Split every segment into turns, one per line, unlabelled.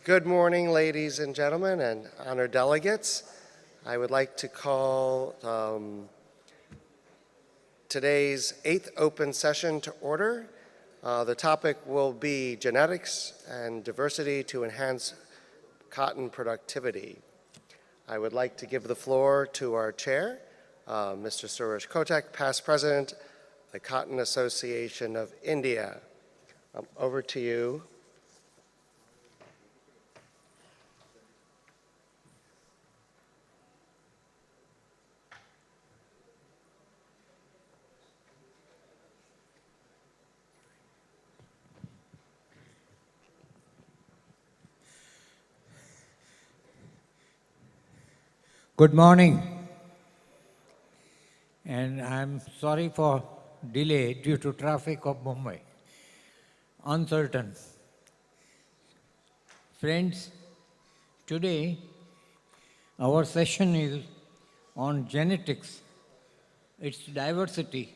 Good morning, ladies and gentlemen, and honored delegates. I would like to call today's 8th open session to order. The topic will be genetics and diversity to enhance cotton productivity. I would like to give the floor to our chair, Mr. Suresh Kotak, past president, the Cotton Association of India. Over to you.
Good morning, and I'm sorry for delay due to traffic of Mumbai. Uncertain. Friends, today our session is on genetics, its diversity,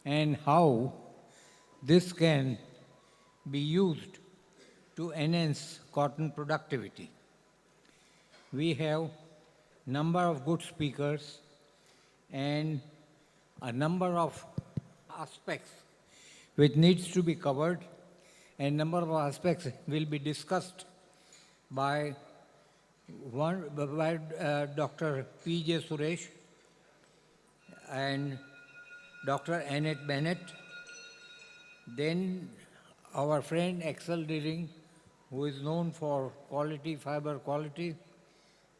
and how this can be used to enhance cotton productivity. We have number of good speakers and a number of aspects which needs to be covered, and number of aspects will be discussed by Dr. P.J. Suresh and Dr. Annette Bennett, then our friend Axel Deering, who is known for quality, fiber quality,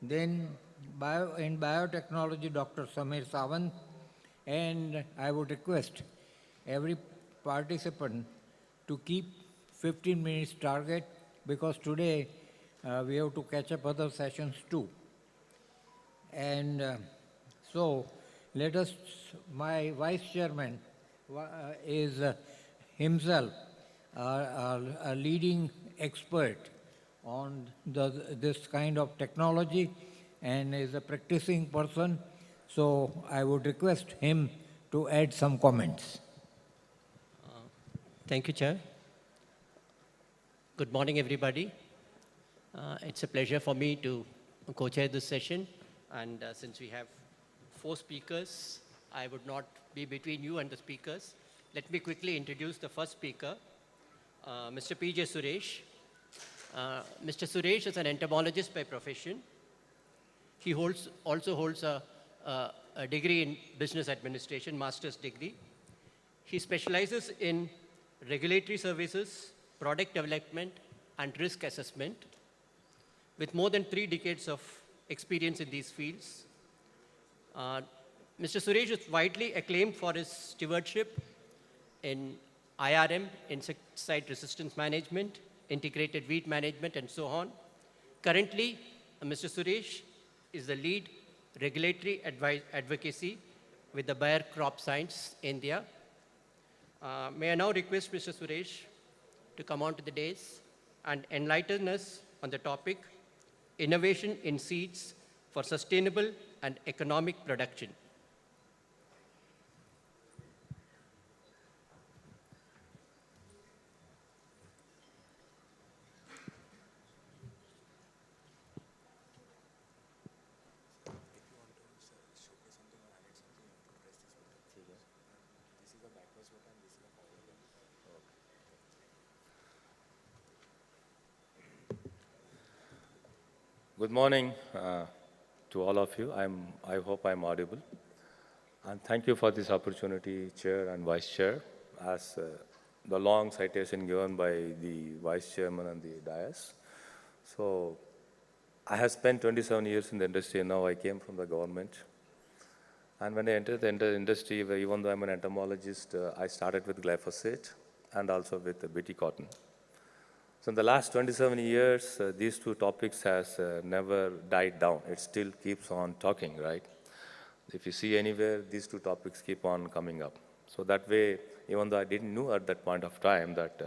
then in biotechnology, Dr. Samir Sawant, and I would request every participant to keep 15 minutes target, because today we have to catch up other sessions too. And so let us, my vice chairman is himself a leading expert on this kind of technology and is a practicing person, so I would request him to add some comments.
Thank you, Chair. Good morning, everybody. It's a pleasure for me to co-chair this session, and since we have 4 speakers, I would not be between you and the speakers. Let me quickly introduce the first speaker, Mr. P.J. Suresh. Mr. Suresh is an entomologist by profession. He also holds a degree in business administration, master's degree. He specializes in regulatory services, product development, and risk assessment, with more than 3 decades of experience in these fields. Mr. Suresh is widely acclaimed for his stewardship in IRM, insecticide resistance management, integrated weed management, and so on. Currently, Mr. Suresh is the lead regulatory advocacy with the Bayer Crop Science India. May I now request Mr. Suresh to come onto the dais and enlighten us on the topic, innovation in seeds for sustainable and economic production.
Good morning to all of you. I hope I'm audible. And thank you for this opportunity, Chair and Vice Chair, as the long citation given by the Vice Chairman and the dais. So I have spent 27 years in the industry, and now I came from the government. And when I entered the industry, even though I'm an entomologist, I started with glyphosate and also with BT cotton. So in the last 27 years, these 2 topics has never died down. It still keeps on talking, right? If you see anywhere, these 2 topics keep on coming up. So that way, even though I didn't know at that point of time that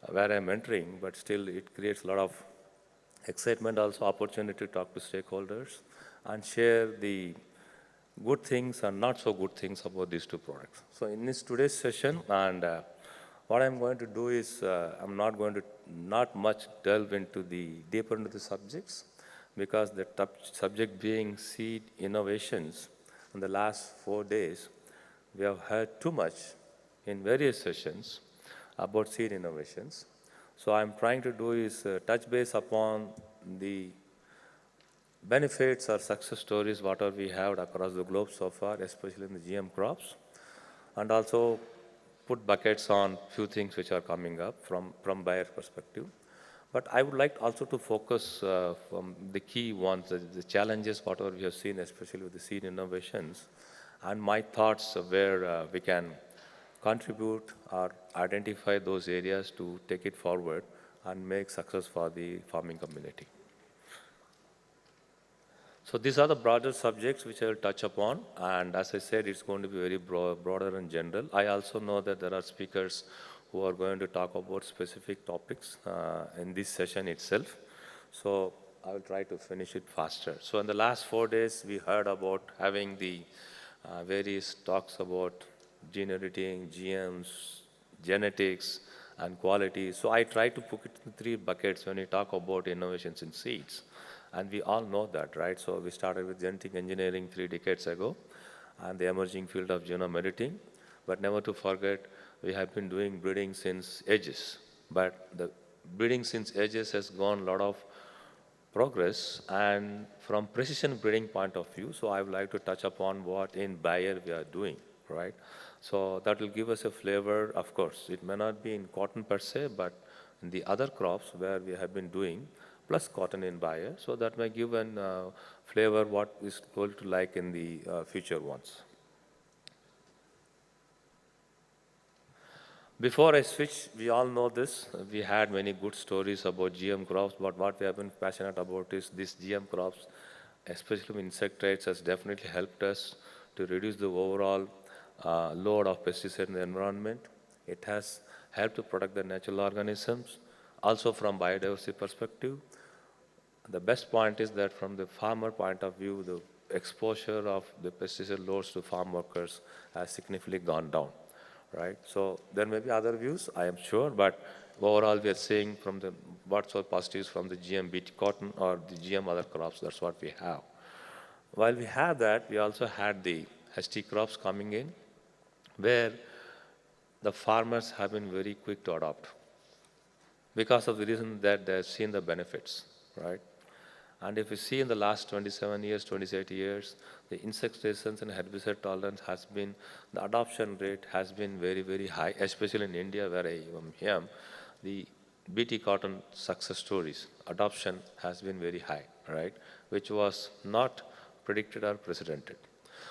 where I'm entering, but still it creates a lot of excitement, also opportunity to talk to stakeholders and share the good things and not so good things about these 2 products. So in this today's session, and What I'm going to do is I'm not going to not much delve into the deeper into the subjects because the subject being seed innovations. In the last 4 days, we have heard too much in various sessions about seed innovations. So I'm trying to do is touch base upon the benefits or success stories, whatever we have across the globe so far, especially in the GM crops, and also put buckets on few things which are coming up from buyer perspective. But I would like also to focus from the key ones, the challenges, whatever we have seen, especially with the seed innovations, and my thoughts of where we can contribute or identify those areas to take it forward and make success for the farming community. So these are the broader subjects which I will touch upon, and as I said, it's going to be very broader and general. I also know that there are speakers who are going to talk about specific topics in this session itself. So I will try to finish it faster. So in the last 4 days, we heard about having the various talks about gene editing, GMs, genetics, and quality. So I try to put it in 3 buckets when we talk about innovations in seeds. And we all know that, right? So we started with genetic engineering 3 decades ago and the emerging field of genome editing. But never to forget, we have been doing breeding since ages. But the breeding since ages has gone a lot of progress and from precision breeding point of view. So I would like to touch upon what in Bayer we are doing, right? So that will give us a flavor, of course. It may not be in cotton per se, but in the other crops where we have been doing, plus cotton in Bayer. So that may give an flavor what is going to like in the future ones. Before I switch, we all know this. We had many good stories about GM crops, but what we have been passionate about is these GM crops, especially insecticides, has definitely helped us to reduce the overall load of pesticides in the environment. It has helped to protect the natural organisms. Also from biodiversity perspective, the best point is that from the farmer point of view, the exposure of the pesticide loads to farm workers has significantly gone down, right? So there may be other views, I am sure, but overall we are seeing from the what's so positives from the GM BT cotton or the GM other crops, that's what we have. While we have that, we also had the HT crops coming in, where the farmers have been very quick to adopt because of the reason that they've seen the benefits, right? And if you see in the last 27 years, 28 years, the insect resistance and herbicide tolerance has been, the adoption rate has been very, very high, especially in India where I am here. The BT cotton success stories, adoption has been very high, right? Which was not predicted or precedented.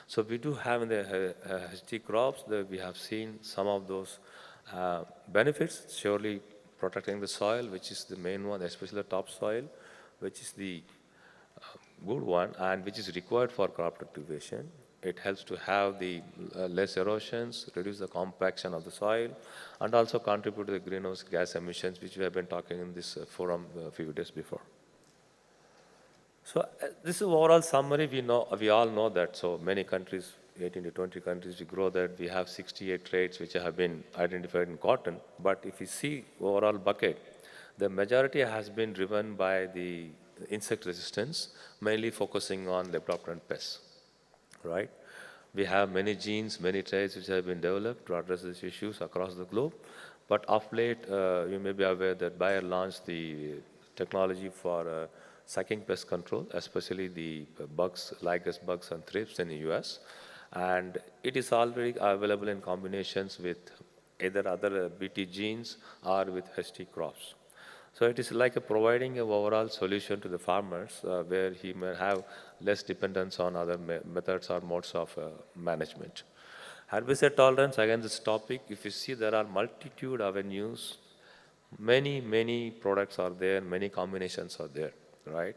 So we do have in the HT crops that we have seen some of those benefits, surely protecting the soil, which is the main one, especially the topsoil, which is the good one and which is required for crop cultivation. It helps to have the less erosions, reduce the compaction of the soil, and also contribute to the greenhouse gas emissions, which we have been talking in this forum a few days before. So this is overall summary. We all know that. So many countries, 18 to 20 countries, we grow that. We have 68 traits which have been identified in cotton. But if you see overall bucket, the majority has been driven by the insect resistance, mainly focusing on lepidopteran pests, right? We have many genes, many traits which have been developed to address these issues across the globe. But of late, you may be aware that Bayer launched the technology for sucking pest control, especially the bugs, lygus bugs and thrips in the US. And it is already available in combinations with either other BT genes or with HT crops. So it is like providing an overall solution to the farmers where he may have less dependence on other methods or modes of management. Herbicide tolerance, again this topic, if you see there are multitude avenues, many products are there, many combinations are there, right?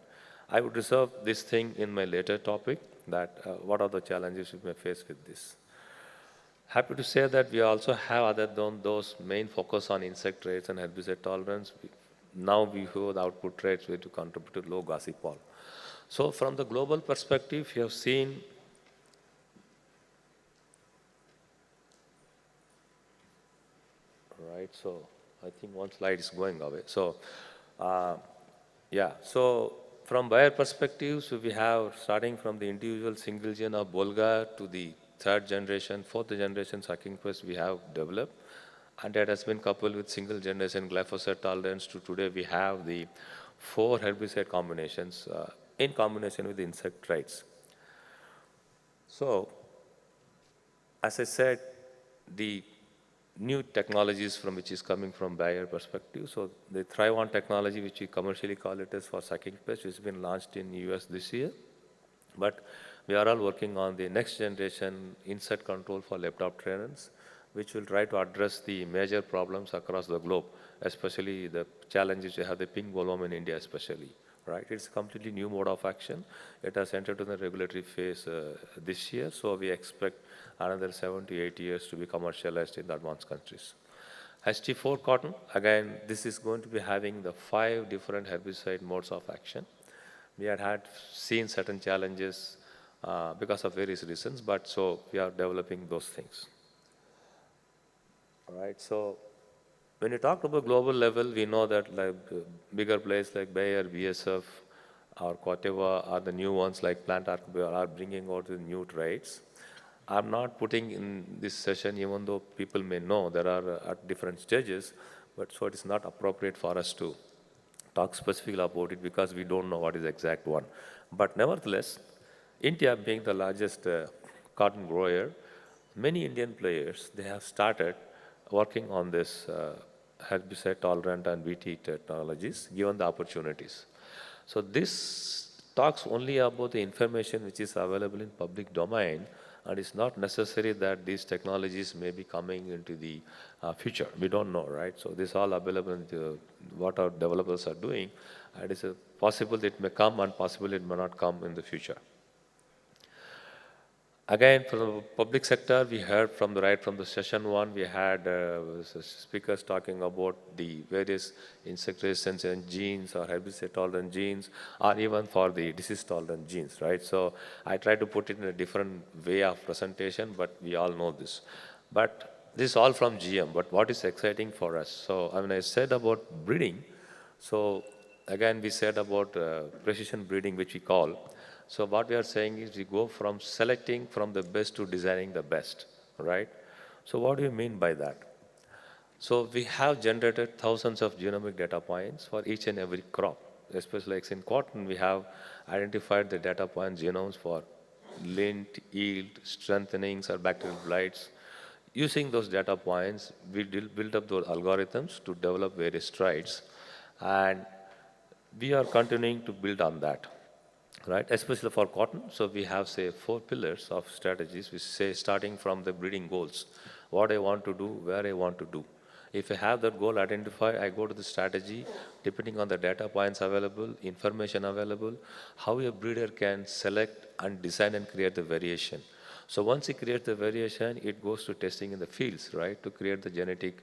I would reserve this thing in my later topic, that what are the challenges we may face with this. Happy to say that we also have, other than those main focus on insect traits and herbicide tolerance, now we have the output traits to contribute to low gassy pall. So from the global perspective, you have seen right. So I think one slide is going away. So yeah, so from buyer perspective, so we have starting from the individual single gene of Bolgar to the third generation, fourth generation sucking pest we have developed. And that has been coupled with single generation glyphosate tolerance to today we have the 4 herbicide combinations in combination with insecticides. So as I said, the new technologies from which is coming from Bayer perspective. So the Thrive On technology, which we commercially call it as for sucking pest, has been launched in US this year. But we are all working on the next generation insect control for leptopterans, which will try to address the major problems across the globe, especially the challenges we have the pink bollworm in India especially. Right? It's a completely new mode of action. It has entered in the regulatory phase this year, so we expect another 7 to 8 years to be commercialized in the advanced countries. HT4 cotton, again, this is going to be having the 5 different herbicide modes of action. We had seen certain challenges because of various reasons, but so we are developing those things. All right, so when you talk about global level, we know that like bigger players like Bayer, BSF, or Corteva are the new ones like Plant Archibald are bringing out the new traits. I'm not putting in this session, even though people may know there are at different stages, but so it is not appropriate for us to talk specifically about it because we don't know what is the exact one. But nevertheless, India being the largest cotton grower, many Indian players, they have started working on this herbicide tolerant and BT technologies given the opportunities. So this talks only about the information which is available in public domain, and it's not necessary that these technologies may be coming into the future. We don't know, right? So this is all available in what our developers are doing, and it's possible that it may come and possible it may not come in the future. Again, from the public sector, we heard from the session one, we had speakers talking about the various insect resistant genes or herbicide tolerant genes, or even for the disease tolerant genes, right? So I tried to put it in a different way of presentation, but we all know this. But this is all from GM, but what is exciting for us? So when I said about breeding, so again, we said about precision breeding, which we call. So what we are saying is we go from selecting from the best to designing the best, right? So what do you mean by that? So we have generated thousands of genomic data points for each and every crop. Especially like in cotton, we have identified the data point genomes for lint, yield, strengthenings, or bacterial blights. Using those data points, we build up those algorithms to develop various traits. And we are continuing to build on that. Right, especially for cotton. So we have, say, 4 pillars of strategies. We say starting from the breeding goals, what I want to do, where I want to do. If I have that goal identified, I go to the strategy, depending on the data points available, information available, how a breeder can select and design and create the variation. So once he creates the variation, it goes to testing in the fields, right, to create the genetic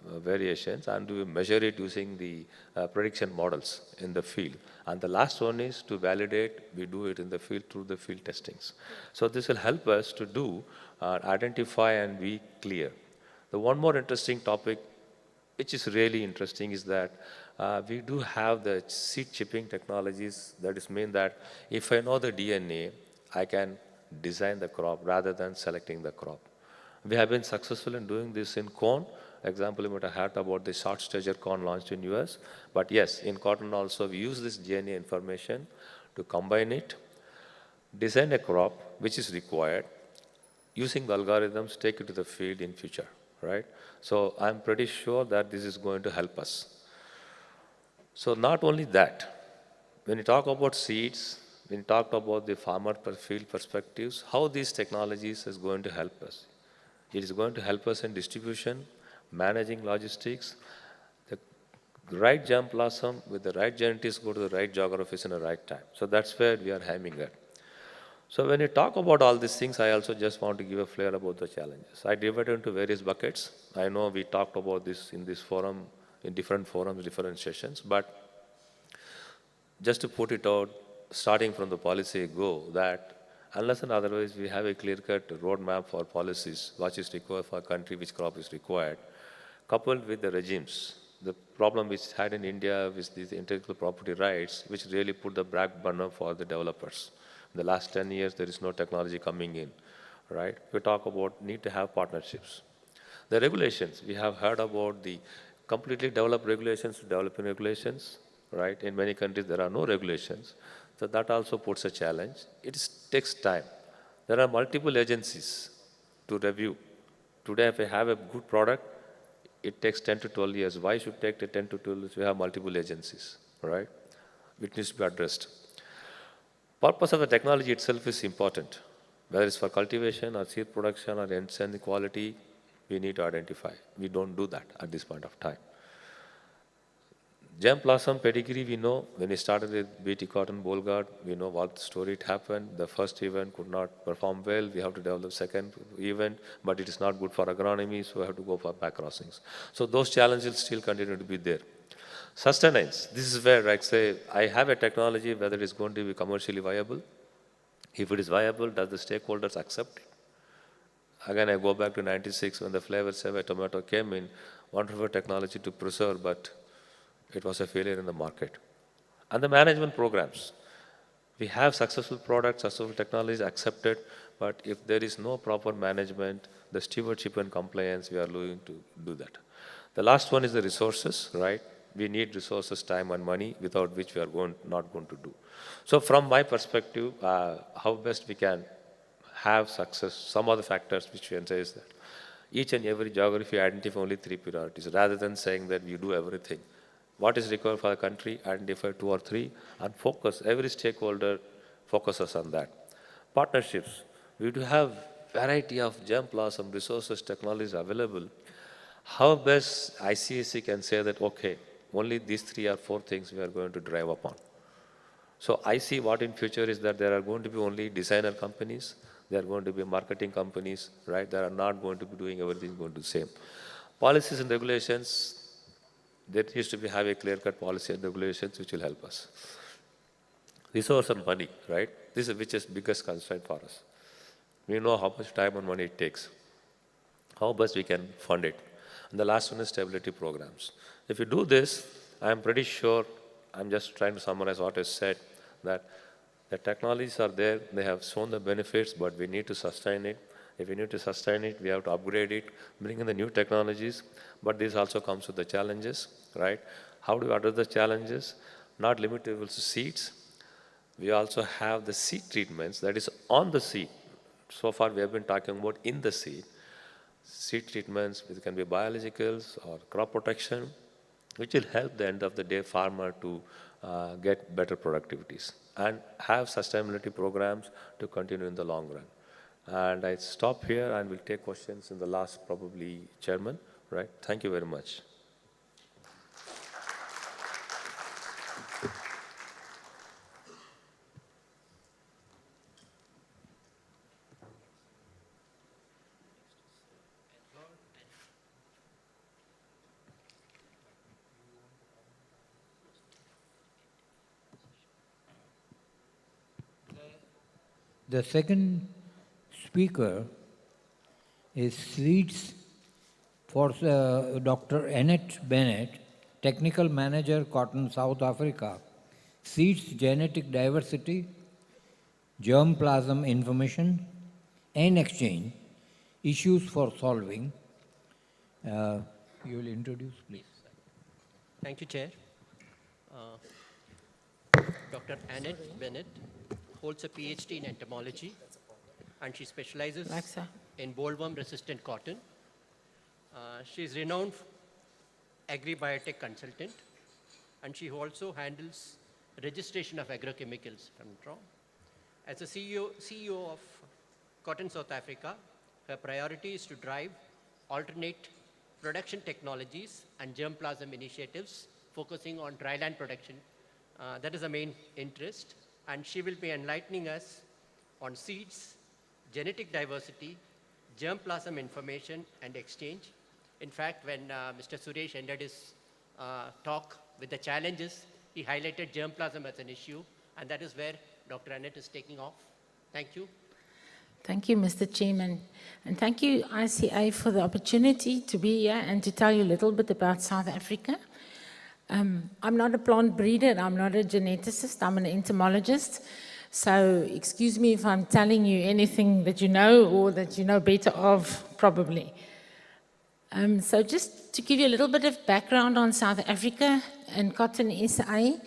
variations, and we measure it using the prediction models in the field. And the last one is to validate, we do it in the field through the field testings. So this will help us to do, identify and be clear. The one more interesting topic, which is really interesting, is that we do have the seed chipping technologies. That is mean that if I know the DNA, I can design the crop rather than selecting the crop. We have been successful in doing this in corn. Example, you might have heard about the short stature corn launched in US. But yes, in cotton also, we use this DNA information to combine it, design a crop which is required, using the algorithms, take it to the field in future, right? So I'm pretty sure that this is going to help us. So not only that, when you talk about seeds, when you talk about the farmer per field perspectives, how these technologies is going to help us. It is going to help us in distribution, managing logistics, the right germ plasm with the right genetics go to the right geographies in the right time. So that's where we are aiming at. So when you talk about all these things, I also just want to give a flair about the challenges. I divided into various buckets. I know we talked about this in this forum, in different forums, different sessions, but just to put it out, starting from the policy go, that unless and otherwise we have a clear-cut roadmap for policies, what is required for a country, which crop is required, coupled with the regimes. The problem which had in India with these intellectual property rights, which really put the back burner for the developers. In the last 10 years, there is no technology coming in, right? We talk about need to have partnerships. The regulations, we have heard about the completely developed regulations to developing regulations, right? In many countries, there are no regulations. So that also puts a challenge. Takes time. There are multiple agencies to review. Today, if I have a good product, it takes 10 to 12 years. Why should it take 10 to 12 years? We have multiple agencies, right? Which needs to be addressed. Purpose of the technology itself is important. Whether it's for cultivation or seed production or end quality, we need to identify. We don't do that at this point of time. Gem blossom pedigree, we know when we started with BT cotton Bolgard, we know what story it happened. The first event could not perform well. We have to develop second event, but it is not good for agronomy, so we have to go for back crossings. So those challenges still continue to be there. Sustenance, this is where I say, I have a technology, whether it is going to be commercially viable. If it is viable, does the stakeholders accept it? Again, I go back to 96 when the flavor saver tomato came in, wonderful technology to preserve, but it was a failure in the market. And the management programs. We have successful products, successful technologies accepted, but if there is no proper management, the stewardship and compliance, we are losing to do that. The last one is the resources, right? We need resources, time and money, without which we are not going to do. So from my perspective, how best we can have success, some of the factors which we can say is that each and every geography identify only 3 priorities, rather than saying that we do everything. What is required for the country, identify 2 or 3, and focus. Every stakeholder focuses on that. Partnerships. We do have variety of gem blossom resources, technologies available. How best ICAC can say that, okay, only these 3 or 4 things we are going to drive upon. So I see what in future is that there are going to be only designer companies, there are going to be marketing companies, right? They are not going to be doing everything going to the same. Policies and regulations, there needs to be have a clear-cut policy and regulations which will help us. Resource and money, right? This is which is biggest constraint for us. We know how much time and money it takes. How best we can fund it. And the last one is stability programs. If you do this, I'm pretty sure, I'm just trying to summarize what I said, that the technologies are there, they have shown the benefits, but we need to sustain it. If we need to sustain it, we have to upgrade it, bring in the new technologies, but this also comes with the challenges, right? How do we address the challenges? Not limited to seeds. We also have the seed treatments, that is on the seed. So far we have been talking about in the seed. Seed treatments, which can be biologicals or crop protection, which will help the end of the day farmer to get better productivities and have sustainability programs to continue in the long run. And I stop here and will take questions in the last, probably, Chairman, right? Thank you very much.
The second speaker is Seeds for Dr. Annette Bennett, Technical Manager, Cotton, South Africa. Seeds genetic diversity, germplasm information and exchange, issues for solving. You will introduce, please.
Thank you, Chair. Dr. Annette Bennett holds a PhD in entomology, and she specializes in bollworm-resistant cotton. She is renowned agri-biotech consultant, and she also handles registration of agrochemicals, if I'm not wrong. As the CEO of Cotton South Africa, her priority is to drive alternate production technologies and germplasm initiatives focusing on dryland production. That is the main interest, and she will be enlightening us on seeds, genetic diversity, germplasm information and exchange. In fact, when Mr. Suresh ended his talk with the challenges, he highlighted germplasm as an issue, and that is where Dr. Annette is taking off. Thank you.
Thank you, Mr. Chairman. And thank you, ICA, for the opportunity to be here and to tell you a little bit about South Africa. I'm not a plant breeder, I'm not a geneticist, I'm an entomologist. So excuse me if I'm telling you anything that you know or that you know better of, probably. So just to give you a little bit of background on South Africa and cotton SA,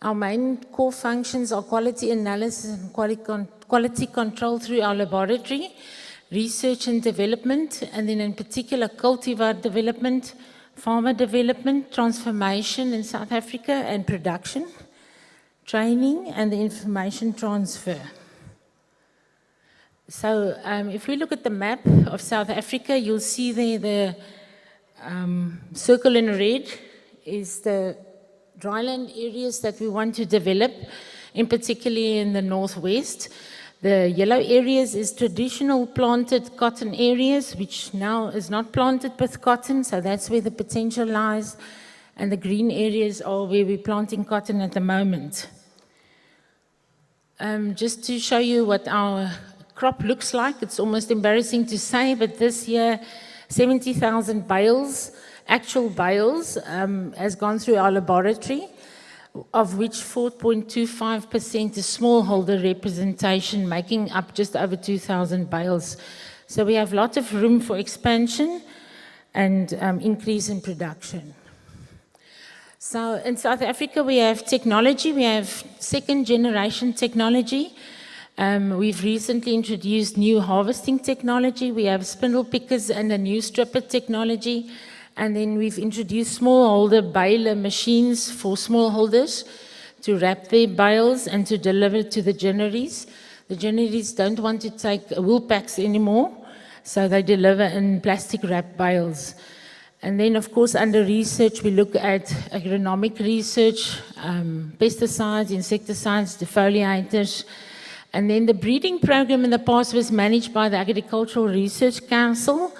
our main core functions are quality analysis and quality control through our laboratory, research and development, and then in particular cultivar development, farmer development, transformation in South Africa, and production, training, and the information transfer. So if we look at the map of South Africa, you'll see there the circle in red is the dryland areas that we want to develop, in particularly in the northwest. The yellow areas is traditional planted cotton areas, which now is not planted with cotton, so that's where the potential lies. And the green areas are where we're planting cotton at the moment. Just to show you what our crop looks like, it's almost embarrassing to say, but this year 70,000 bales, actual bales, has gone through our laboratory, of which 4.25% is smallholder representation, making up just over 2,000 bales. So we have lots of room for expansion and increase in production. So in South Africa, we have technology. We have second generation technology. We've recently introduced new harvesting technology. We have spindle pickers and a new stripper technology. And then we've introduced smallholder baler machines for smallholders to wrap their bales and to deliver to the ginneries. The ginneries don't want to take wool packs anymore, so they deliver in plastic wrap bales. And then, of course, under research, we look at agronomic research, pesticides, insecticides, defoliators. And then the breeding program in the past was managed by the Agricultural Research Council.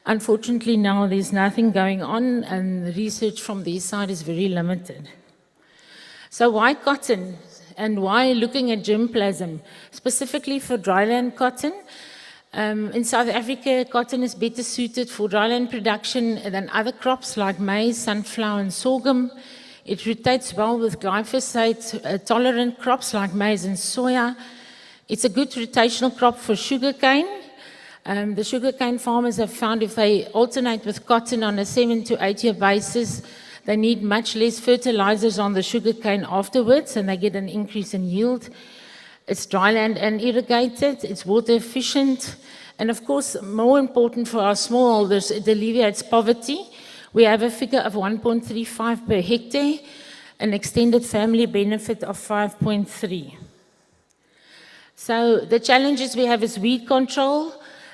Unfortunately, now there's nothing going on, and the research from their side is very limited. So why cotton? And why looking at germplasm? Specifically for dryland cotton. In South Africa, cotton is better suited for dryland production than other crops like maize, sunflower, and sorghum. It rotates well with glyphosate-tolerant crops like maize and soya. It's a good rotational crop for sugarcane. The sugarcane farmers have found if they alternate with cotton on a 7 to 8 year basis, they need much less fertilizers on the sugarcane afterwards, and they get an increase in yield. It's dryland and irrigated, it's water efficient, and of course, more important for our smallholders, it alleviates poverty. We have a figure of 1.35 per hectare, an extended family benefit of 5.3. So the challenges we have is weed control,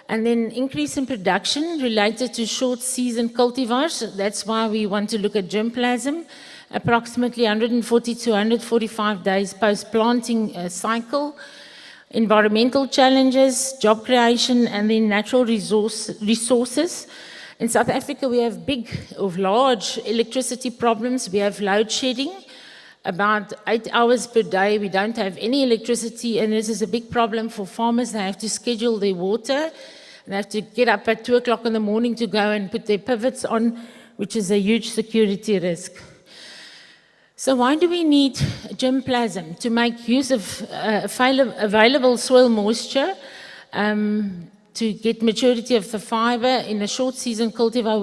and then increase in production related to short season cultivars. That's why we want to look at germplasm, approximately 140 to 145 days post-planting cycle. Environmental challenges, job creation, and then natural resources. In South Africa, we have large electricity problems. We have load shedding. About 8 hours per day, we don't have any electricity, and this is a big problem for farmers. They have to schedule their water. They have to get up at 2 o'clock in the morning to go and put their pivots on, which is a huge security risk. So why do we need germplasm? To make use of available soil moisture, to get maturity of the fiber in a short season cultivar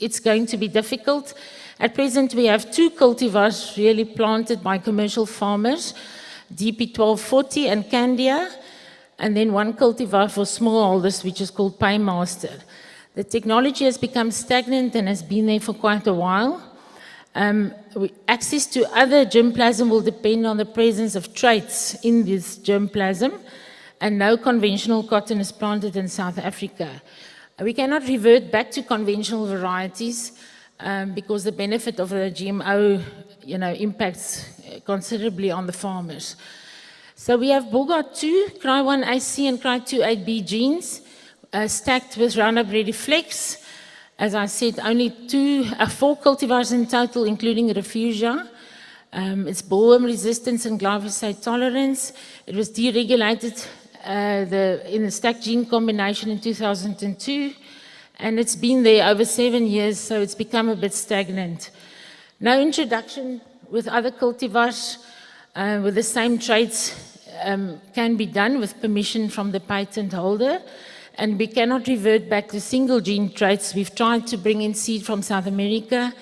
it's going to be difficult. At present, we have 2 cultivars really planted by commercial farmers, DP1240 and Candia, and then 1 cultivar for smallholders, which is called Paymaster. The technology has become stagnant and has been there for quite a while. Access to other germplasm will depend on the presence of traits in this germplasm, and no conventional cotton is planted in South Africa. We cannot revert back to conventional varieties because the benefit of the GMO impacts considerably on the farmers. So we have Bogart 2, Cry1AC and Cry28B genes stacked with Roundup Ready Flex. As I said, only 4 cultivars in total, including Refugia. It's bollworm resistance and glyphosate tolerance. It was deregulated in the stack gene combination in 2002, and it's been there over 7 years, so it's become a bit stagnant. No introduction with other cultivars with the same traits can be done with permission from the patent holder, and we cannot revert back to single gene traits. We've tried to bring in seed from South America.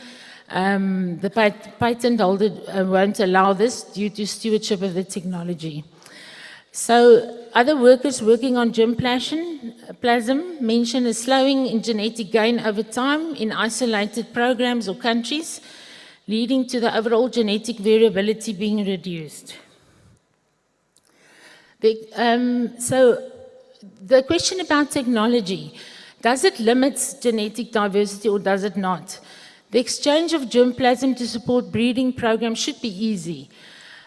The patent holder won't allow this due to stewardship of the technology. So other workers working on germplasm mention a slowing in genetic gain over time in isolated programs or countries, leading to the overall genetic variability being reduced. So the question about technology, does it limit genetic diversity or does it not? The exchange of germplasm to support breeding programs should be easy.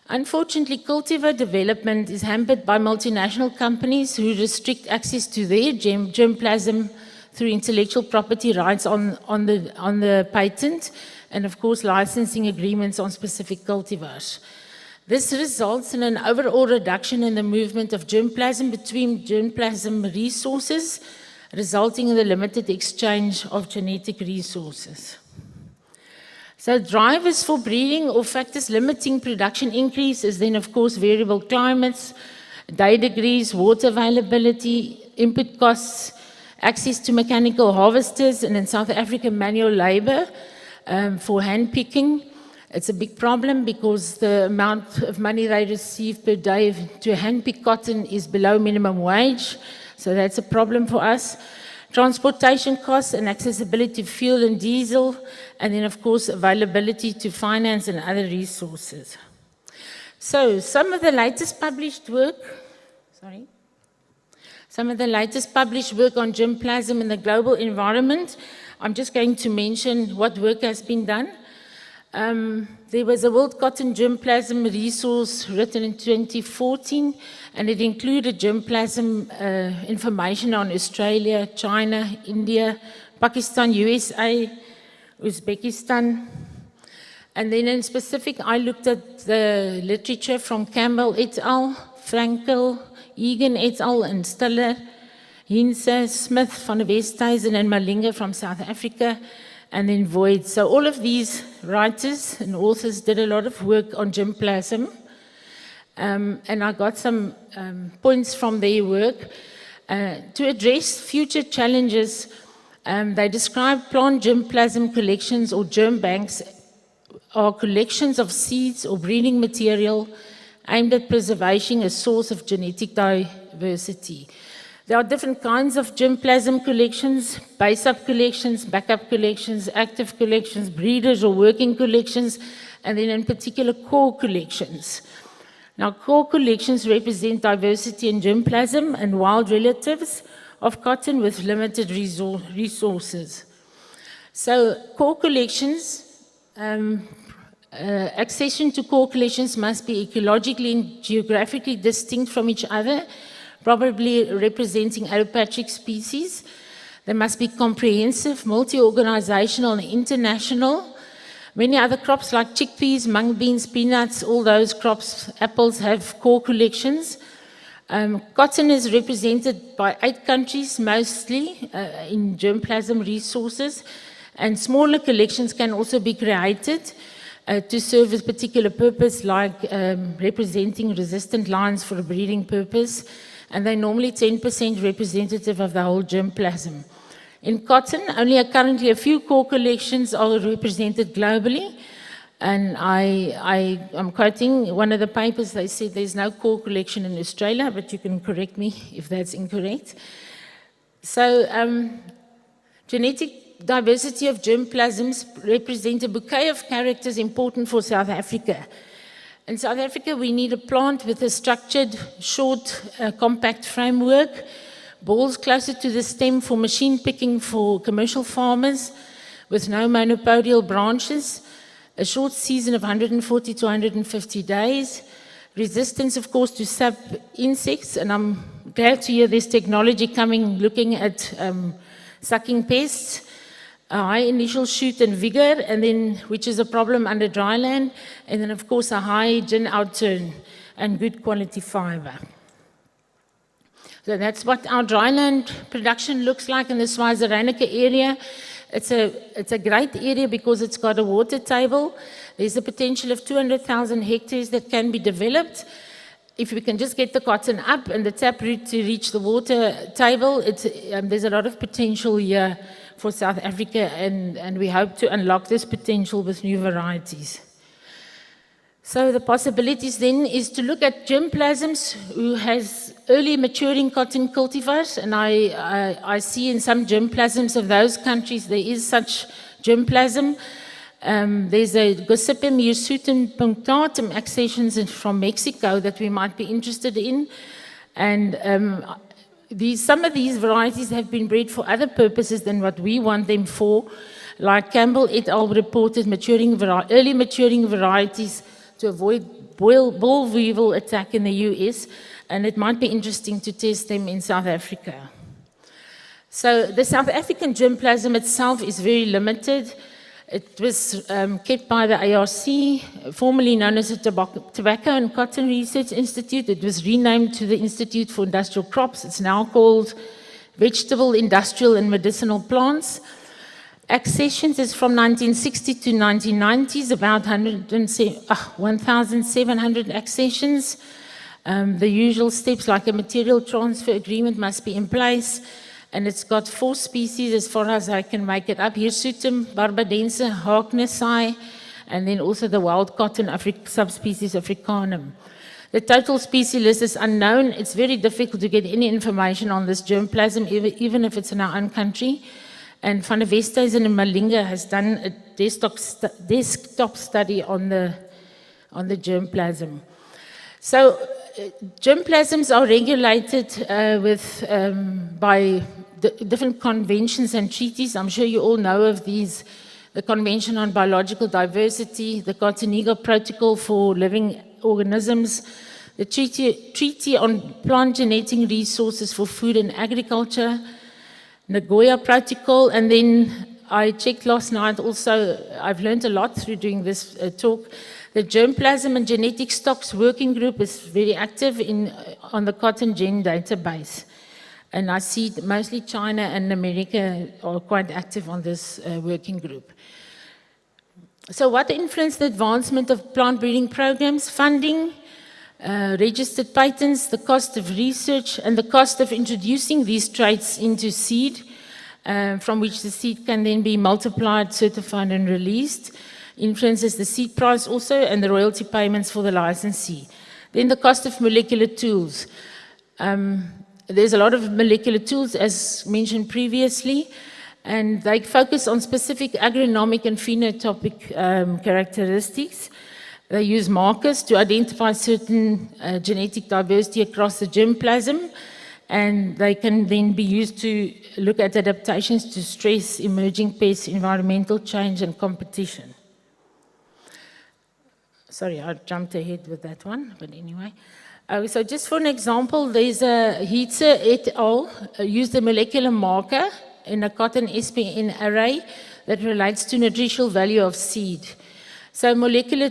Unfortunately, cultivar development is hampered by multinational companies who restrict access to their germplasm through intellectual property rights on the patent, and of course licensing agreements on specific cultivars. This results in an overall reduction in the movement of germplasm between germplasm resources, resulting in the limited exchange of genetic resources. So drivers for breeding or factors limiting production increase is then of course variable climates, day degrees, water availability, input costs, access to mechanical harvesters, and in South Africa manual labor for hand picking. It's a big problem because the amount of money they receive per day to hand pick cotton is below minimum wage, so that's a problem for us. Transportation costs and accessibility to fuel and diesel, and then of course availability to finance and other resources. So some of the latest published work on germplasm in the global environment, I'm just going to mention what work has been done. There was a World Cotton Germplasm Resource written in 2014, and it included germplasm information on Australia, China, India, Pakistan, USA, Uzbekistan. And then in specific, I looked at the literature from Campbell et al., Frankel, Egan et al., and Stiller, Hinze, Smith, Van der Westhuizen, and Malinga from South Africa, and then Voigt. So all of these writers and authors did a lot of work on germplasm, and I got some points from their work. To address future challenges, they describe plant germplasm collections or germ banks are collections of seeds or breeding material aimed at preserving a source of genetic diversity. There are different kinds of germplasm collections: base-up collections, backup collections, active collections, breeders or working collections, and then in particular core collections. Now, core collections represent diversity in germplasm and wild relatives of cotton with limited resources. So core collections, accession to core collections must be ecologically and geographically distinct from each other, probably representing allopatric species. They must be comprehensive, multi-organizational, and international. Many other crops like chickpeas, mung beans, peanuts, all those crops, apples, have core collections. Cotton is represented by 8 countries, mostly in germplasm resources, and smaller collections can also be created to serve a particular purpose, like representing resistant lines for a breeding purpose, and they're normally 10% representative of the whole germplasm. In cotton, only currently a few core collections are represented globally, and I'm quoting one of the papers. They said there's no core collection in Australia, but you can correct me if that's incorrect. So genetic diversity of germplasms represent a bouquet of characters important for South Africa. In South Africa, we need a plant with a structured, short, compact framework, balls closer to the stem for machine picking for commercial farmers, with no monopodial branches, a short season of 140 to 150 days, resistance, of course, to sub-insects, and I'm glad to hear this technology coming, looking at sucking pests, a high initial shoot and vigor, and then, which is a problem under dry land, and then of course a high gin outturn and good quality fiber. So that's what our dryland production looks like in the Schweizer-Reneke area. It's a great area because it's got a water table. There's a potential of 200,000 hectares that can be developed. If we can just get the cotton up and the taproot to reach the water table, there's a lot of potential here for South Africa, and we hope to unlock this potential with new varieties. So the possibilities then is to look at germplasms who has early maturing cotton cultivars, and I see in some germplasms of those countries there is such germplasm. There's a Gossypium hirsutum punctatum accessions from Mexico that we might be interested in, and some of these varieties have been bred for other purposes than what we want them for, like Campbell et al. Reported early maturing varieties to avoid boll weevil attack in the US, and it might be interesting to test them in South Africa. So the South African germplasm itself is very limited. It was kept by the ARC, formerly known as the Tobacco and Cotton Research Institute. It was renamed to the Institute for Industrial Crops. It's now called Vegetable, Industrial and Medicinal Plants. Accessions is from 1960 to 1990s, about 1,700 accessions. The usual steps like a material transfer agreement must be in place, and it's got 4 species as far as I can make it up: Hirsutum, Barbadense, Haaknesai, and then also the wild cotton subspecies Africanum. The total species list is unknown. It's very difficult to get any information on this germplasm, even if it's in our own country. And Van der Westhuizen in Malinga has done a desktop study on the germplasm. So germplasms are regulated by different conventions and treaties. I'm sure you all know of these: the Convention on Biological Diversity, the Cotonou Protocol for Living Organisms, the Treaty on Plant Genetic Resources for Food and Agriculture, Nagoya Protocol, and then I checked last night also, I've learned a lot through doing this talk. The Germplasm and Genetic Stocks Working Group is very active on the Cotton Gen database. And I see mostly China and America are quite active on this working group. So what influenced the advancement of plant breeding programs? Funding, registered patents, the cost of research, and the cost of introducing these traits into seed, from which the seed can then be multiplied, certified, and released. Influences the seed price also, and the royalty payments for the licensee. Then the cost of molecular tools. There's a lot of molecular tools, as mentioned previously, and they focus on specific agronomic and phenotypic characteristics. They use markers to identify certain genetic diversity across the germplasm, and they can then be used to look at adaptations to stress, emerging pests, environmental change, and competition. Sorry, I jumped ahead with that one, but anyway. So just for an example, there's a Heitzer et al. Used a molecular marker in a cotton SPN array that relates to nutritional value of seed. So molecular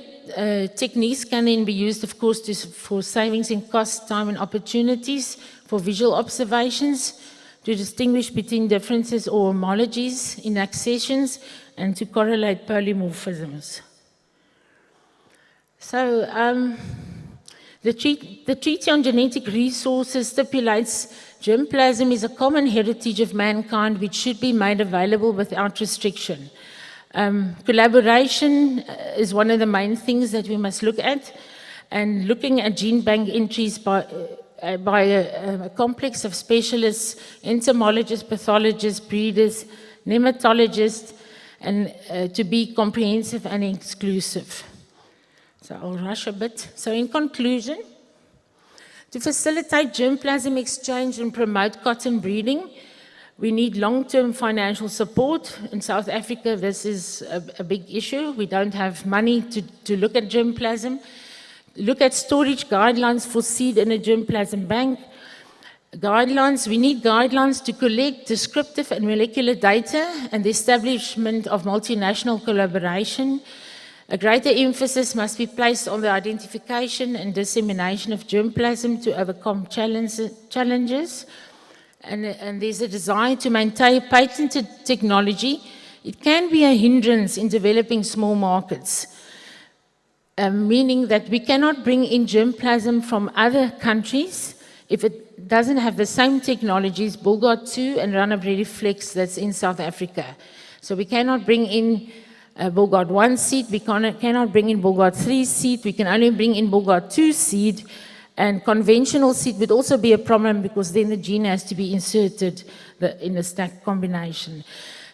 techniques can then be used, of course, for savings in cost, time, and opportunities, for visual observations, to distinguish between differences or homologies in accessions, and to correlate polymorphisms. So the Treaty on Genetic Resources stipulates germplasm is a common heritage of mankind which should be made available without restriction. Collaboration is one of the main things that we must look at, and looking at gene bank entries by a complex of specialists, entomologists, pathologists, breeders, nematologists, and to be comprehensive and inclusive. So I'll rush a bit. So in conclusion, to facilitate germplasm exchange and promote cotton breeding, we need long-term financial support. In South Africa, this is a big issue. We don't have money to look at germplasm. Look at storage guidelines for seed in a germplasm bank. Guidelines, we need guidelines to collect descriptive and molecular data, and the establishment of multinational collaboration. A greater emphasis must be placed on the identification and dissemination of germplasm to overcome challenges. And there's a desire to maintain patented technology. It can be a hindrance in developing small markets, meaning that we cannot bring in germplasm from other countries if it doesn't have the same technologies, Bulgard 2 and Roundup Ready Flex that's in South Africa. So we cannot bring in Bulgard 1 seed, we cannot bring in Bulgard 3 seed, we can only bring in Bulgard 2 seed, and conventional seed would also be a problem because then the gene has to be inserted in the stack combination.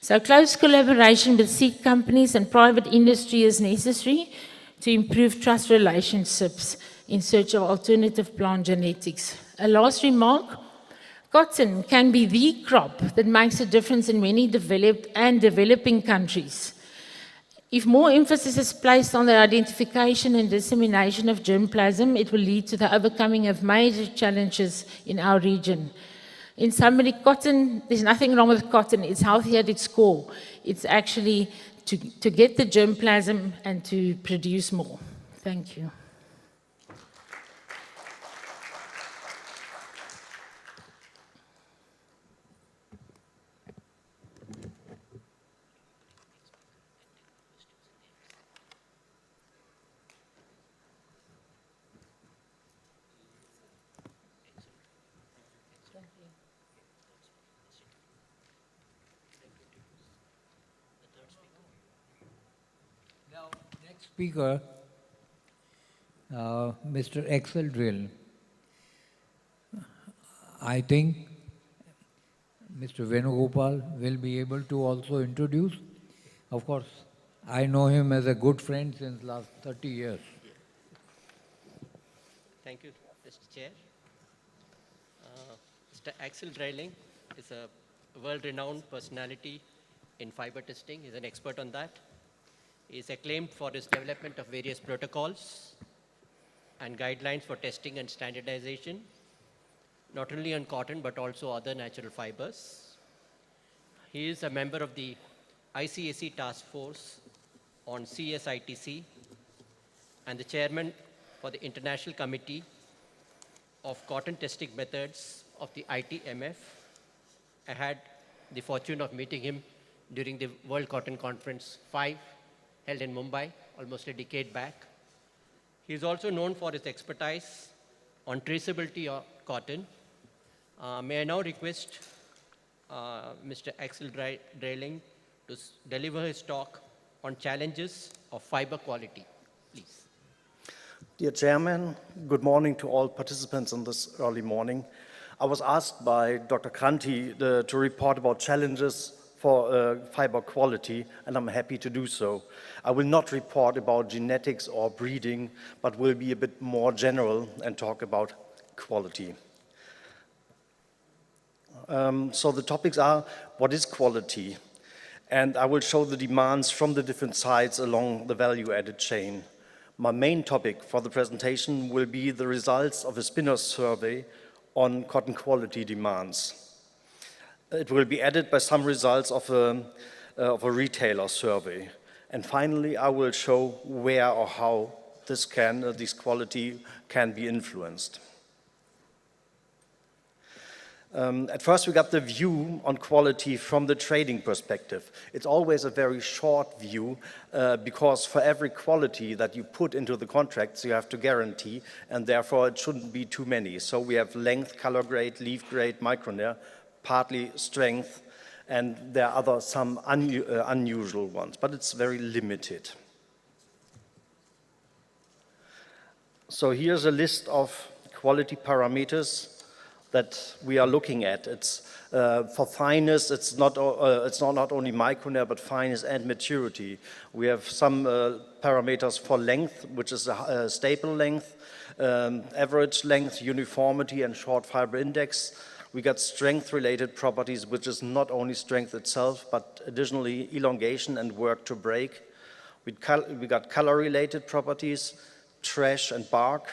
So close collaboration with seed companies and private industry is necessary to improve trust relationships in search of alternative plant genetics. A last remark, cotton can be the crop that makes a difference in many developed and developing countries. If more emphasis is placed on the identification and dissemination of germplasm, it will lead to the overcoming of major challenges in our region. In summary, cotton, there's nothing wrong with cotton. It's healthy at its core. It's actually to get the germplasm and to produce more. Thank you.
Speaker, Mr. Axel Drill. I think Mr. Venugopal will be able to also introduce. Of course, I know him as a good friend since last 30 years.
Thank you, Mr. Chair. Mr. Axel Dreiling is a world-renowned personality in fiber testing. He's an expert on that. He is acclaimed for his development of various protocols and guidelines for testing and standardization, not only on cotton, but also other natural fibers. He is a member of the ICAC task force on CSITC and the chairman for the International Committee of Cotton Testing Methods of the ITMF. I had the fortune of meeting him during the World Cotton Conference 5, held in Mumbai almost a decade back. He is also known for his expertise on traceability of cotton. May I now request Mr. Axel Dreiling to deliver his talk on challenges of fiber quality, please.
Dear Chairman, good morning to all participants in this early morning. I was asked by Dr. Kranti to report about challenges for fiber quality, and I'm happy to do so. I will not report about genetics or breeding, but will be a bit more general and talk about quality. So the topics are, what is quality? And I will show the demands from the different sides along the value-added chain. My main topic for the presentation will be the results of a spinner's survey on cotton quality demands. It will be added by some results of a retailer survey. And finally, I will show where or how this quality can be influenced. At first, we got the view on quality from the trading perspective. It's always a very short view because for every quality that you put into the contracts, you have to guarantee, and therefore it shouldn't be too many. So we have length, color grade, leaf grade, micronair, partly strength, and there are some unusual ones, but it's very limited. So here's a list of quality parameters that we are looking at. It's for fineness, it's not only micronair, but fineness and maturity. We have some parameters for length, which is a staple length, average length, uniformity, and short fiber index. We got strength-related properties, which is not only strength itself, but additionally elongation and work to break. We got color-related properties, trash and bark,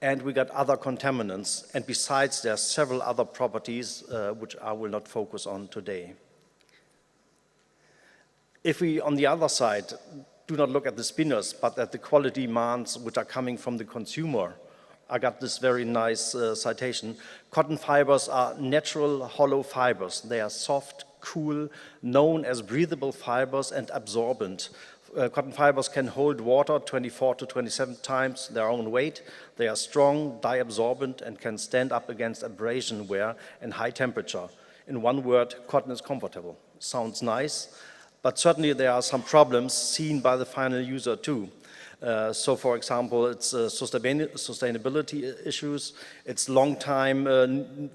and we got other contaminants. And besides, there are several other properties which I will not focus on today. If we, on the other side, do not look at the spinners, but at the quality demands which are coming from the consumer. I got this very nice citation. Cotton fibers are natural hollow fibers. They are soft, cool, known as breathable fibers and absorbent. Cotton fibers can hold water 24 to 27 times their own weight. They are strong, dye-absorbent, and can stand up against abrasion wear and high temperature. In one word, cotton is comfortable. Sounds nice, but certainly there are some problems seen by the final user too. So, for example, it's sustainability issues, it's long time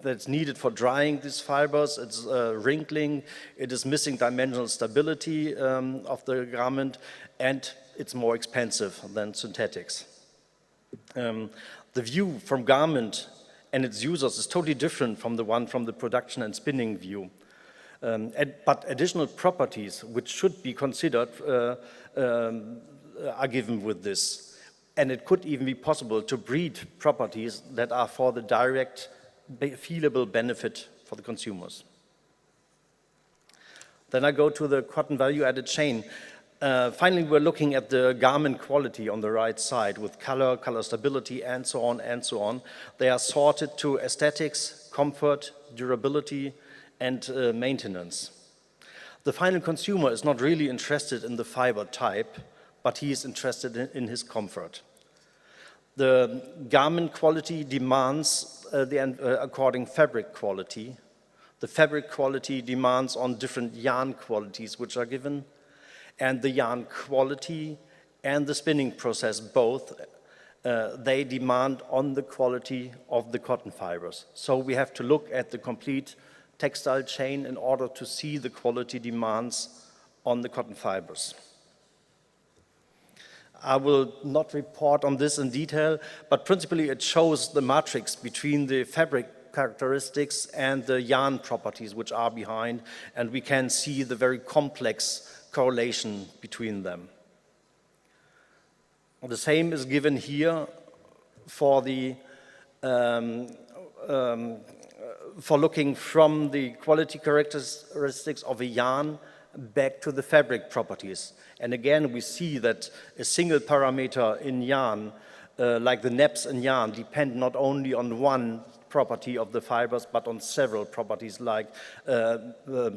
that's needed for drying these fibers, it's wrinkling, it is missing dimensional stability of the garment, and it's more expensive than synthetics. The view from garment and its users is totally different from the one from the production and spinning view. But additional properties which should be considered are given with this. And it could even be possible to breed properties that are for the direct, feelable benefit for the consumers. Then I go to the cotton value-added chain. Finally, we're looking at the garment quality on the right side with color, color stability, and so on and so on. They are sorted to aesthetics, comfort, durability, and maintenance. The final consumer is not really interested in the fiber type, but he is interested in his comfort. The garment quality demands according fabric quality. The fabric quality demands on different yarn qualities which are given, and the yarn quality and the spinning process both, they demand on the quality of the cotton fibers. So we have to look at the complete textile chain in order to see the quality demands on the cotton fibers. I will not report on this in detail, but principally it shows the matrix between the fabric characteristics and the yarn properties which are behind, and we can see the very complex correlation between them. The same is given here for the for looking from the quality characteristics of a yarn back to the fabric properties. And again, we see that a single parameter in yarn, like the naps in yarn, depend not only on one property of the fibers, but on several properties like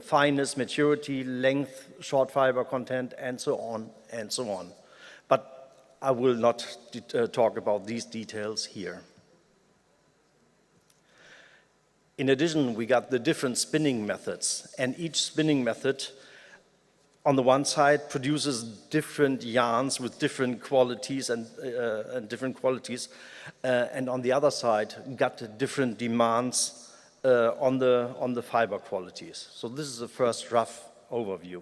fineness, maturity, length, short fiber content, and so on and so on. But I will not talk about these details here. In addition, we got the different spinning methods, and each spinning method on the one side produces different yarns with different qualities and on the other side got different demands on the fiber qualities. So this is the first rough overview.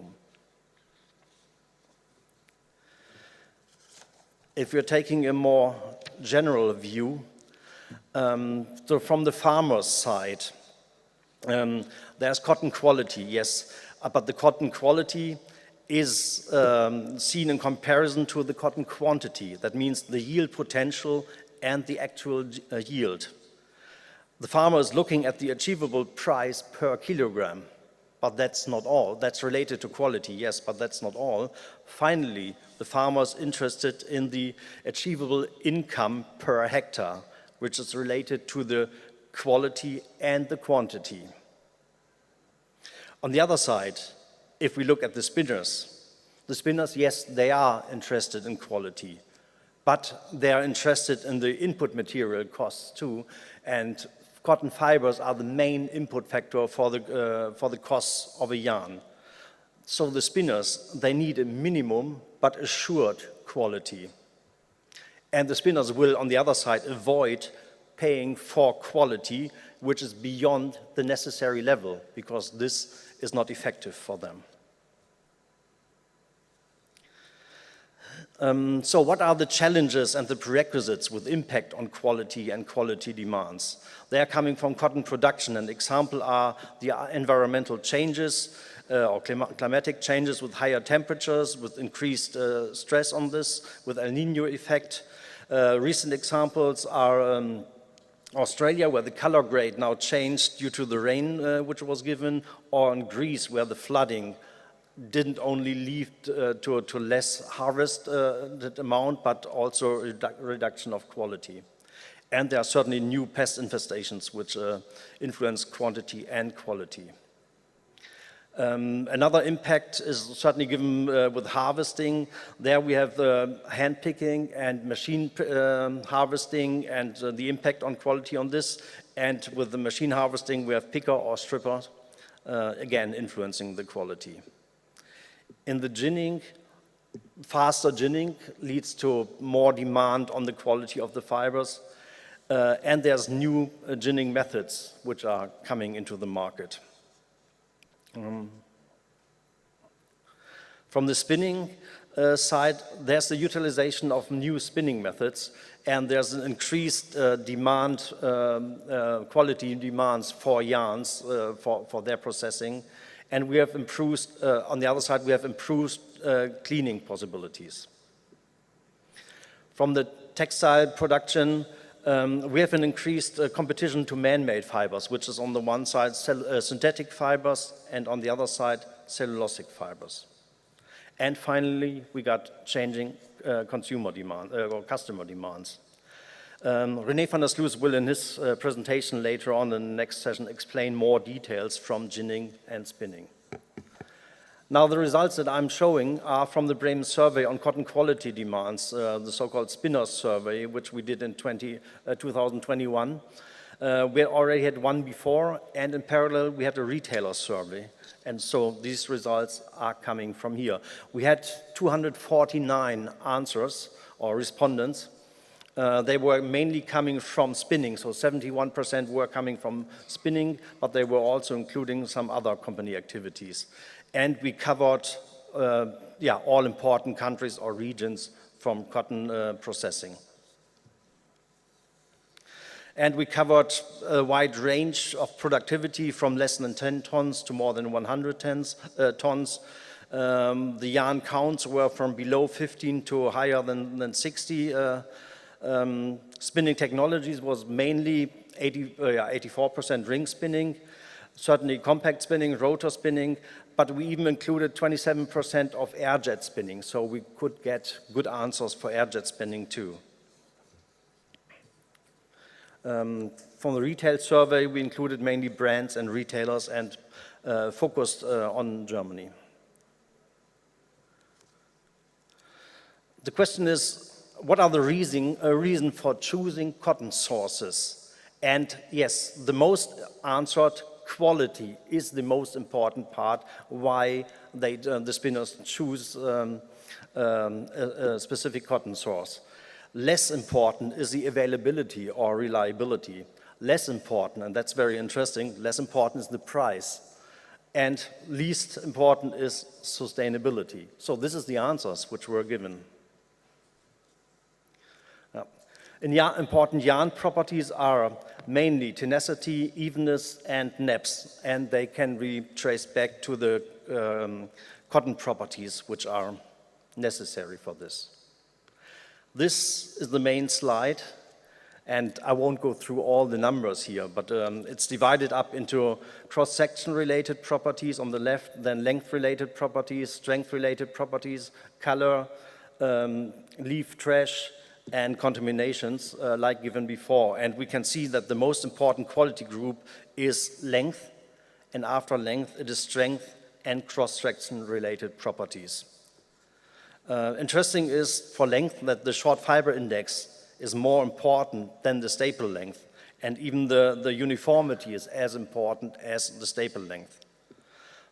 If we're taking a more general view, so from the farmer's side, there's cotton quality, yes, but the cotton quality is seen in comparison to the cotton quantity. That means the yield potential and the actual yield. The farmer is looking at the achievable price per kilogram, but that's not all. That's related to quality, yes, but that's not all. Finally, the farmer is interested in the achievable income per hectare, which is related to the quality and the quantity. On the other side, if we look at the spinners, yes, they are interested in quality, but they are interested in the input material costs too, and cotton fibers are the main input factor for the costs of a yarn. So the spinners, they need a minimum but assured quality. And the spinners will, on the other side, avoid paying for quality which is beyond the necessary level, because this is not effective for them. So what are the challenges and the prerequisites with impact on quality and quality demands? They are coming from cotton production. An example are the environmental changes or climatic changes with higher temperatures, with increased stress on this, with El Niño effect. Recent examples are Australia, where the color grade now changed due to the rain which was given, or in Greece, where the flooding didn't only lead to less harvested amount, but also reduction of quality. And there are certainly new pest infestations which influence quantity and quality. Another impact is certainly given with harvesting. There we have hand picking and machine harvesting and the impact on quality on this. And with the machine harvesting, we have picker or stripper, again influencing the quality. In the ginning, faster ginning leads to more demand on the quality of the fibers. And there's new ginning methods which are coming into the market. From the spinning side, there's the utilization of new spinning methods, and there's an increased demand, quality demands for yarns for their processing. And we have improved, on the other side, we have improved cleaning possibilities. From the textile production, we have an increased competition to man-made fibers, which is on the one side synthetic fibers and on the other side cellulosic fibers. And finally, we got changing consumer demand or customer demands. René van der Sluis will in his presentation later on in the next session explain more details from ginning and spinning. Now, the results that I'm showing are from the Bremen survey on cotton quality demands, the so-called Spinners survey, which we did in 2021. We already had one before, and in parallel, we had a retailer survey. And so these results are coming from here. We had 249 answers or respondents. They were mainly coming from spinning, so 71% were coming from spinning, but they were also including some other company activities. And we covered all important countries or regions from cotton processing. And we covered a wide range of productivity from less than 10 tons to more than 100 tons. The yarn counts were from below 15 to higher than 60. Spinning technologies was mainly 84% ring spinning, certainly compact spinning, rotor spinning, but we even included 27% of air jet spinning, so we could get good answers for air jet spinning too. From the retail survey, we included mainly brands and retailers and focused on Germany. The question is, what are the reason for choosing cotton sources? And yes, the most answered, quality is the most important part why the spinners choose a specific cotton source. Less important is the availability or reliability. Less important, and that's very interesting, less important is the price. And least important is sustainability. So this is the answers which were given. Important yarn properties are mainly tenacity, evenness, and naps, and they can be traced back to the cotton properties which are necessary for this. This is the main slide, and I won't go through all the numbers here, but it's divided up into cross-section related properties on the left, then length-related properties, strength-related properties, color, leaf trash, and contaminations like given before. And we can see that the most important quality group is length, and after length it is strength and cross-section related properties. Interesting is for length that the short fiber index is more important than the staple length, and even the uniformity is as important as the staple length.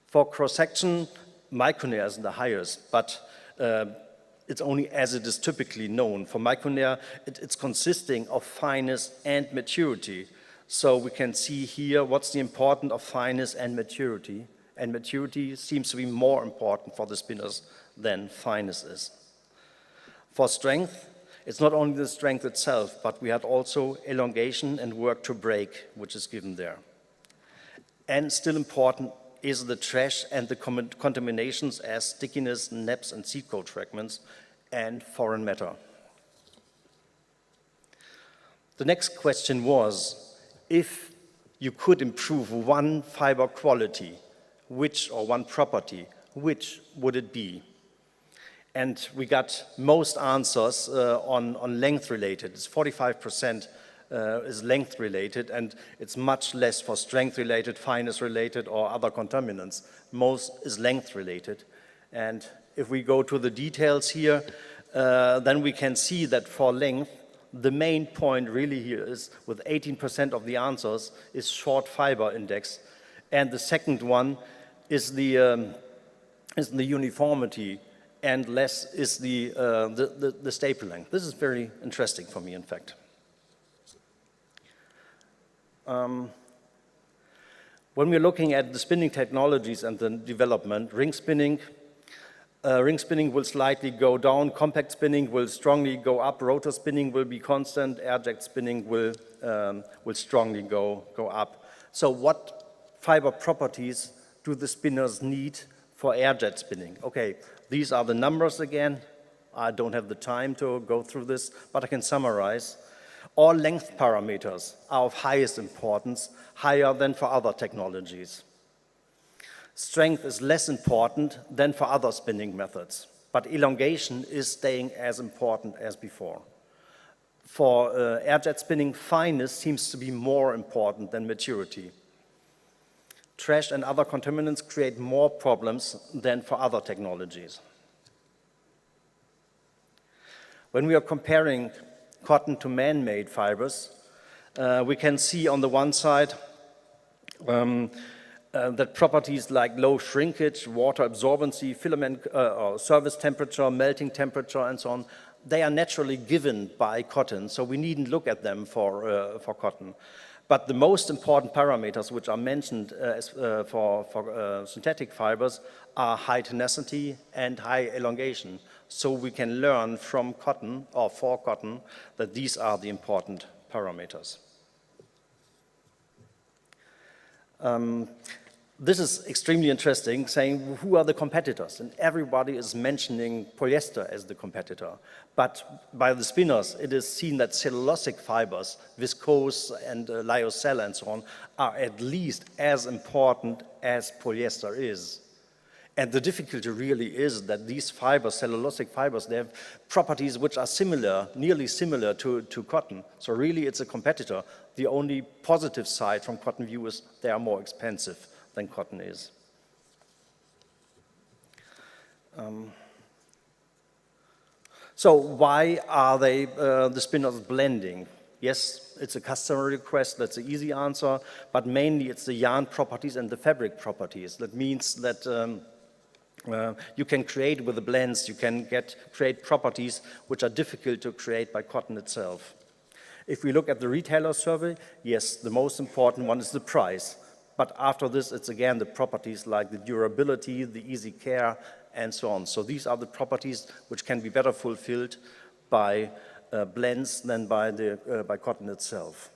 For cross-section, micronair is the highest, but it's only as it is typically known. For micronair, it's consisting of fineness and maturity. So we can see here what's the importance of fineness and maturity seems to be more important for the spinners than fineness is. For strength, it's not only the strength itself, but we had also elongation and work to break, which is given there. And still important is the trash and the contaminations as stickiness, naps, and seed coat fragments, and foreign matter. The next question was, if you could improve one fiber quality, one property, which would it be? And we got most answers on length related. It's 45% is length related, and it's much less for strength related, fineness related, or other contaminants. Most is length related. And if we go to the details here, then we can see that for length, the main point really here is, with 18% of the answers, is short fiber index. And the second one is the uniformity, and less is the staple length. This is very interesting for me, in fact. When we're looking at the spinning technologies and the development, ring spinning will slightly go down, compact spinning will strongly go up, rotor spinning will be constant, air-jet spinning will strongly go up. So what fiber properties do the spinners need for air-jet spinning? Okay, these are the numbers again. I don't have the time to go through this, but I can summarize. All length parameters are of highest importance, higher than for other technologies. Strength is less important than for other spinning methods, but elongation is staying as important as before. For air-jet spinning, fineness seems to be more important than maturity. Trash and other contaminants create more problems than for other technologies. When we are comparing cotton to man-made fibers, we can see on the one side that properties like low shrinkage, water absorbency, filament or surface temperature, melting temperature, and so on, they are naturally given by cotton, so we needn't look at them for cotton. But the most important parameters which are mentioned for synthetic fibers are high tenacity and high elongation. So we can learn from cotton, or for cotton, that these are the important parameters. This is extremely interesting, saying who are the competitors? And everybody is mentioning polyester as the competitor. But by the spinners, it is seen that cellulosic fibers, viscose and lyocell and so on, are at least as important as polyester is. And the difficulty really is that these fibers, cellulosic fibers, they have properties which are similar, nearly similar to cotton. So really it's a competitor. The only positive side from cotton view is they are more expensive than cotton is. So why are they, the spinners, blending? Yes, it's a customer request, that's the easy answer, but mainly it's the yarn properties and the fabric properties. That means that you can create with the blends, you can create properties which are difficult to create by cotton itself. If we look at the retailer survey, yes, the most important one is the price. But after this, it's again the properties like the durability, the easy care, and so on. So these are the properties which can be better fulfilled by blends than by cotton itself.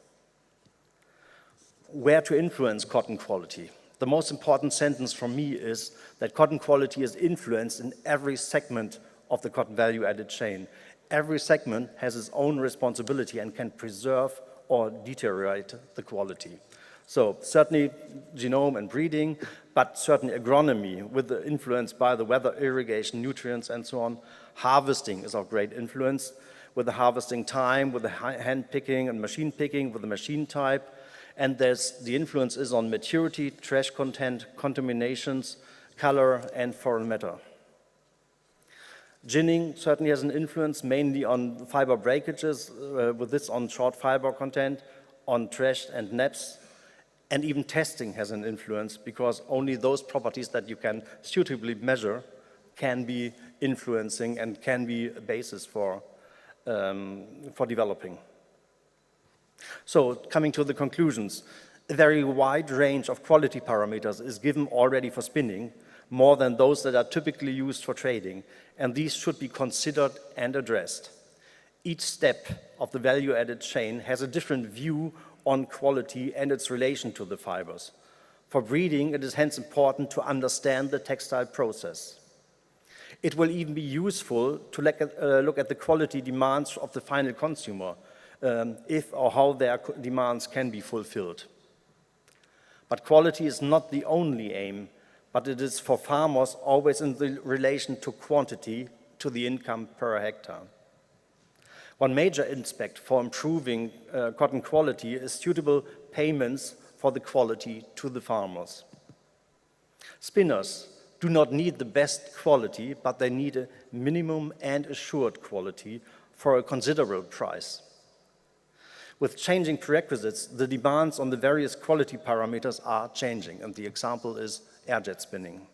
Where to influence cotton quality? The most important sentence for me is that cotton quality is influenced in every segment of the cotton value-added chain. Every segment has its own responsibility and can preserve or deteriorate the quality. So certainly genome and breeding, but certainly agronomy with the influence by the weather, irrigation, nutrients, and so on. Harvesting is of great influence with the harvesting time, with the hand picking and machine picking, with the machine type. And the influence is on maturity, trash content, contaminations, color, and foreign matter. Ginning certainly has an influence mainly on fiber breakages, with this on short fiber content, on trash and naps. And even testing has an influence because only those properties that you can suitably measure can be influencing and can be a basis for developing. So coming to the conclusions, a very wide range of quality parameters is given already for spinning, more than those that are typically used for trading, and these should be considered and addressed. Each step of the value-added chain has a different view on quality and its relation to the fibers. For breeding, it is hence important to understand the textile process. It will even be useful to look at the quality demands of the final consumer, if or how their demands can be fulfilled. But quality is not the only aim. but it is for farmers always in the relation to quantity to the income per hectare. One major aspect for improving cotton quality is suitable payments for the quality to the farmers. Spinners do not need the best quality, but they need a minimum and assured quality for a considerable price. With changing prerequisites, the demands on the various quality parameters are changing, and the example is air-jet spinning.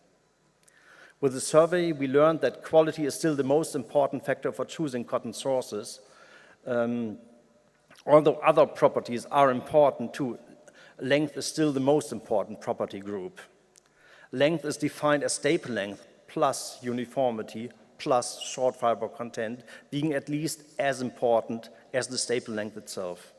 With the survey, we learned that quality is still the most important factor for choosing cotton sources. Although other properties are important too, length is still the most important property group. Length is defined as staple length plus uniformity plus short fiber content being at least as important as the staple length itself.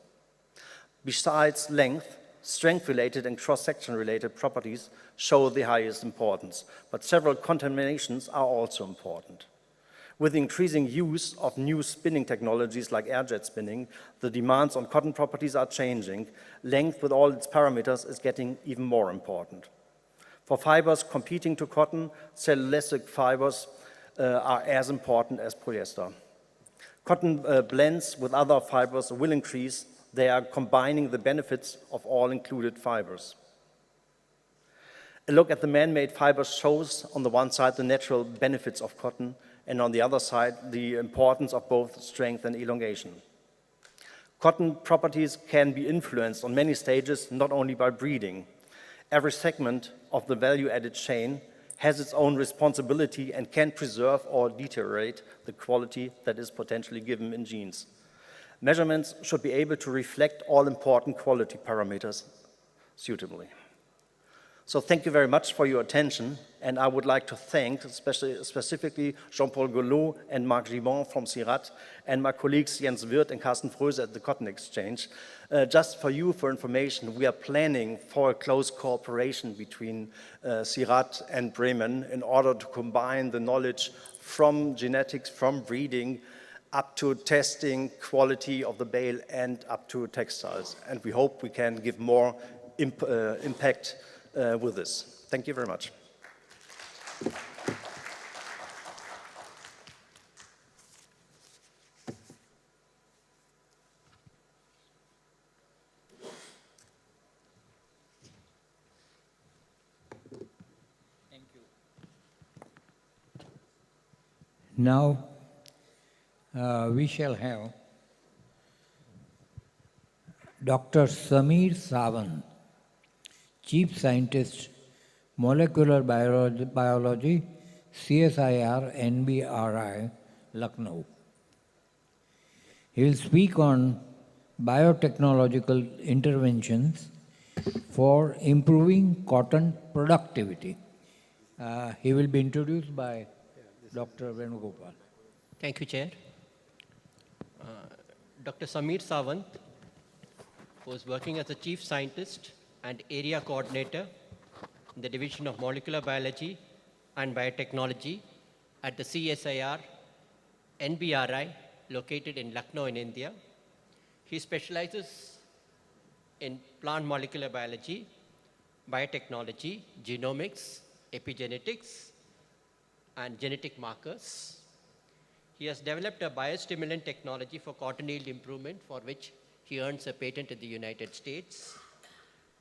Besides length, strength-related and cross-section related properties show the highest importance, but several contaminations are also important. With the increasing use of new spinning technologies like air-jet spinning, the demands on cotton properties are changing. Length with all its parameters is getting even more important. For fibers competing to cotton, cellulosic fibers are as important as polyester. Cotton blends with other fibers will increase. They are combining the benefits of all included fibers. A look at the man-made fibers shows on the one side the natural benefits of cotton and on the other side the importance of both strength and elongation. Cotton properties can be influenced on many stages, not only by breeding. Every segment of the value-added chain has its own responsibility and can preserve or deteriorate the quality that is potentially given in genes. Measurements should be able to reflect all important quality parameters suitably. So thank you very much for your attention, and I would like to thank specifically Jean-Paul Gollot and Marc Gibon from CIRAT and my colleagues Jens Wirth and Carsten Fröse at the Cotton Exchange. Just for you, for information, we are planning for a close cooperation between CIRAT and Bremen in order to combine the knowledge from genetics, from breeding, up to testing quality of the bale and up to textiles. And we hope we can give more impact with this. Thank you very much.
Thank you. Now, we shall have Dr. Sameer Sawant, Chief Scientist, Molecular Biology, CSIR, NBRI, Lucknow. He will speak on biotechnological interventions for improving cotton productivity. He will be introduced by Dr. Venugopal.
Thank you, Chair. Dr. Sameer Sawant was working as a Chief Scientist and Area Coordinator in the Division of Molecular Biology and Biotechnology at the CSIR NBRI located in Lucknow in India. He specializes in plant molecular biology, biotechnology, genomics, epigenetics, and genetic markers. He has developed a biostimulant technology for cotton yield improvement, for which he earns a patent in the United States.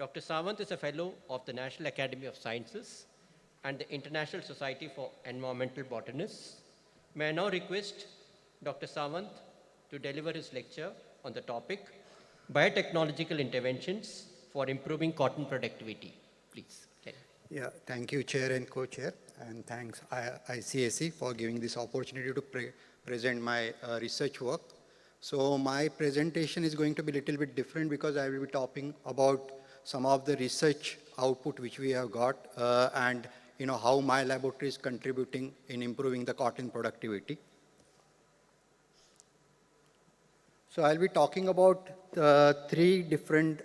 Dr. Sawant is a fellow of the National Academy of Sciences and the International Society for Environmental Botanists. May I now request Dr. Sawant to deliver his lecture on the topic, Biotechnological Interventions for Improving Cotton Productivity. Please.
Yeah, thank you, Chair and Co-Chair, and thanks ICAC for giving this opportunity to present my research work. So my presentation is going to be a little bit different because I will be talking about some of the research output which we have got and how my laboratory is contributing in improving the cotton productivity. So I'll be talking about three different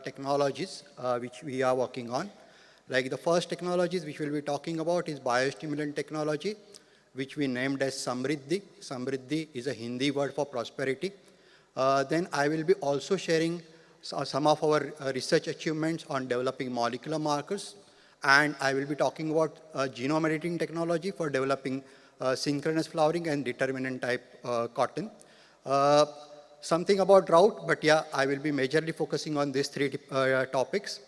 technologies which we are working on. Like the first technologies which we'll be talking about is biostimulant technology, which we named as Samriddhi. Samriddhi is a Hindi word for prosperity. Then I will be also sharing some of our research achievements on developing molecular markers and I will be talking about genome editing technology for developing synchronous flowering and determinant type cotton. Something about drought, but yeah, I will be majorly focusing on these three topics.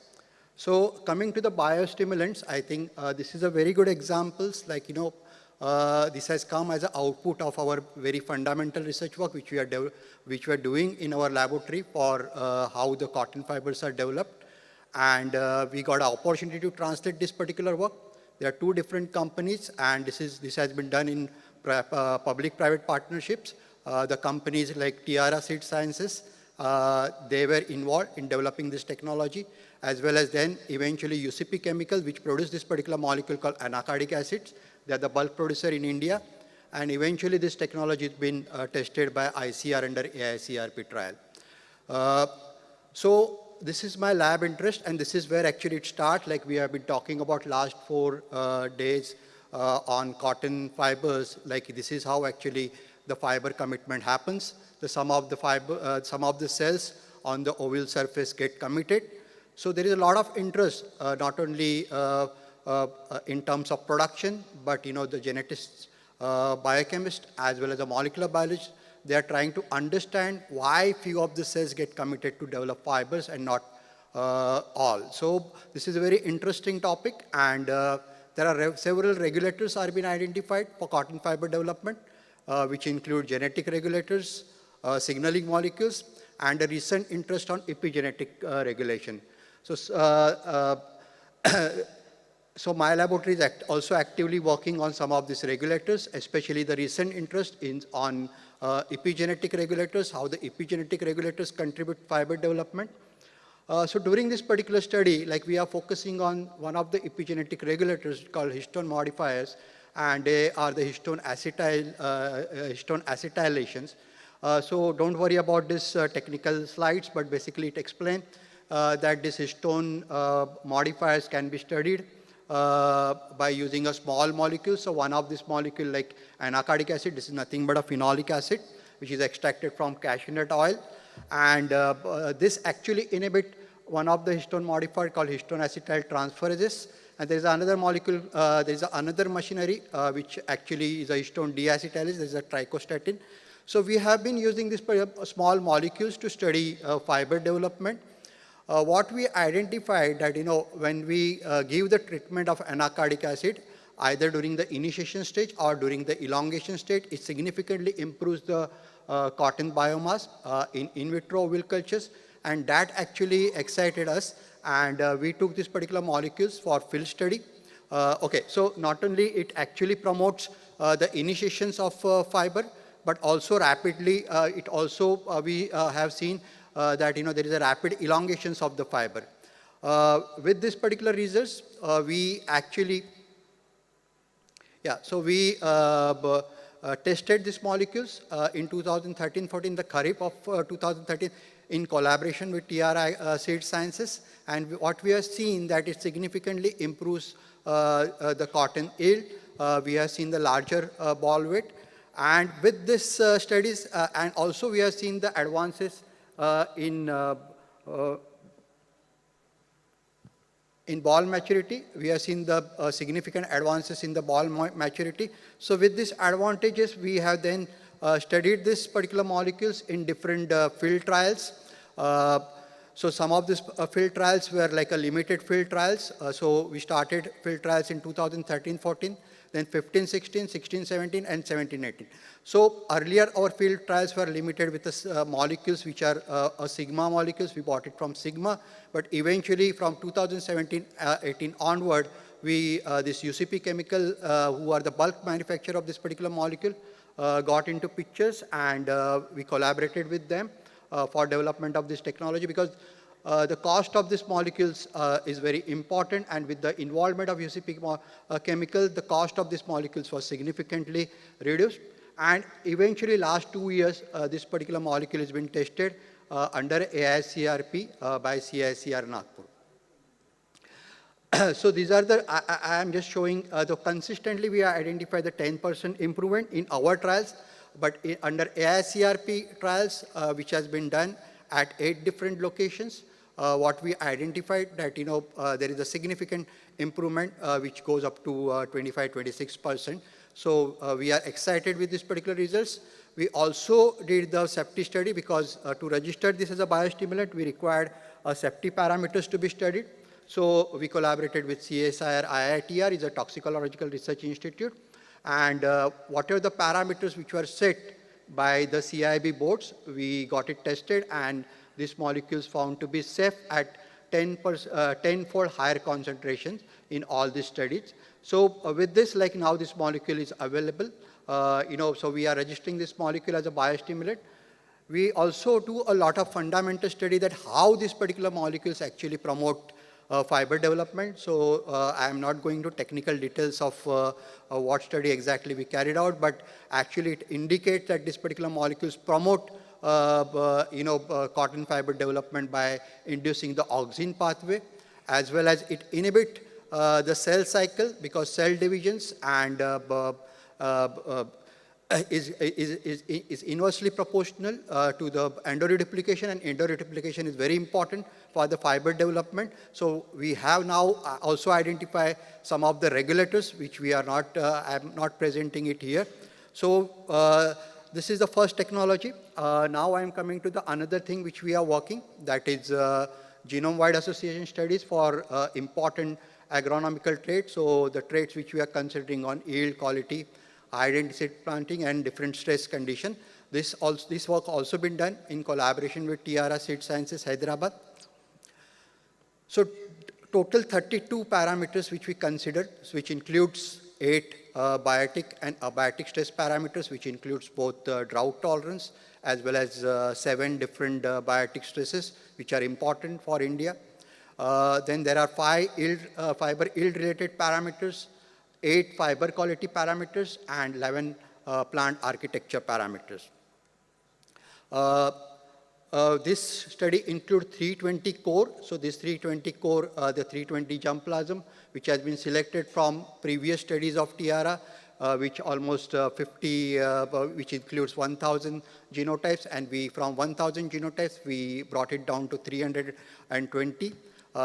So coming to the biostimulants, I think this is a very good examples, like, this has come as an output of our very fundamental research work which we are doing in our laboratory for how the cotton fibers are developed. And we got an opportunity to translate this particular work. There are two different companies, and this has been done in public-private partnerships. The companies like Tiara Seed Sciences, they were involved in developing this technology, as well as then eventually UCP Chemical, which produced this particular molecule called anacardic acid. They are the bulk producer in India. And eventually this technology has been tested by ICR under AICRP trial. So this is my lab interest, and this is where actually it starts. Like we have been talking about last 4 days on cotton fibers. Like this is how actually the fiber commitment happens. Some of the cells on the oval surface get committed. So there is a lot of interest, not only in terms of production, but the geneticists, biochemists, as well as the molecular biologists, they are trying to understand why few of the cells get committed to develop fibers and not all. So this is a very interesting topic, and there are several regulators are being identified for cotton fiber development, which include genetic regulators, signaling molecules, and a recent interest on epigenetic regulation. So, so my laboratory is also actively working on some of these regulators, especially the recent interest on epigenetic regulators, how the epigenetic regulators contribute fiber development. So during this particular study, like we are focusing on one of the epigenetic regulators called histone modifiers, and they are the histone acetylations. So don't worry about this technical slides, but basically it explains that this histone modifiers can be studied by using a small molecule. So one of this molecule, like anacardic acid, this is nothing but a phenolic acid, which is extracted from cashew nut oil. And this actually inhibits one of the histone modifier called histone acetyl transferases. And there is another molecule, there is another machinery which actually is a histone deacetylase, there is a trichostatin. So we have been using these small molecules to study fiber development. What we identified that, when we give the treatment of anacardic acid, either during the initiation stage or during the elongation stage, it significantly improves the cotton biomass in vitro oval cultures, and that actually excited us, and we took these particular molecules for field study. Okay, so not only it actually promotes the initiations of fiber, but also rapidly, it also, we have seen that there is a rapid elongations of the fiber. With this particular results, we actually, so we tested these molecules in 2013-14, the Kharif of 2013, in collaboration with Tiara Seed Sciences, and what we have seen that it significantly improves the cotton yield. We have seen the larger ball weight, and with this studies, and also we have seen the advances in ball maturity. We have seen the significant advances in the ball maturity. So with these advantages, we have then studied these particular molecules in different field trials. So some of these field trials were like a limited field trials. So we started field trials in 2013-14, then 15-16, 16-17, and 17-18. So earlier our field trials were limited with the molecules which are sigma molecules. We bought it from sigma, but eventually from 2017-18 onward, we this UCP Chemical, who are the bulk manufacturer of this particular molecule, got into pictures, and we collaborated with them for development of this technology, because the cost of these molecules is very important, and with the involvement of UCP Chemical, the cost of these molecules was significantly reduced. And eventually, last 2 years, this particular molecule has been tested under AICRP by CICR Nagpur. So these are the, I am just showing, consistently we have identified the 10% improvement in our trials, but under AICRP trials, which has been done at 8 different locations, what we identified that, there is a significant improvement which goes up to 25-26%. So we are excited with this particular results. We also did the safety study because to register this as a biostimulant, we required safety parameters to be studied. So we collaborated with CSIR IITR, is a toxicological research institute. And whatever the parameters which were set by the CIB boards, we got it tested, and this molecule is found to be safe at 10-fold higher concentrations in all these studies. So with this, like now this molecule is available, so we are registering this molecule as a biostimulant. We also do a lot of fundamental study that how these particular molecules actually promote fiber development. So I am not going to technical details of what study exactly we carried out, but actually it indicates that these particular molecules promote cotton fiber development by inducing the auxin pathway, as well as it inhibit the cell cycle because cell divisions and is inversely proportional to the endoreduplication, and endoreduplication is very important for the fiber development. So we have now also identified some of the regulators which we are not, I'm not presenting it here. So this is the first technology. Now I'm coming to the another thing which we are working, that is genome-wide association studies for important agronomical traits. So the traits which we are considering on yield, quality, identity planting, and different stress condition. This work also been done in collaboration with Tiara Seed Sciences, Hyderabad. So total 32 parameters which we considered, which includes 8 biotic and abiotic stress parameters, which includes both drought tolerance as well as 7 different biotic stresses which are important for India. Then there are 5 fiber yield related parameters, 8 fiber quality parameters, and 11 plant architecture parameters. This study includes 320 core. So this 320 core, the 320 germplasm, which has been selected from previous studies of Tiara, which almost 50, which includes 1,000 genotypes, and we from 1,000 genotypes we brought it down to 320.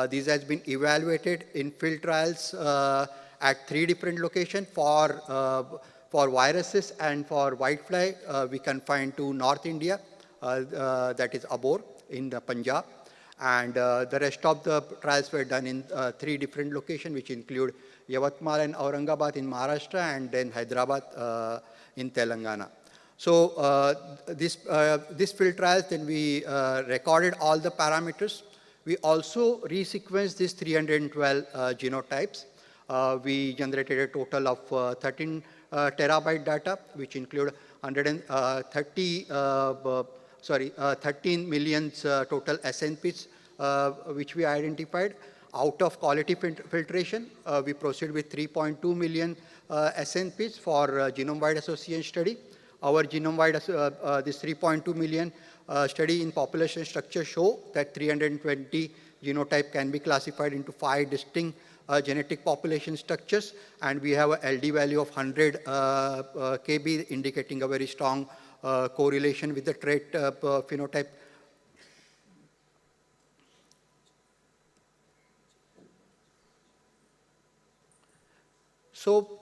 These has been evaluated in field trials at 3 different locations for viruses, and for whitefly we confined to North India, that is Abor in the Punjab, and the rest of the trials were done in 3 different locations, which include Yavatmal and Aurangabad in Maharashtra, and then Hyderabad in Telangana. So this field trials, then we recorded all the parameters. We also resequenced these 312 genotypes. We generated a total of 13 terabyte data, which include 13 million total SNPs, which we identified. Out of quality filtration, we proceed with 3.2 million SNPs for genome-wide association study. Our genome-wide, this 3.2 million study in population structure show that 320 genotype can be classified into 5 distinct genetic population structures, and we have a LD value of 100 kb, indicating a very strong correlation with the trait phenotype. So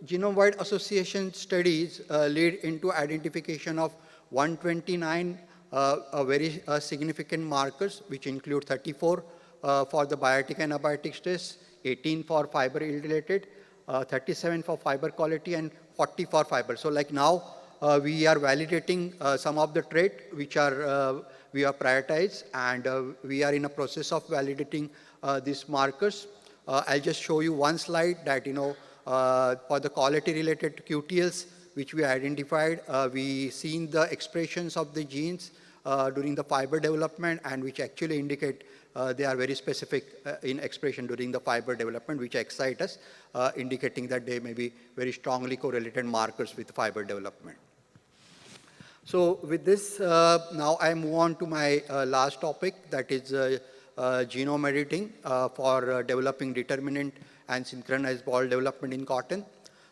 genome-wide association studies lead into identification of 129 very significant markers, which include 34 for the biotic and abiotic stress, 18 for fiber yield related, 37 for fiber quality, and 40 for fiber. So like now we are validating some of the trait which are we are prioritized, and we are in a process of validating these markers. I'll just show you one slide that, for the quality related QTLs, which we identified, we seen the expressions of the genes during the fiber development, and which actually indicate they are very specific in expression during the fiber development, which excite us, indicating that they may be very strongly correlated markers with fiber development. So with this, now I move on to my last topic, that is genome editing for developing determinant and synchronized ball development in cotton.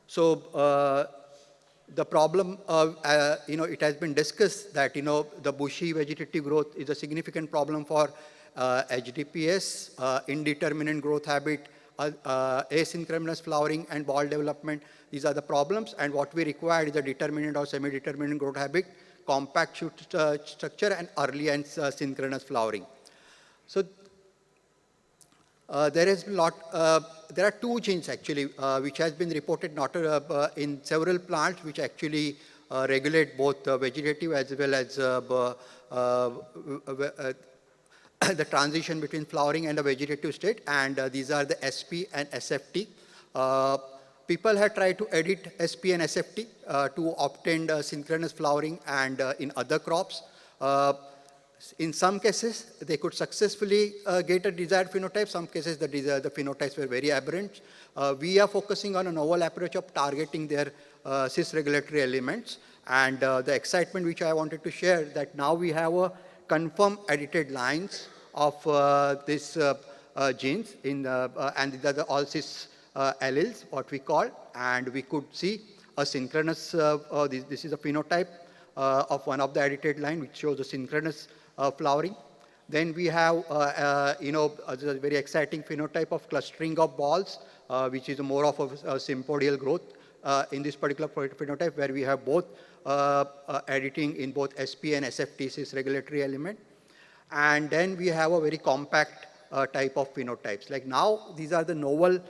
So the problem, it has been discussed that, the bushy vegetative growth is a significant problem for HDPS, indeterminate growth habit, asynchronous flowering and ball development. These are the problems, and what we require is a determinate or semi-determinate growth habit, compact shoot structure, and early and synchronous flowering. So there are two genes actually which has been reported not in several plants which actually regulate both vegetative as well as the transition between flowering and the vegetative state, and these are the SP and SFT. People have tried to edit SP and SFT to obtain synchronous flowering and in other crops. In some cases, they could successfully get a desired phenotype. Some cases, the phenotypes were very aberrant. We are focusing on a novel approach of targeting their cis-regulatory elements. And the excitement which I wanted to share, that now we have a confirmed edited lines of these genes, and these are the all cis alleles, what we call. And we could see a synchronous, this is a phenotype of one of the edited line, which shows the synchronous flowering. Then we have, a very exciting phenotype of clustering of balls, which is more of a sympodial growth in this particular phenotype, where we have both editing in both SP and SFT cis regulatory element. And then we have a very compact type of phenotypes. Like now, these are the novel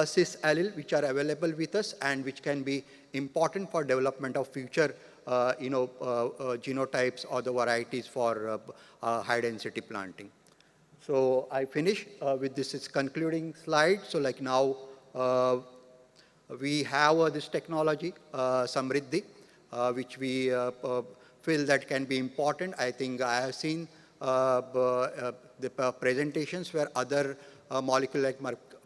cis allele which are available with us and which can be important for development of future genotypes or the varieties for high density planting. So I finish with this concluding slide. So like now we have this technology, Samriddhi, which we feel that can be important. I think I have seen the presentations where other molecule like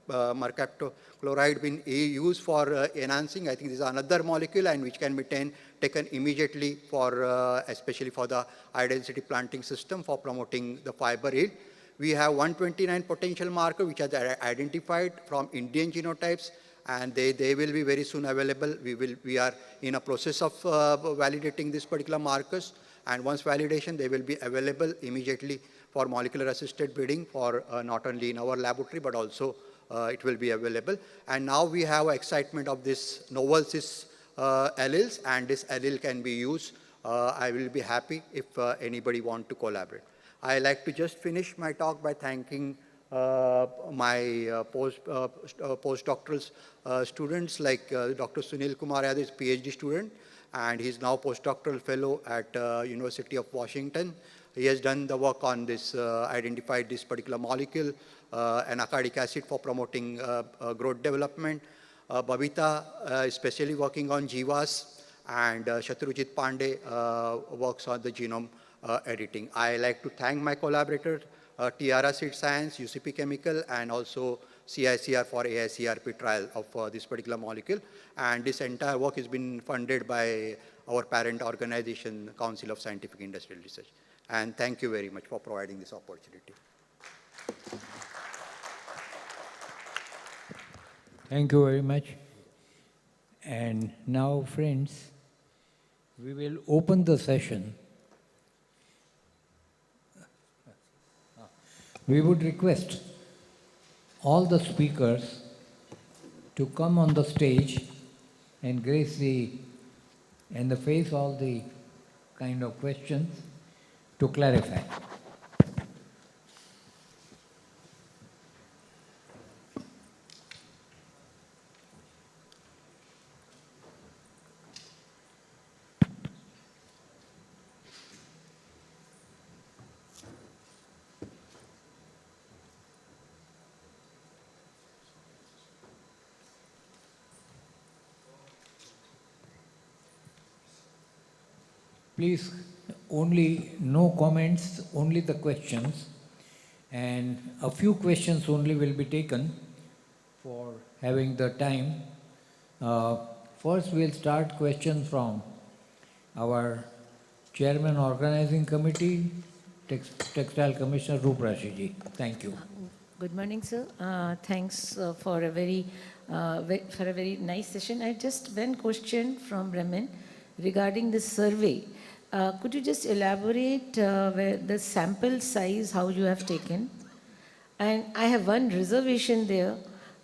mercaptochloride been used for enhancing. I think this is another molecule and which can be taken immediately for, especially for the high density planting system for promoting the fiber yield. We have 129 potential markers which are identified from Indian genotypes, and they will be very soon available. We are in a process of validating these particular markers, and once validation, they will be available immediately for molecular assisted breeding for not only in our laboratory, but also it will be available. And now we have excitement of this novel cis alleles, and this allele can be used. I will be happy if anybody want to collaborate. I like to just finish my talk by thanking my postdoctoral students like Dr. Sunil Kumar Yadav is a PhD student, and he's now postdoctoral fellow at University of Washington. He has done the work on this, identified this particular molecule, anacardic acid for promoting growth development. Babita especially working on Jivas, and Shatrujit Pandey works on the genome editing. I like to thank my collaborators, Tiara Seed Science, UCP Chemical, and also CICR for AICRP trial of this particular molecule. And this entire work has been funded by our parent organization, Council of Scientific Industrial Research. And thank you very much for providing this opportunity.
Thank you very much. And now, friends, we will open the session. We would request all the speakers to come on the stage and grace and face all the kind of questions to clarify. Please, only no comments, only the questions, and a few questions only will be taken for having the time. First, we'll start questions from our Chairman Organizing Committee, Textile Commissioner Ruprashi ji. Thank you.
Good morning, sir. Thanks for a very nice session. I just one question from Raman. regarding the survey. Could you just elaborate where the sample size, how you have taken? And I have one reservation there,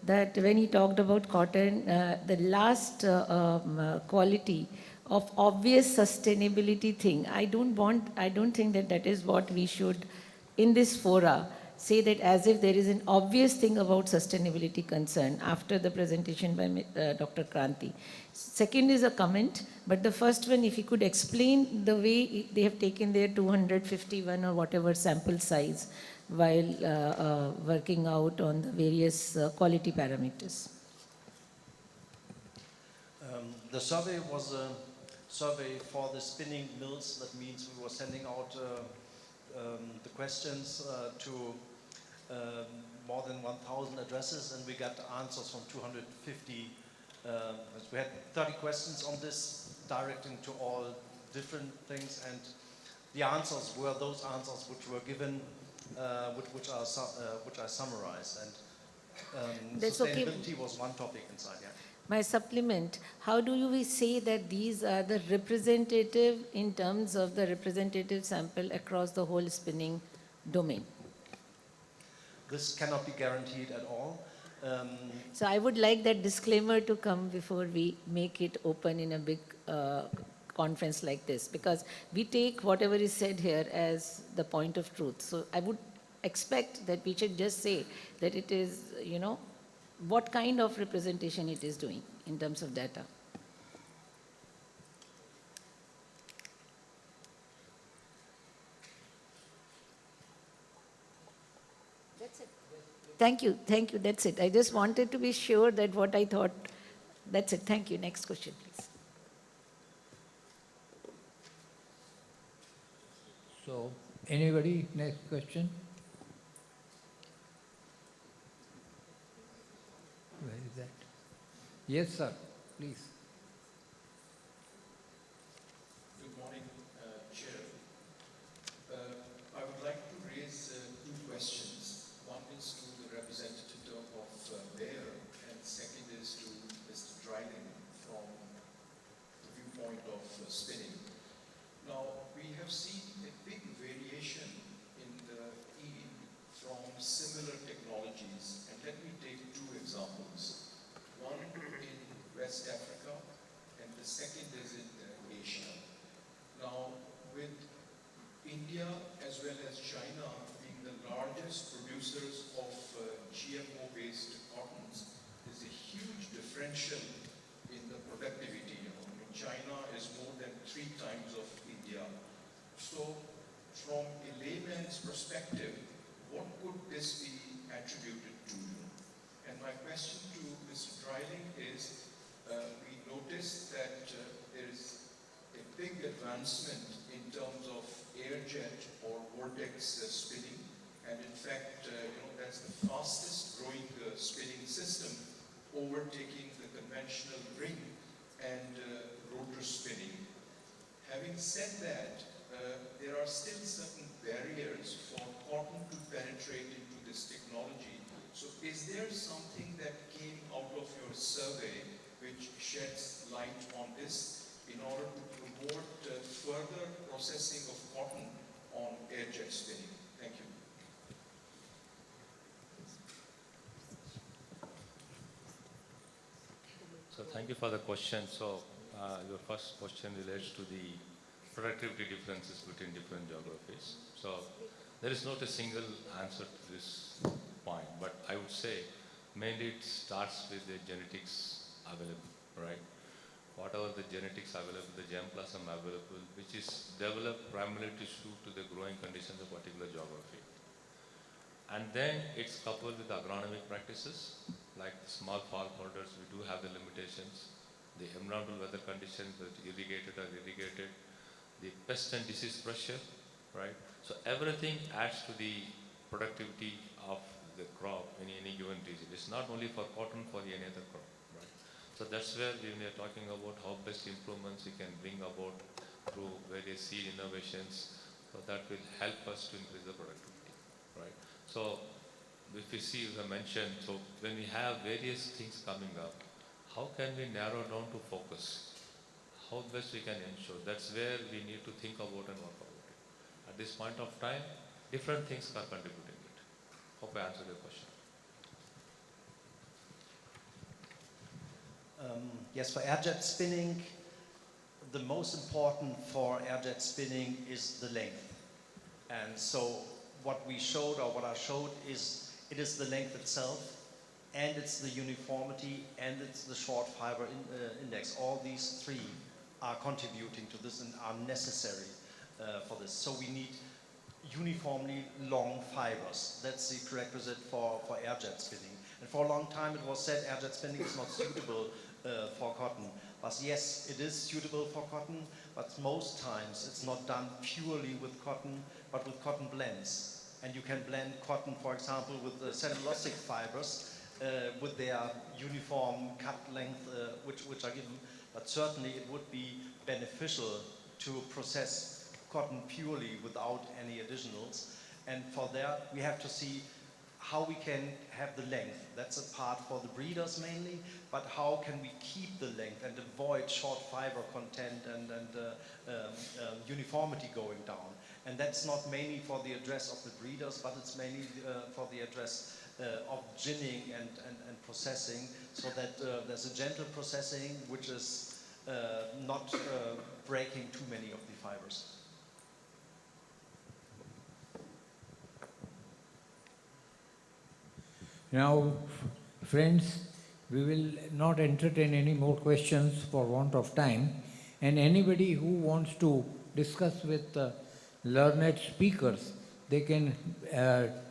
that when he talked about cotton, the last quality of obvious sustainability thing, I don't think that that is what we should, in this fora, say that as if there is an obvious thing about sustainability concern after the presentation by Dr. Kranti. Second is a comment, but the first one, if you could explain the way they have taken their 251 or whatever sample size while working out on the various quality parameters.
The survey was a survey for the spinning mills. That means we were sending out the questions to more than 1,000 addresses, and we got answers from 250. We had 30 questions on this, directing to all different things, and the answers were those answers which were given, which I summarized. And sustainability was one topic inside. Yeah.
My supplement, how do we say that these are the representative in terms of the representative sample across the whole spinning domain?
This cannot be guaranteed at all.
So I would like that disclaimer to come before we make it open in a big conference like this, because we take whatever is said here as the point of truth. So I would expect that we should just say that it is, you know, what kind of representation it is doing in terms of data. That's it. Thank you, that's it. I just wanted to be sure that what I thought, that's it. Thank you. Next question, please.
So, anybody, next question? Where is that? Yes, sir, please.
Good morning, Chair. I would like to raise two questions. One is to the representative of Bayer, and second is to Mr. Dryling from the viewpoint of spinning. Now, we have seen a big variation in the yield from similar technologies, and let me take two examples. One in West Africa, and the second is in Asia. Now, with India as well as China being the largest producers of GMO-based cottons, there's a huge differential in the productivity. China is more than 3 times of India. So, from a layman's perspective, what could this be attributed to? And my question to Mr. Dryling is, we noticed that there is a big advancement in terms of air jet or vortex spinning, and in fact, that's the fastest growing spinning system, overtaking the conventional ring and rotor spinning. Having said that, there are still certain barriers for cotton to penetrate into this technology. So is there something that came out of your survey which sheds light on this in order to promote further processing of cotton on air jet spinning? Thank you.
So thank you for the question. So your first question relates to the productivity differences between different geographies. So there is not a single answer to this point, but I would say mainly it starts with the genetics available, right? Whatever the genetics available, the germplasm available, which is developed primarily to suit to the growing conditions of particular geography. And then it's coupled with agronomic practices, like small fall holders, we do have the limitations, the environmental weather conditions, whether irrigated or irrigated, the pest and disease pressure, right? So everything adds to the productivity of the crop in any given region. It's not only for cotton, for any other crop, right? So that's where we are talking about how best improvements we can bring about through various seed innovations, so that will help us to increase the productivity, right? So if you see, as I mentioned, so when we have various things coming up, how can we narrow down to focus? how best we can ensure. That's where we need to think about and work about it. At this point of time, different things are contributing it. Hope I answered your question.
Yes, for air-jet spinning, the most important for air-jet spinning is the length. And so what we showed, or what I showed, is it is the length itself, and it's the uniformity, and it's the short fiber index. All these three are contributing to this and are necessary for this. So we need uniformly long fibers. That's the prerequisite for air-jet spinning. And for a long time it was said air-jet spinning is not suitable for cotton. But yes, it is suitable for cotton, but most times it's not done purely with cotton, but with cotton blends. And you can blend cotton, for example, with cellulosic fibers with their uniform cut length, which are given. But certainly it would be beneficial to process cotton purely without any additionals. And for that, we have to see how we can have the length. That's a part for the breeders mainly, but how can we keep the length and avoid short fiber content and uniformity going down. And that's not mainly for the address of the breeders, but it's mainly for the address of ginning and processing, so that there's a gentle processing which is not breaking too many of the fibers.
Now, friends, we will not entertain any more questions for want of time, and anybody who wants to discuss with learned speakers, they can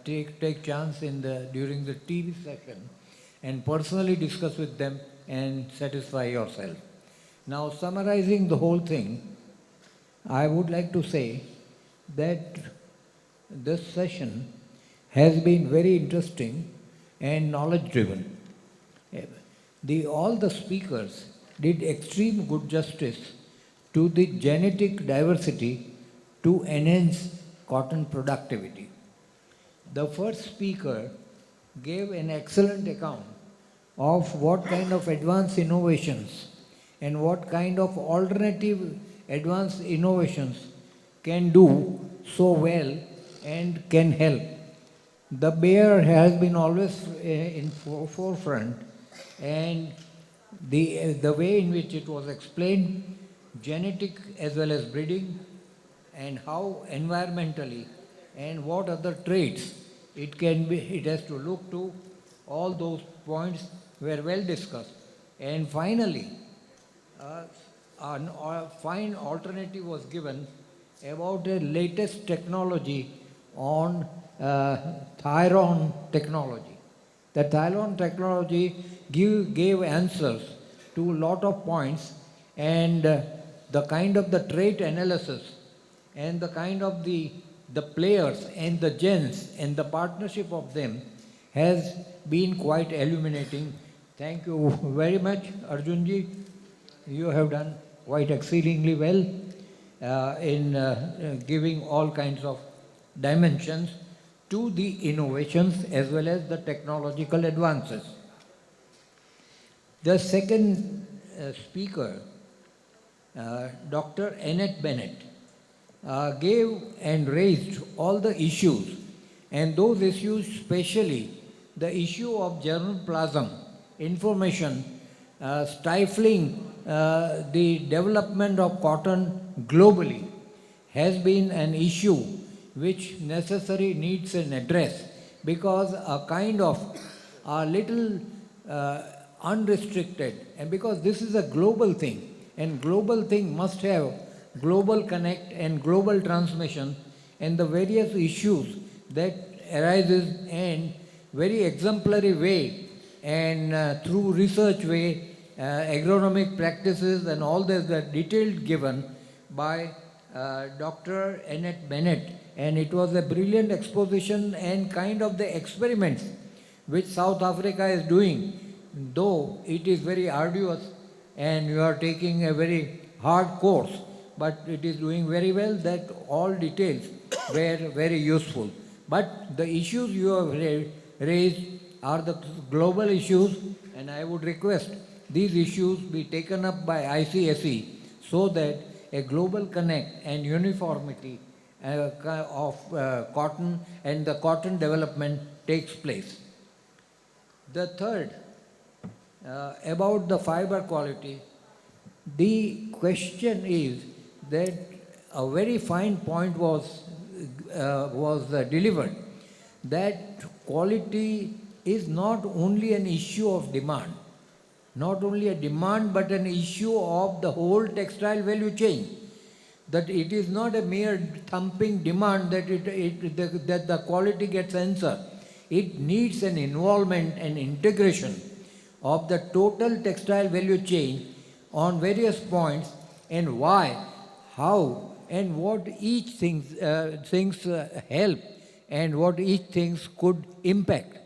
take chance during the TV session and personally discuss with them and satisfy yourself. Now, summarizing the whole thing, I would like to say that this session has been very interesting and knowledge-driven. All the speakers did extreme good justice to the genetic diversity to enhance cotton productivity. The first speaker gave an excellent account of what kind of advanced innovations and what kind of alternative advanced innovations can do so well and can help. The bear has been always in forefront, and the way in which it was explained, genetic as well as breeding, and how environmentally and what other traits it has to look to, all those points were well discussed. And finally, a fine alternative was given about the latest technology on Thyron technology. The Thyron technology gave answers to a lot of points, and the kind of the trait analysis and the kind of the players and the gens and the partnership of them has been quite illuminating. Thank you very much, Arjunji. You have done quite exceedingly well in giving all kinds of dimensions to the innovations as well as the technological advances. The second speaker, Dr. Annette Bennett, gave and raised all the issues, and those issues, especially the issue of germplasm information stifling the development of cotton globally, has been an issue which necessarily needs an address, because a kind of a little unrestricted, and because this is a global thing, and global thing must have global connect and global transmission, and the various issues that arises in very exemplary way and through research way, agronomic practices and all this are detailed given by Dr. Annette Bennett, and it was a brilliant exposition and kind of the experiments which South Africa is doing, though it is very arduous and you are taking a very hard course, but it is doing very well. That all details were very useful. But the issues you have raised are the global issues, and I would request these issues be taken up by ICSE so that a global connect and uniformity of cotton and the cotton development takes place. The third, about the fiber quality, the question is that a very fine point was delivered, that quality is not only an issue of demand, not only a demand but an issue of the whole textile value chain. That it is not a mere thumping demand that that the quality gets answered. It needs an involvement and integration of the total textile value chain on various points, and why, how, and what each things help and what each things could impact.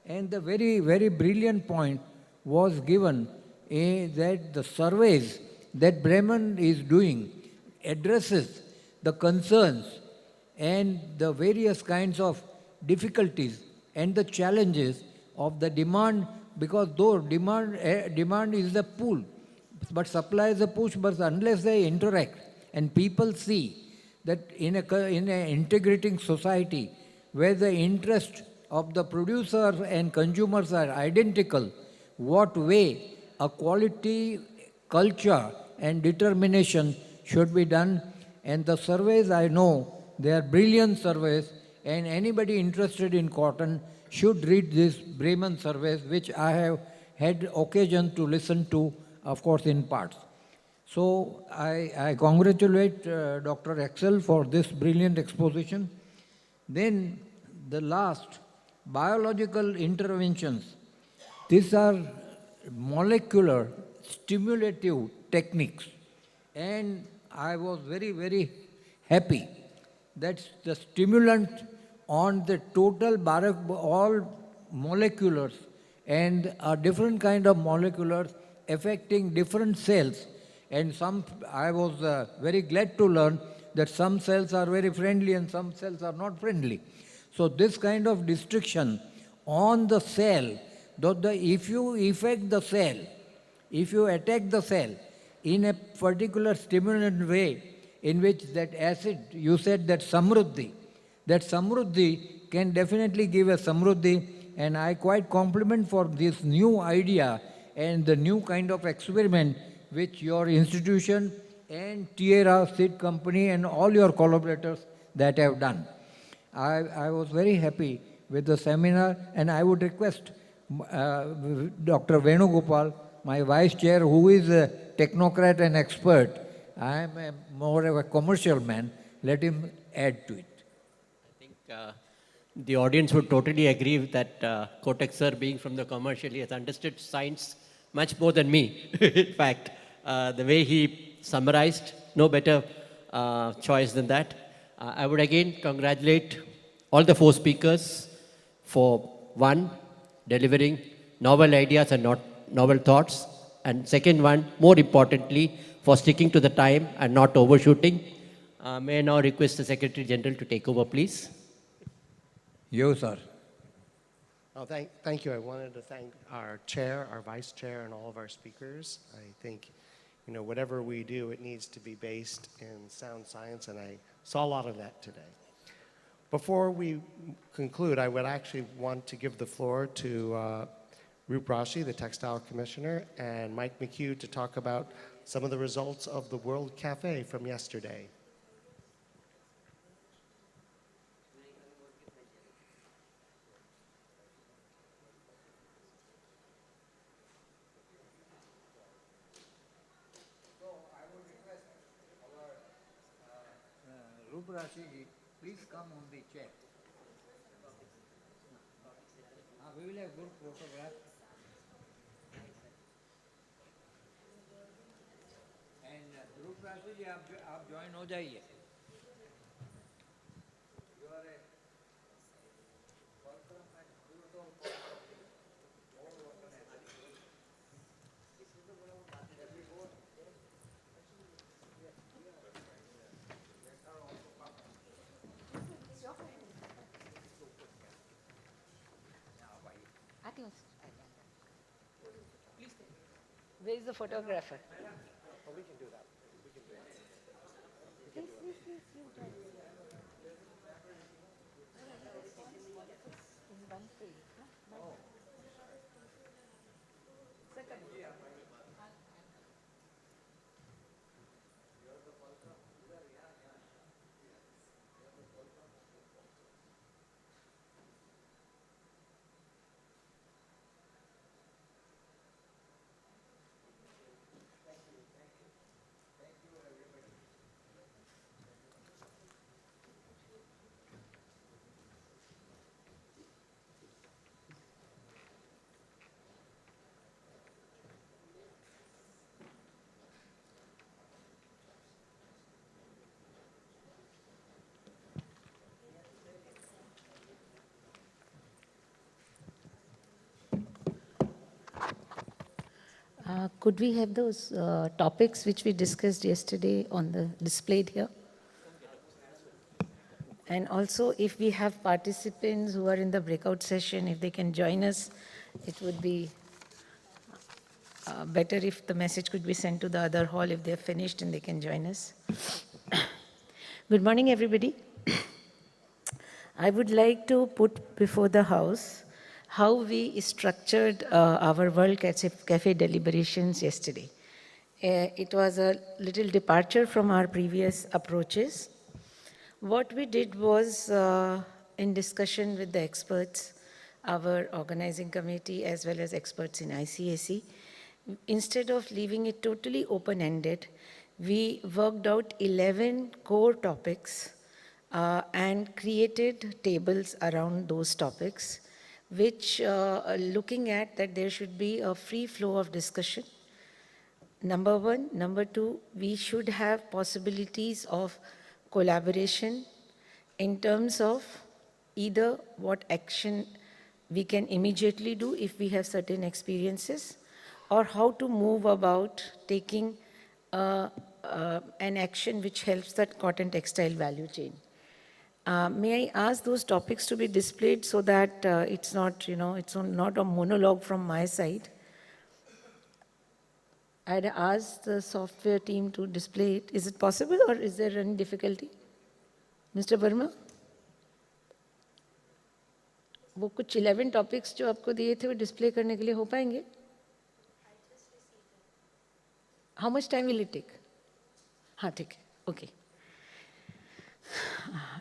And the very, very brilliant point was given that the surveys that Bremen is doing addresses the concerns and the various kinds of difficulties and the challenges of the demand, because though demand is the pull, but supply is the push, but unless they interact and people see that in an integrating society where the interest of the producers and consumers are identical, what way a quality culture and determination should be done. And the surveys, I know, they are brilliant surveys, and anybody interested in cotton should read these Bremen surveys, which I have had occasion to listen to, of course, in parts. So I congratulate Dr. Axel for this brilliant exposition. Then the last, biological interventions. These are molecular stimulative techniques, and I was very, very happy that the stimulant on the total all moleculars and a different kind of moleculars affecting different cells. And I was very glad to learn that some cells are very friendly and some cells are not friendly. So this kind of restriction on the cell, if you affect the cell, if you attack the cell in a particular stimulant way, in which that acid, you said that samruddhi can definitely give a samruddhi, and I quite compliment for this new idea and the new kind of experiment which your institution and Tierra Seed Company and all your collaborators that have done. I was very happy with the seminar, and I would request Dr. Venugopal, my vice chair, who is a technocrat and expert. I am more of a commercial man. Let him add to it.
I think the audience would totally agree with that Kotak sir, being from the commercial, he has understood science much more than me. In fact, the way he summarized, no better choice than that. I would again congratulate all the four speakers for, one, delivering novel ideas and not novel thoughts, and second one, more importantly, for sticking to the time and not overshooting. May I now request the Secretary General to take over, please?
You, sir.
Oh, thank you. I wanted to thank our chair, our vice chair, and all of our speakers. I think, whatever we do, it needs to be based in sound science, and I saw a lot of that today. Before we conclude, I would actually want to give the floor to Roop Rashi, the Textile Commissioner, and Mike McHugh to talk about some of the results of the World Cafe from yesterday.
Roop Rashi, please come on the chair. We will have good photograph. And Roop Rashi ji, आप join हो जाइए. You are a
Where is the photographer?
Oh, we can do that. We can
Could we have those topics which we discussed yesterday on the displayed here? And also, if we have participants who are in the breakout session, if they can join us, it would be better if the message could be sent to the other hall if they're finished and they can join us. Good morning, everybody. I would like to put before the House how we structured our World Cafe deliberations yesterday. It was a little departure from our previous approaches. What we did was, in discussion with the experts, our organizing committee as well as experts in ICAC, instead of leaving it totally open-ended, we worked out 11 core topics and created tables around those topics, which looking at that there should be a free flow of discussion. Number one. Number two, we should have possibilities of collaboration in terms of either what action we can immediately do if we have certain experiences, or how to move about taking an action which helps that cotton textile value chain. May I ask those topics to be displayed so that it's not, it's not a monologue from my side. I'd asked the software team to display it. Is it possible or is there any difficulty? Mr. Verma? वो कुछ 11 topics जो आपको दिए थे वो display करने के लिए हो पाएंगे? How much time will it take? हाँ ठीक है, okay.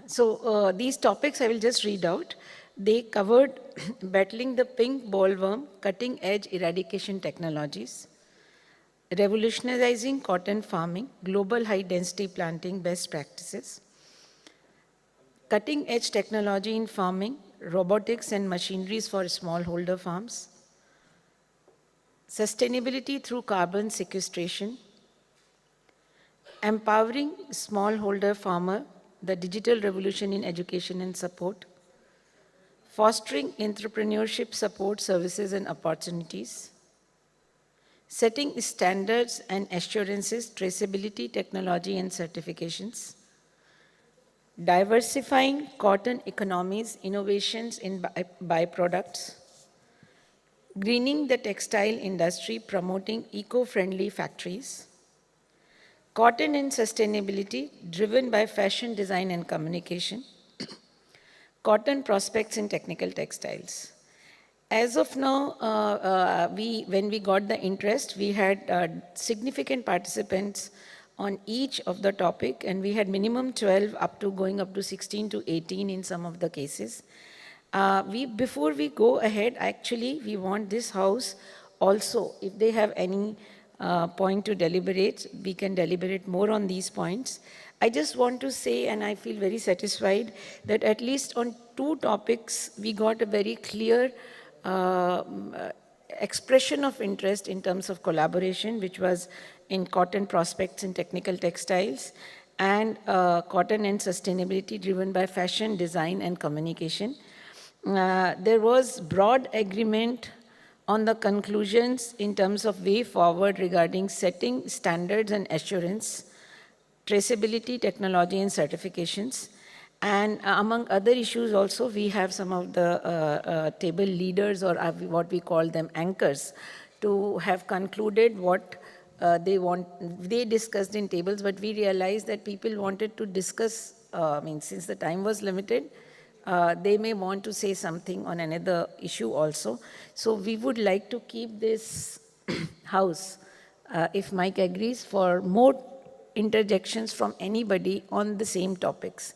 So these topics I will just read out. They covered battling the pink bollworm, cutting edge eradication technologies, revolutionizing cotton farming, global high density planting best practices, cutting edge technology in farming, robotics and machineries for smallholder farms, sustainability through carbon sequestration, empowering smallholder farmer, the digital revolution in education and support, fostering entrepreneurship support services and opportunities, setting standards and assurances, traceability, technology and certifications, diversifying cotton economies, innovations in byproducts, greening the textile industry, promoting eco-friendly factories, cotton and sustainability driven by fashion, design and communication, cotton prospects in technical textiles. As of now, when we got the interest, we had significant participants on each of the topic, and we had minimum 12 going up to 16 to 18 in some of the cases. Before we go ahead, actually, we want this house also, if they have any point to deliberate, we can deliberate more on these points. I just want to say, and I feel very satisfied, that at least on 2 topics, we got a very clear expression of interest in terms of collaboration, which was in cotton prospects in technical textiles, and cotton and sustainability driven by fashion, design, and communication. There was broad agreement on the conclusions in terms of way forward regarding setting standards and assurance, traceability, technology, and certifications. And among other issues also, we have some of the table leaders, or what we call them anchors, to have concluded what
they discussed in tables, but we realized that people wanted to discuss, since the time was limited, they may want to say something on another issue also. So we would like to keep this house, if Mike agrees, for more interjections from anybody on the same topics.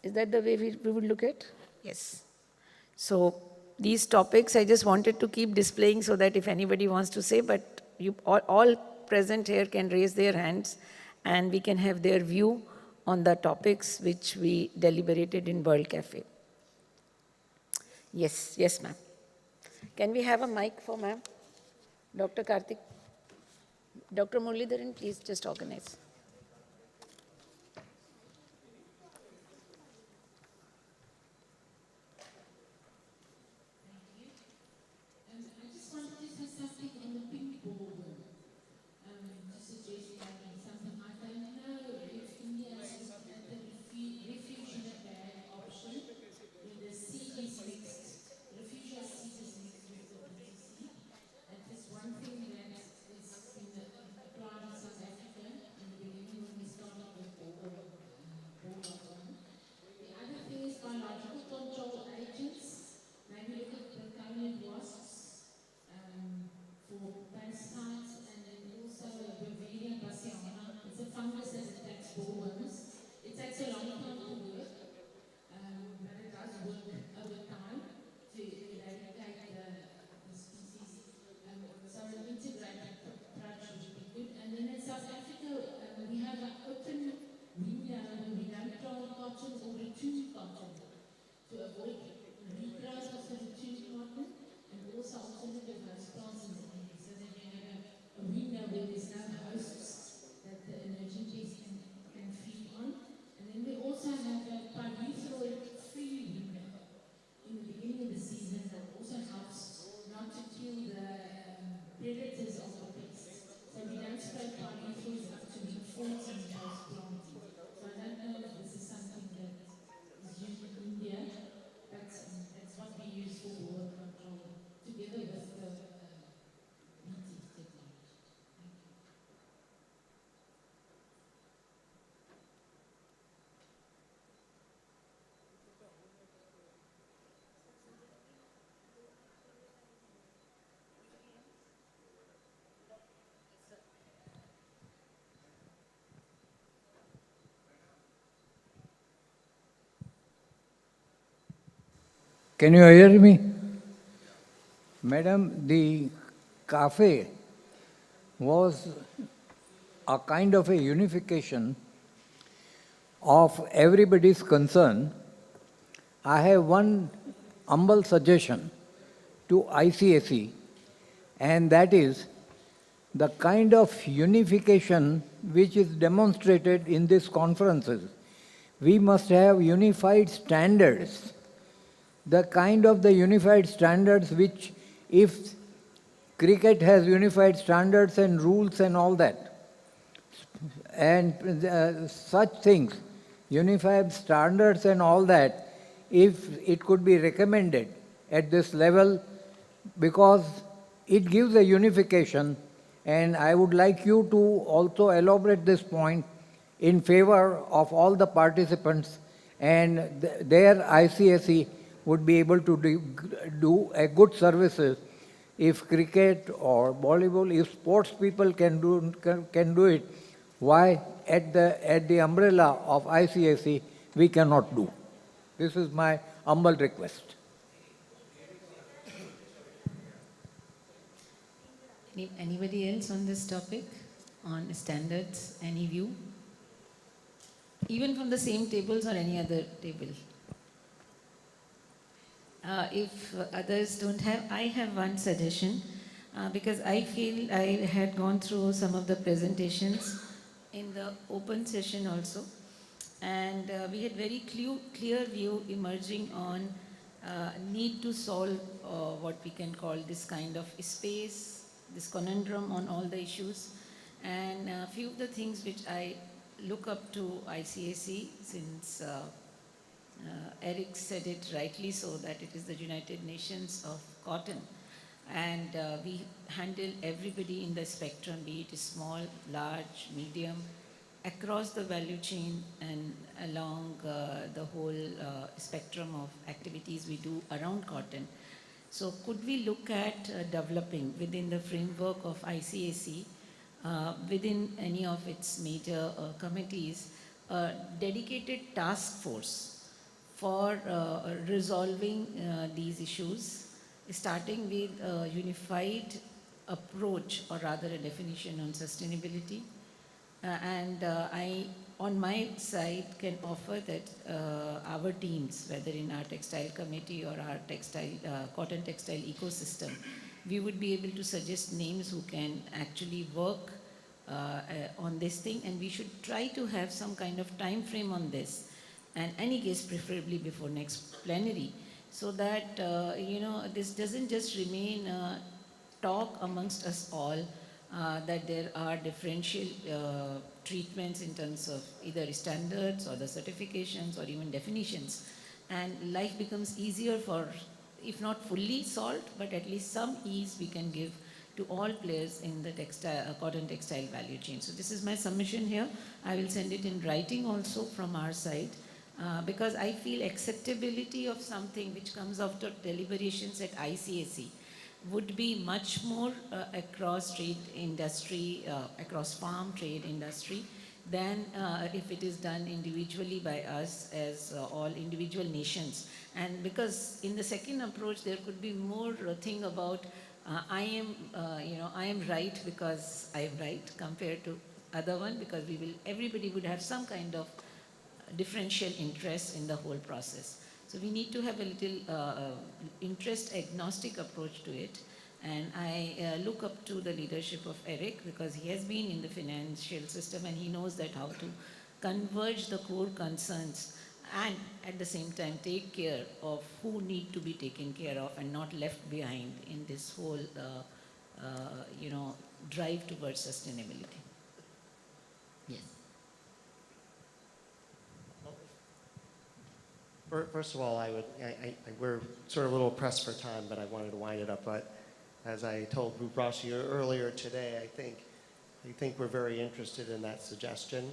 Is that the way we would look at? Yes. So these topics I just wanted to keep displaying so that if anybody wants to say, but you all present here can raise their hands and we can have their view on the topics which we deliberated in World Cafe. Yes, yes, ma'am. Can we have a mic for ma'am? Dr. Karthik? Dr. Muralidharan, please just organize.
Can you hear me? Madam, the cafe was a kind of a unification of everybody's concern. I have one humble suggestion to ICAC, and that is the kind of unification which is demonstrated in these conferences. We must have unified standards. The kind of the unified standards which, if cricket has unified standards and rules and all that, and such things, unified standards and all that, if it could be recommended at this level, because it gives a unification, and I would like you to also elaborate this point in favor of all the participants, and their ICAC would be able to do a good services if cricket or volleyball, if sports people can do it, why at the umbrella of ICAC we cannot do? This is my humble request.
Anybody else on this topic, on standards, any view? Even from the same tables or any other table? If others don't have, I have one suggestion, because I feel I had gone through some of the presentations in the open session also, and we had very clear view emerging on need to solve what we can call this kind of space, this conundrum on all the issues, and a few of the things which I look up to ICAC, since Eric said it rightly so, that it is the United Nations of cotton. and we handle everybody in the spectrum, be it small, large, medium, across the value chain and along the whole spectrum of activities we do around cotton. So could we look at developing within the framework of ICAC, within any of its major committees, a dedicated task force for resolving these issues, starting with a unified approach, or rather a definition on sustainability. I, on my side, can offer that our teams, whether in our textile committee or our cotton textile ecosystem, we would be able to suggest names who can actually work on this thing, and we should try to have some kind of time frame on this, and any case preferably before next plenary, so that this doesn't just remain talk amongst us all, that there are differential treatments in terms of either standards or the certifications or even definitions, and life becomes easier for, if not fully solved, but at least some ease we can give to all players in the cotton textile value chain. So this is my submission here. I will send it in writing also from our side, because I feel acceptability of something which comes after deliberations at ICAC would be much more across trade industry, across farm trade industry, than if it is done individually by us as all individual nations. And because in the second approach there could be more thing about I am right because I am right, compared to other one, because everybody would have some kind of differential interest in the whole process. So we need to have a little interest agnostic approach to it. And I look up to the leadership of Eric, because he has been in the financial system and he knows that how to converge the core concerns and at the same time take care of who need to be taken care of and not left behind in this whole drive towards sustainability. Yes.
First of all, we're sort of a little pressed for time, but I wanted to wind it up. But as I told Ruprashi earlier today, I think we're very interested in that suggestion.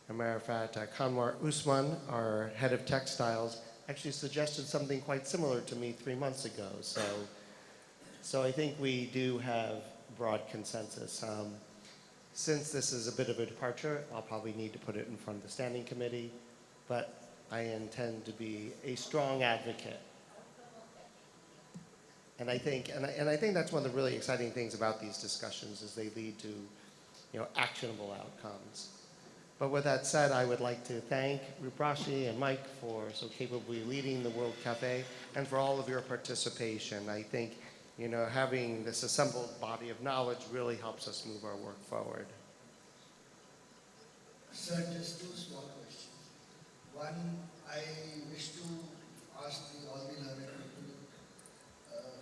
As a matter of fact, Kanwar Usman, our head of textiles, actually suggested something quite similar to me 3 months ago. So I think we do have broad consensus. Since this is a bit of a departure, I'll probably need to put it in front of the standing committee, but I intend to be a strong advocate. And I think that's one of the really exciting things about these discussions, is they lead to actionable outcomes. But with that said, I would like to thank Ruprashi and Mike for so capably leading the World Cafe, and for all of your participation. I think having this assembled body of knowledge really helps us move our work forward.
Sir, just 2 small questions. One, I wish to ask all the learned people,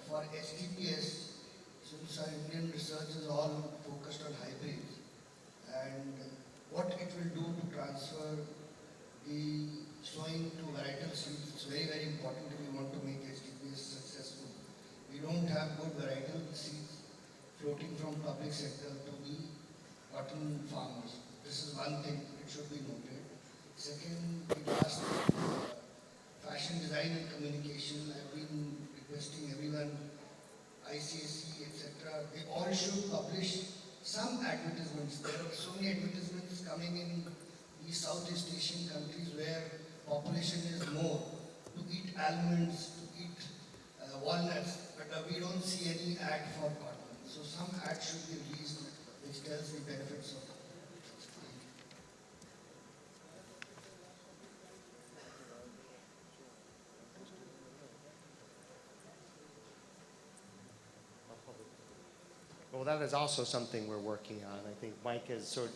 for HTPS, since our Indian research is all focused on hybrids, and what it will do to transfer the sowing to varietal seeds, it's very, very important if we want to make HTPS successful. We don't have good varietal seeds floating from public sector to the cotton farmers. This is one thing, it should be noted. Second, the last fashion design and communication, I've been requesting everyone, ICAC, etc., they all should publish some advertisements. There are so many advertisements coming in the Southeast Asian countries where population is more, to eat almonds, to eat walnuts, but we don't see any ad for cotton. So some ad should be released which tells the benefits of it.
Well, that is also something we're working on. I think Mike is sort of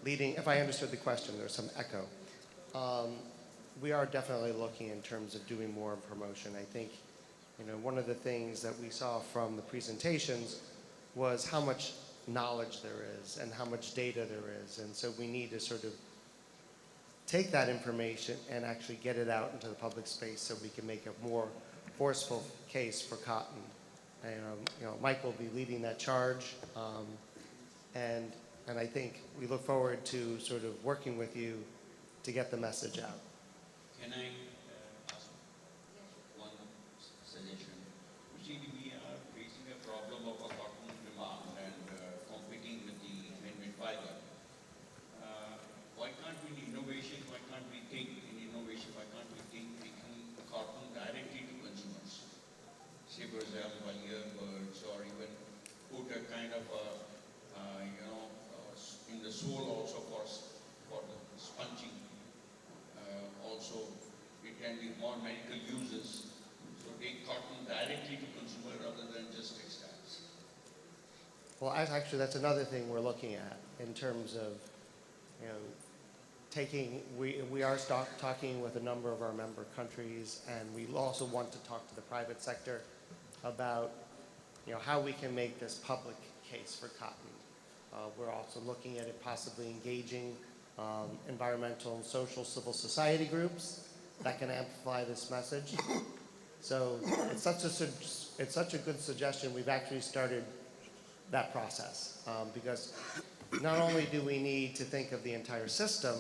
leading, if I understood the question, there's some echo. We are definitely looking in terms of doing more promotion. I think, one of the things that we saw from the presentations was how much knowledge there is and how much data there is. And so we need to sort of take that information and actually get it out into the public space so we can make a more forceful case for cotton. Mike will be leading that charge. And I think we look forward to sort of working with you to get the message out.
Can I ask one suggestion? You see, we are facing a problem of a cotton demand and competing with the man-made fiber. Why can't we in innovation, why can't we think in innovation, why can't we think taking cotton directly to consumers? Say, for example, earbuds, or even put a kind of a, in the sole also for the sponging. Also, it can be more medical uses. So take cotton directly to consumer rather than just textiles.
Well, actually, that's another thing we're looking at in terms of, we are talking with a number of our member countries, and we also want to talk to the private sector about, how we can make this public case for cotton. We're also looking at it possibly engaging environmental and social civil society groups that can amplify this message. So it's such a good suggestion. We've actually started that process because not only do we need to think of the entire system,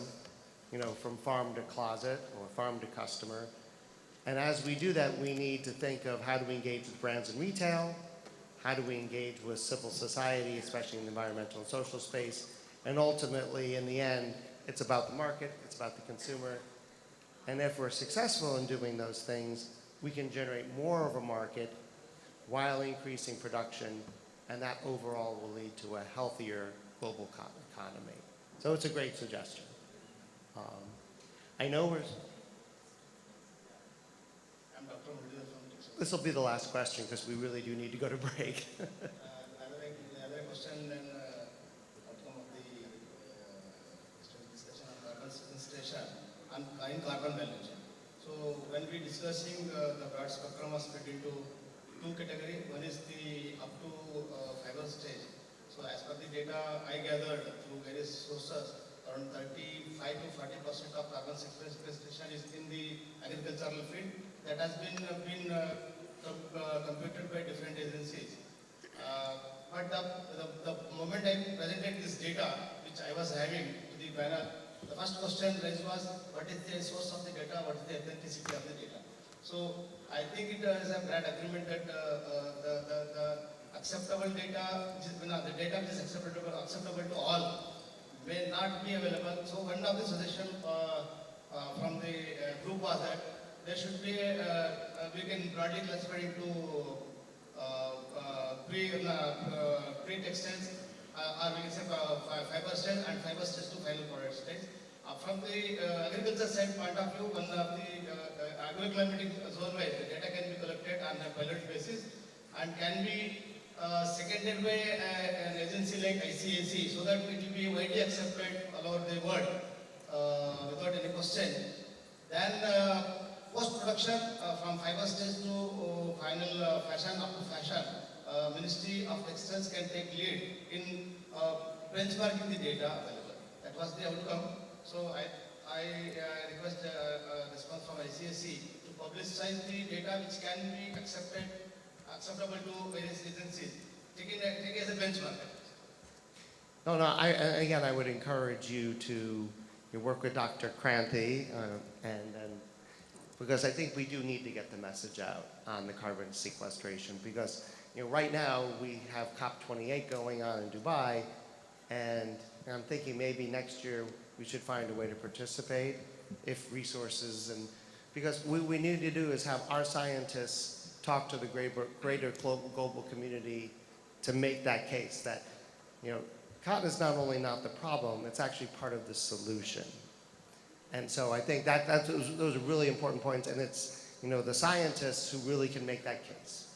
from farm to closet or farm to customer, and as we do that, we need to think of how do we engage with brands in retail, how do we engage with civil society, especially in the environmental and social space, and ultimately, in the end, it's about the market, it's about the consumer, and if we're successful in doing those things, we can generate more of a market while increasing production, and that overall will lead to a healthier global economy. So it's a great suggestion. I know this will be the last question because we really do need to go to break.
Another question and outcome of the discussion on carbon sequestration and carbon balance. So when we discussing the broad spectrum was split into two categories. One is the up to fiber stage. So as per the data I gathered through various sources, around 35 to 40% of carbon sequestration is in the agricultural field. That has been computed by different agencies. But the moment I presented this data, which I was having to the panel, the first question raised was, what is the source of the data, what is the authenticity of the data? So I think it is a broad agreement that the acceptable data, the data which is acceptable to all, may not be available. So one of the suggestions from the group was that there should be we can broadly classify into pre-textiles, or we can say fiber stage and fiber stage to final product stage. From the agriculture side point of view, one of the agroclimatic zone wise, the data can be collected on a pilot basis and can be seconded by an agency like ICAC, so that it will be widely accepted all over the world without any question. Then post-production from fiber stage to final fashion up to fashion, Ministry of Textiles can take lead in benchmarking the data available. That was the outcome. So I request a response from ICAC to publicize the data which can be acceptable to various agencies, taking as a benchmark.
No, again, I would encourage you to work with Dr. Kranthi and because I think we do need to get the message out on the carbon sequestration because right now we have COP28 going on in Dubai, and I'm thinking maybe next year we should find a way to participate if resources, and because what we need to do is have our scientists talk to the greater global community to make that case that cotton is not only not the problem, it's actually part of the solution. And so I think those are really important points, and it's the scientists who really can make that case.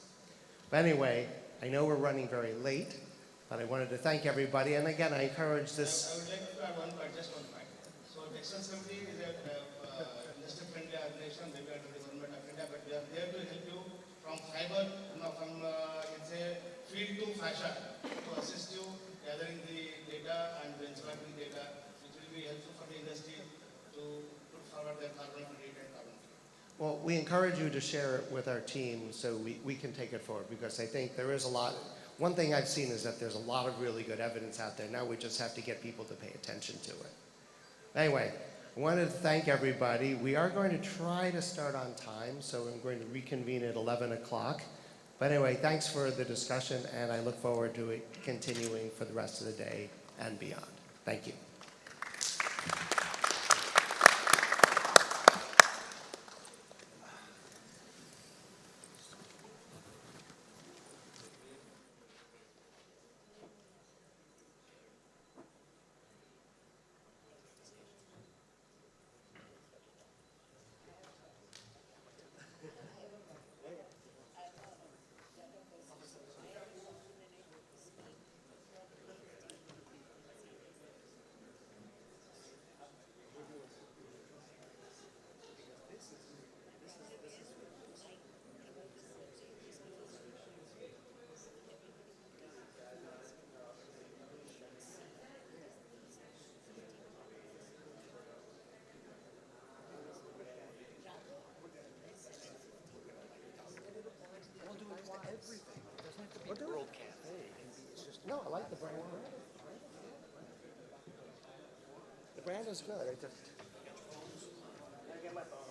But anyway, I know we're running very late, but I wanted to thank everybody, and again, I encourage this.
I would like to add one point, just one point. So Textiles Committee is an industry-friendly organization, maybe under the government of India, but we are there to help you from fiber, from you can say field to fashion, to assist you gathering the data and benchmarking data, which will be helpful for the industry to put forward their carbon credit and carbon free.
Well, we encourage you to share it with our team so we can take it forward, because I think there is a lot. One thing I've seen is that there's a lot of really good evidence out there. Now we just have to get people to pay attention to it. Anyway, I wanted to thank everybody. We are going to try to start on time, so I'm going to reconvene at 11 o'clock. But anyway, thanks for the discussion, and I look forward to it continuing for the rest of the day and beyond. Thank you. No, I like the brand. The brand is good. I just. I get my phone.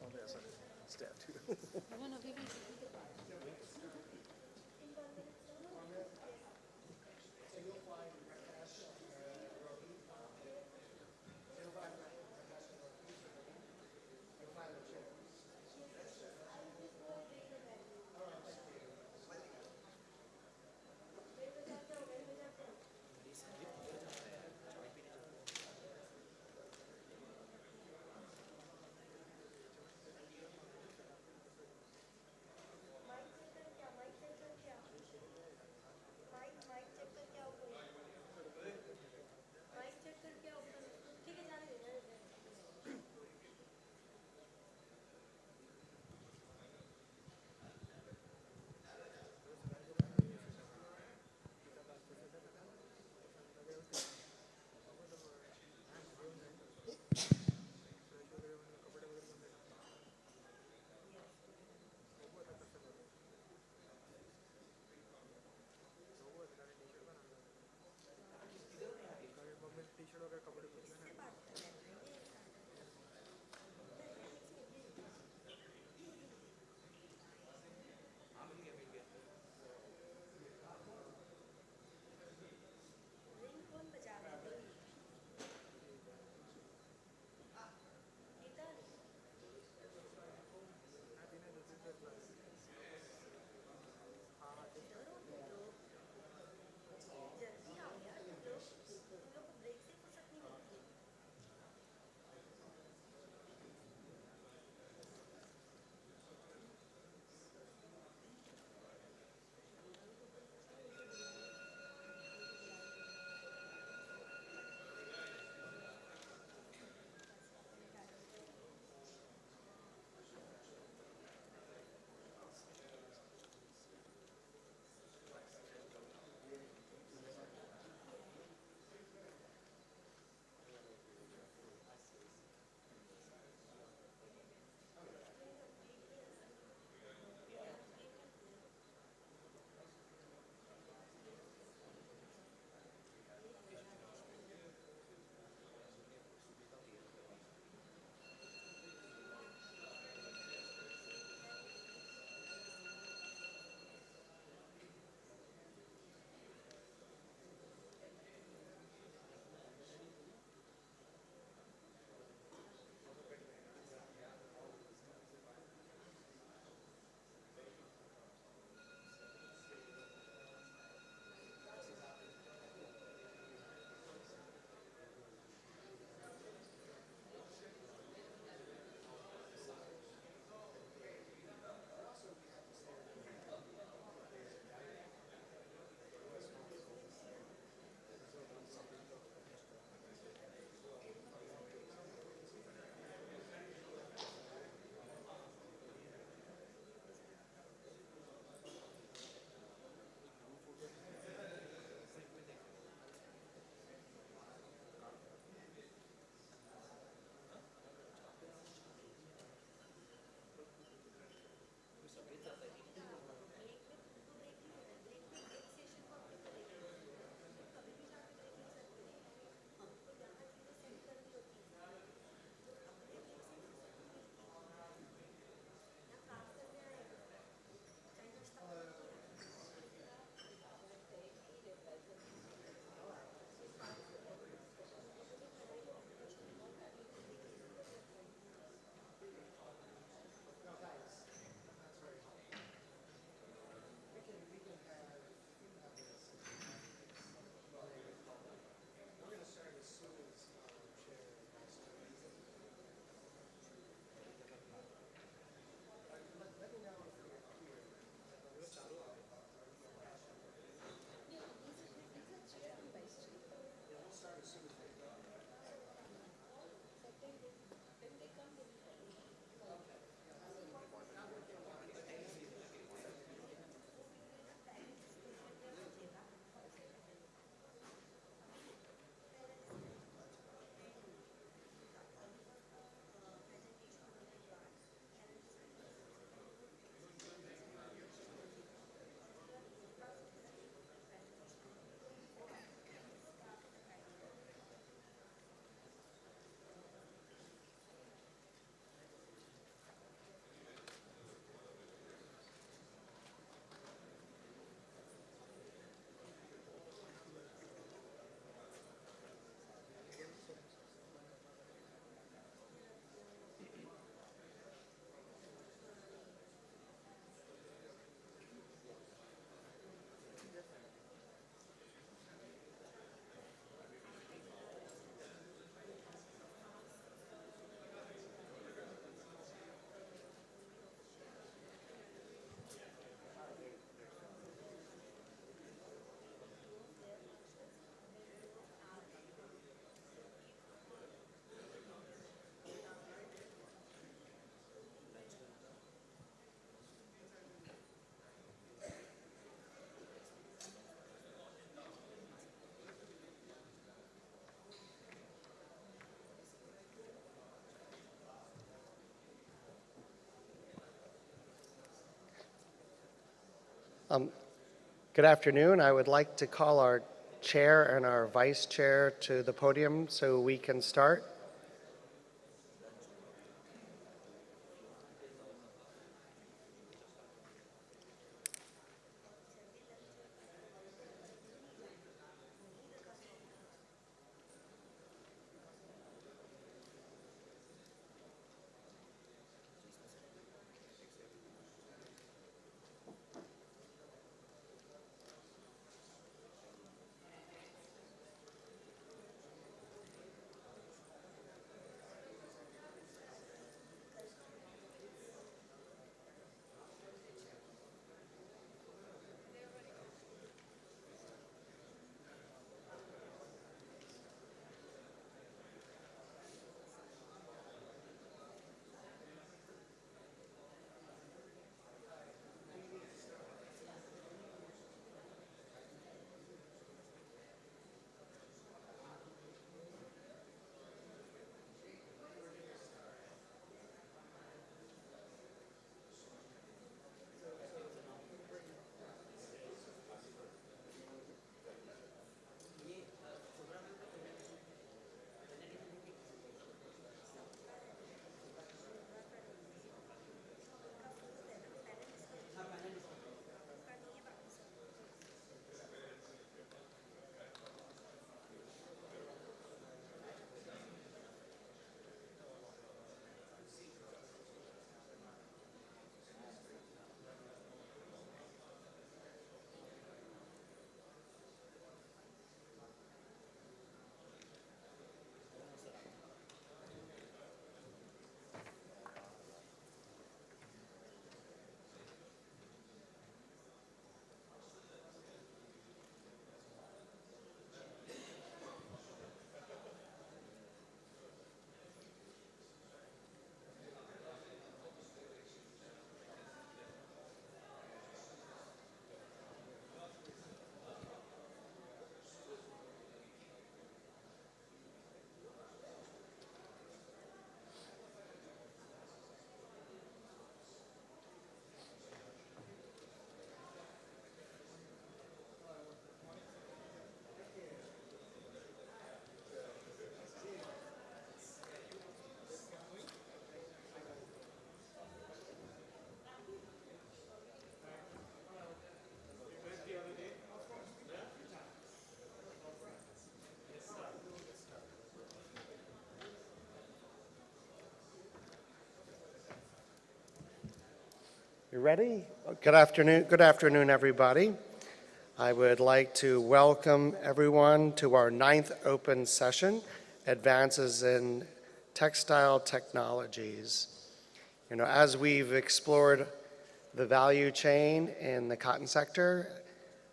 Oh, there's a stair too.
Good afternoon. I would like to call our chair and our vice chair to the podium so we can start. You ready? Good afternoon, everybody. I would like to welcome everyone to our 9th open session, Advances in Textile Technologies. You know, as we've explored the value chain in the cotton sector,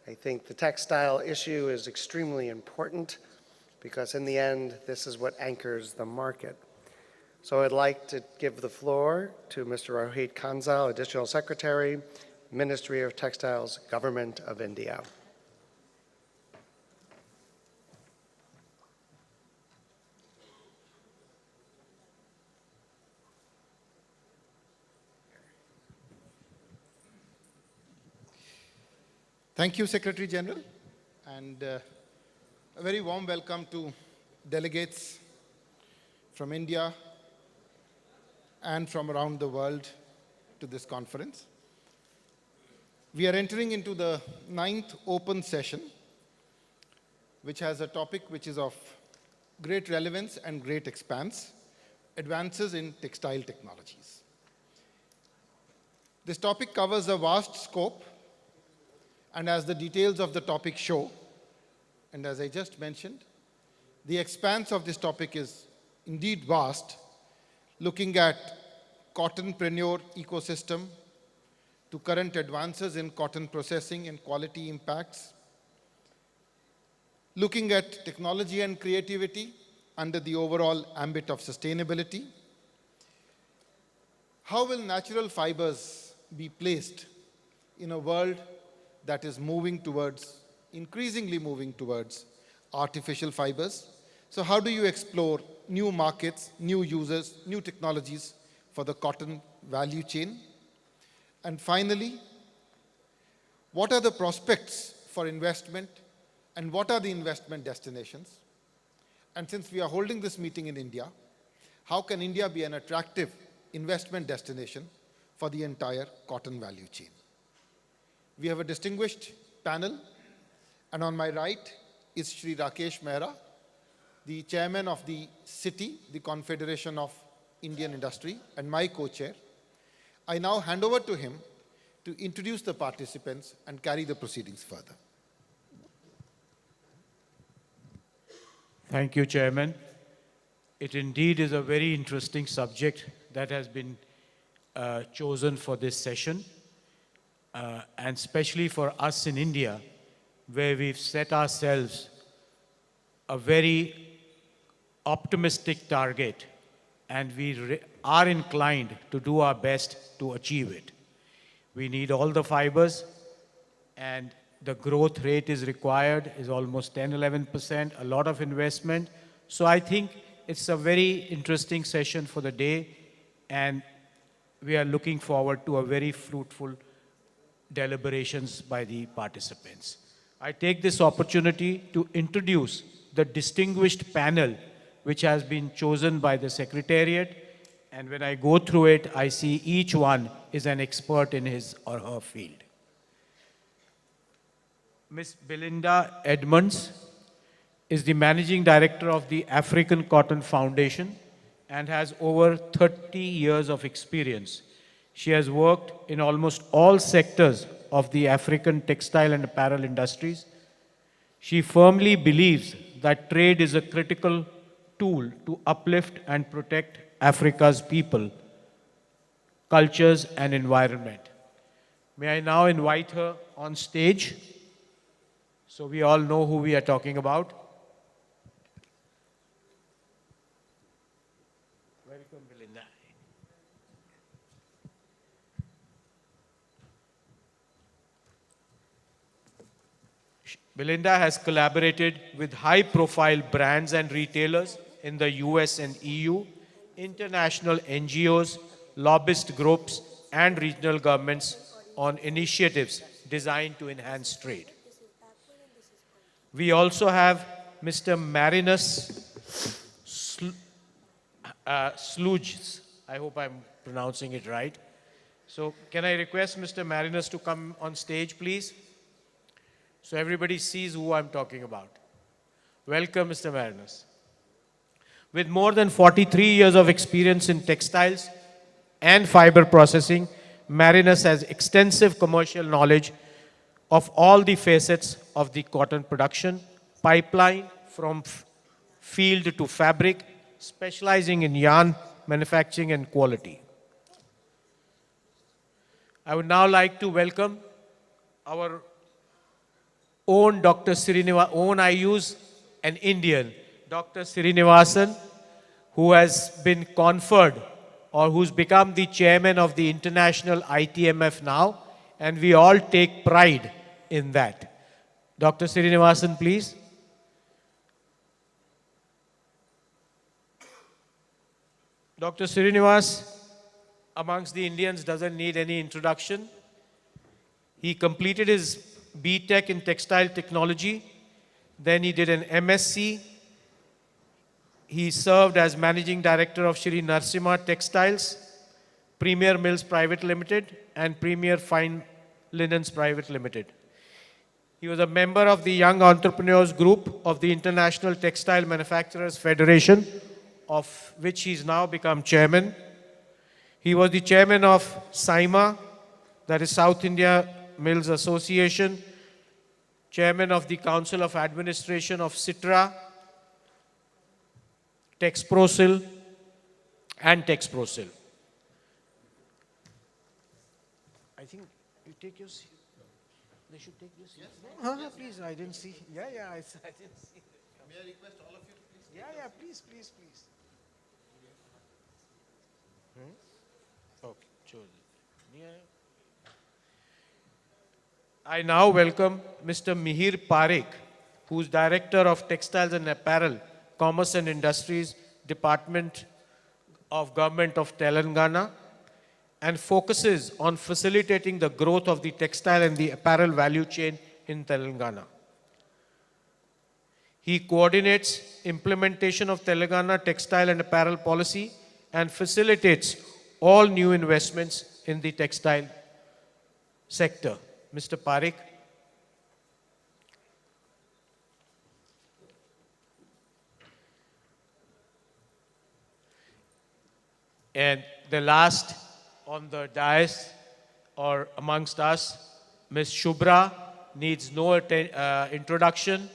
I think the textile issue is extremely important because in the end, this is what anchors the market. So I'd like to give the floor to Mr. Rohit Kansal, Additional Secretary, Ministry of Textiles, Government of India.
Thank you, Secretary General, and a very warm welcome to delegates from India and from around the world to this conference. We are entering into the 9th open session, which has a topic which is of great relevance and great expanse, advances in textile technologies. This topic covers a vast scope, and as the details of the topic show, and as I just mentioned, the expanse of this topic is indeed vast, looking at cottonpreneur ecosystem to current advances in cotton processing and quality impacts, looking at technology and creativity under the overall ambit of sustainability. How will natural fibers be placed in a world that is increasingly moving towards artificial fibers? So how do you explore new markets, new users, new technologies for the cotton value chain? And finally, What are the prospects for investment and what are the investment destinations? And since we are holding this meeting in India, how can India be an attractive investment destination for the entire cotton value chain? We have a distinguished panel, and on my right is Shri Rakesh Mehra, the chairman of the CITI, the Confederation of Indian Industry, and my co-chair. I now hand over to him to introduce the participants and carry the proceedings further.
Thank you, Chairman. It indeed is a very interesting subject that has been chosen for this session, and especially for us in India, where we've set ourselves a very optimistic target, and we are inclined to do our best to achieve it. We need all the fibers, and the growth rate is required is almost 10–11%, a lot of investment. So I think it's a very interesting session for the day, and we are looking forward to a very fruitful deliberations by the participants. I take this opportunity to introduce the distinguished panel which has been chosen by the Secretariat, and when I go through it, I see each one is an expert in his or her field. Ms. Belinda Edmonds is the Managing Director of the African Cotton Foundation and has over 30 years of experience. She has worked in almost all sectors of the African textile and apparel industries. She firmly believes that trade is a critical tool to uplift and protect Africa's people, cultures, and environment. May I now invite her on stage so we all know who we are talking about. Welcome, Belinda. Belinda has collaborated with high-profile brands and retailers in the US and EU, international NGOs, lobbyist groups, and regional governments on initiatives designed to enhance trade. We also have Mr. Marinus Sluges. I hope I'm pronouncing it right. So can I request Mr. Marinus to come on stage, please? So everybody sees who I'm talking about. Welcome, Mr. Marinus. With more than 43 years of experience in textiles and fiber processing, Marinus has extensive commercial knowledge of all the facets of the cotton production pipeline from field to fabric, specializing in yarn manufacturing and quality. I would now like to welcome our own Dr. Srinivasan, I use an Indian, Dr. Srinivasan, who has been conferred or who's become the chairman of the International ITMF now, and we all take pride in that. Dr. Srinivasan, please. Dr. Srinivas, amongst the Indians, doesn't need any introduction. He completed his B.Tech in Textile Technology. Then he did an MSc. He served as Managing Director of Shri Narsimha Textiles, Premier Mills Private Limited, and Premier Fine Linens Private Limited. He was a member of the Young Entrepreneurs Group of the International Textile Manufacturers Federation, of which he's now become chairman. He was the chairman of SIMA, that is South India Mills Association, chairman of the Council of Administration of Citra, Texprosil, and Texprosil. I think you take your seat. They should take your seat. Yes, please, I didn't see. I didn't see.
May I request all of you to please?
Please. Okay, sure. I now welcome Mr. Mihir Parekh, who is Director of Textiles and Apparel, Commerce and Industries, Department of Government of Telangana, and focuses on facilitating the growth of the textile and the apparel value chain in Telangana. He coordinates implementation of Telangana textile and apparel policy and facilitates all new investments in the textile sector. Mr. Parekh. And the last on the dais or amongst us, Ms. Shubhra, needs no introduction.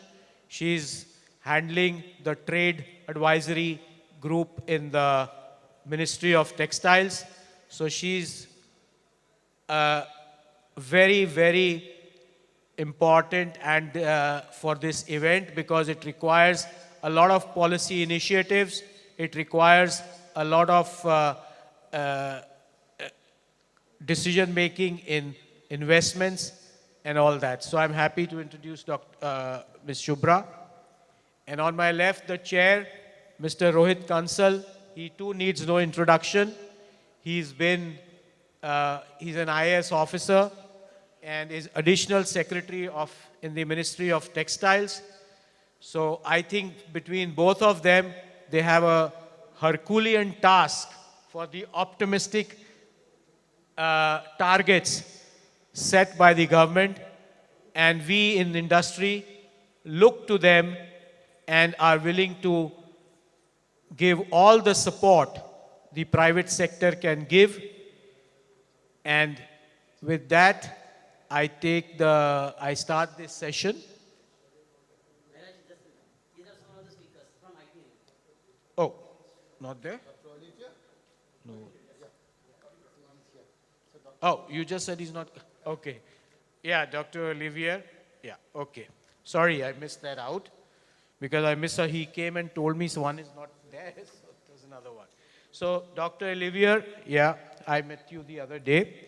She's handling the trade advisory group in the Ministry of Textiles. So she's very, very important and for this event because it requires a lot of policy initiatives. It requires a lot of decision making in investments and all that. So I'm happy to introduce Ms. Shubhra. And on my left, the chair, Mr. Rohit Kansal. He too needs no introduction. He's an IAS officer and is additional secretary in the Ministry of Textiles. So I think between both of them, they have a Herculean task for the optimistic targets set by the government, and we in the industry look to them and are willing to give all the support the private sector can give. And with that, I start this session. Oh, not there? No. Oh, you just said he's not. Okay. Yeah, Dr. Olivier. Yeah, okay. Sorry, I missed that out because I missed he came and told me so one is not there, so there's another one. So, Dr. Olivier, yeah, I met you the other day.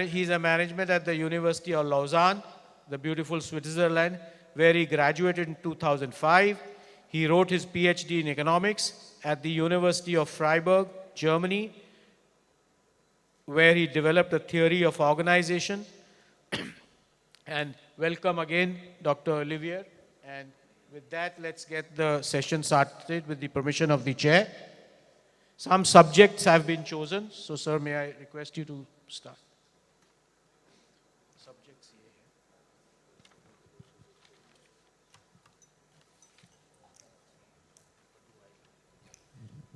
He's a management at the University of Lausanne, the beautiful Switzerland, where he graduated in 2005. He wrote his PhD in economics at the University of Freiburg, Germany, where he developed a theory of organization. And welcome again, Dr. Olivier. And with that, let's get the session started with the permission of the chair. Some subjects have been chosen. So, sir, may I request you to start? Subjects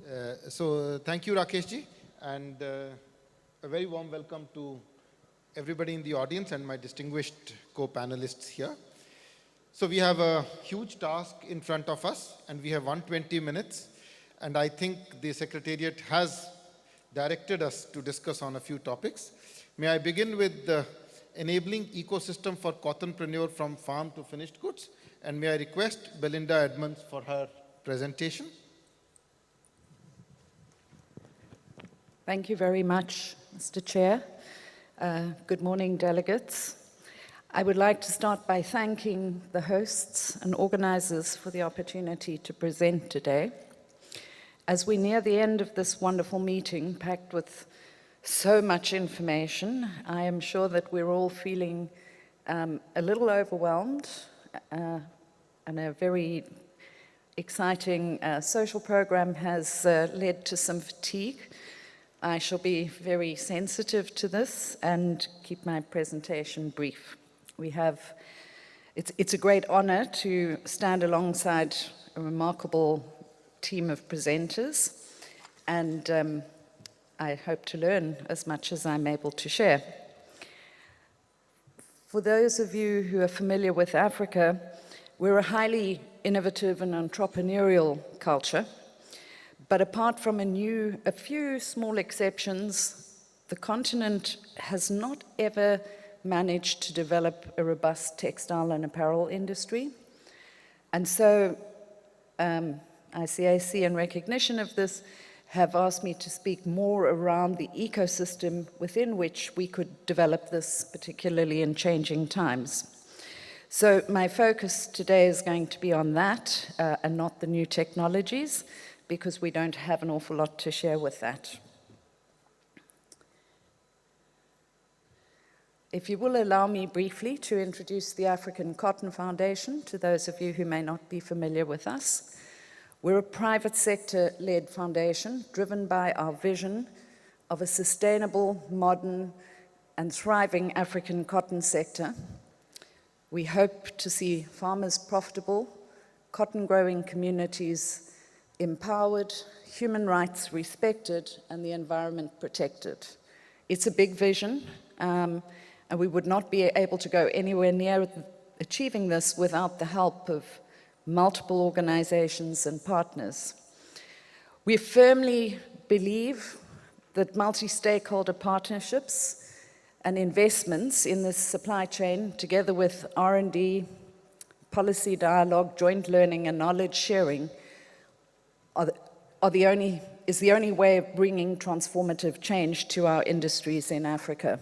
here. So, thank you, Rakeshji. And a very warm welcome to everybody in the audience and my distinguished co-panelists here. So we have a huge task in front of us and we have 120 minutes. And I think the Secretariat has directed us to discuss on a few topics. May I begin with the enabling ecosystem for cottonpreneur from farm to finished goods. And may I request Belinda Edmonds for her presentation.
Thank you very much, Mr. Chair. Good morning, delegates. I would like to start by thanking the hosts and organizers for the opportunity to present today. As we near the end of this wonderful meeting, packed with so much information, I am sure that we're all feeling a little overwhelmed, and a very exciting social program has led to some fatigue. I shall be very sensitive to this and keep my presentation brief. It's a great honor to stand alongside a remarkable team of presenters, and I hope to learn as much as I'm able to share. For those of you who are familiar with Africa, we're a highly innovative and entrepreneurial culture. But apart from a few small exceptions, the continent has not ever managed to develop a robust textile and apparel industry. And so ICAC, in recognition of this, have asked me to speak more around the ecosystem within which we could develop this, particularly in changing times. So my focus today is going to be on that and not the new technologies, because we don't have an awful lot to share with that. If you will allow me briefly to introduce the African Cotton Foundation to those of you who may not be familiar with us. We're a private sector-led foundation driven by our vision of a sustainable, modern, and thriving African cotton sector. We hope to see farmers profitable, cotton-growing communities empowered, human rights respected, and the environment protected. It's a big vision, and we would not be able to go anywhere near achieving this without the help of multiple organizations and partners. We firmly believe that multi-stakeholder partnerships and investments in this supply chain, together with R&D, policy dialogue, joint learning, and knowledge sharing, is the only way of bringing transformative change to our industries in Africa.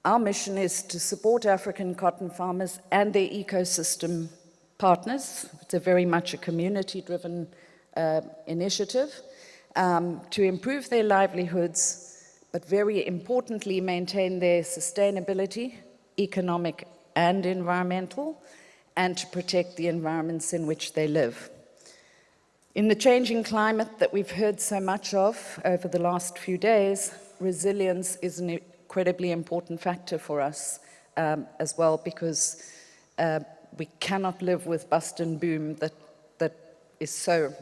Our mission is to support African cotton farmers and their ecosystem partners. It's very much a community-driven initiative to improve their livelihoods, but very importantly, maintain their sustainability, economic and environmental, and to protect the environments in which they live. In the changing climate that we've heard so much of over the last few days, resilience is an incredibly important factor for us as well, because we cannot live with bust and boom that is so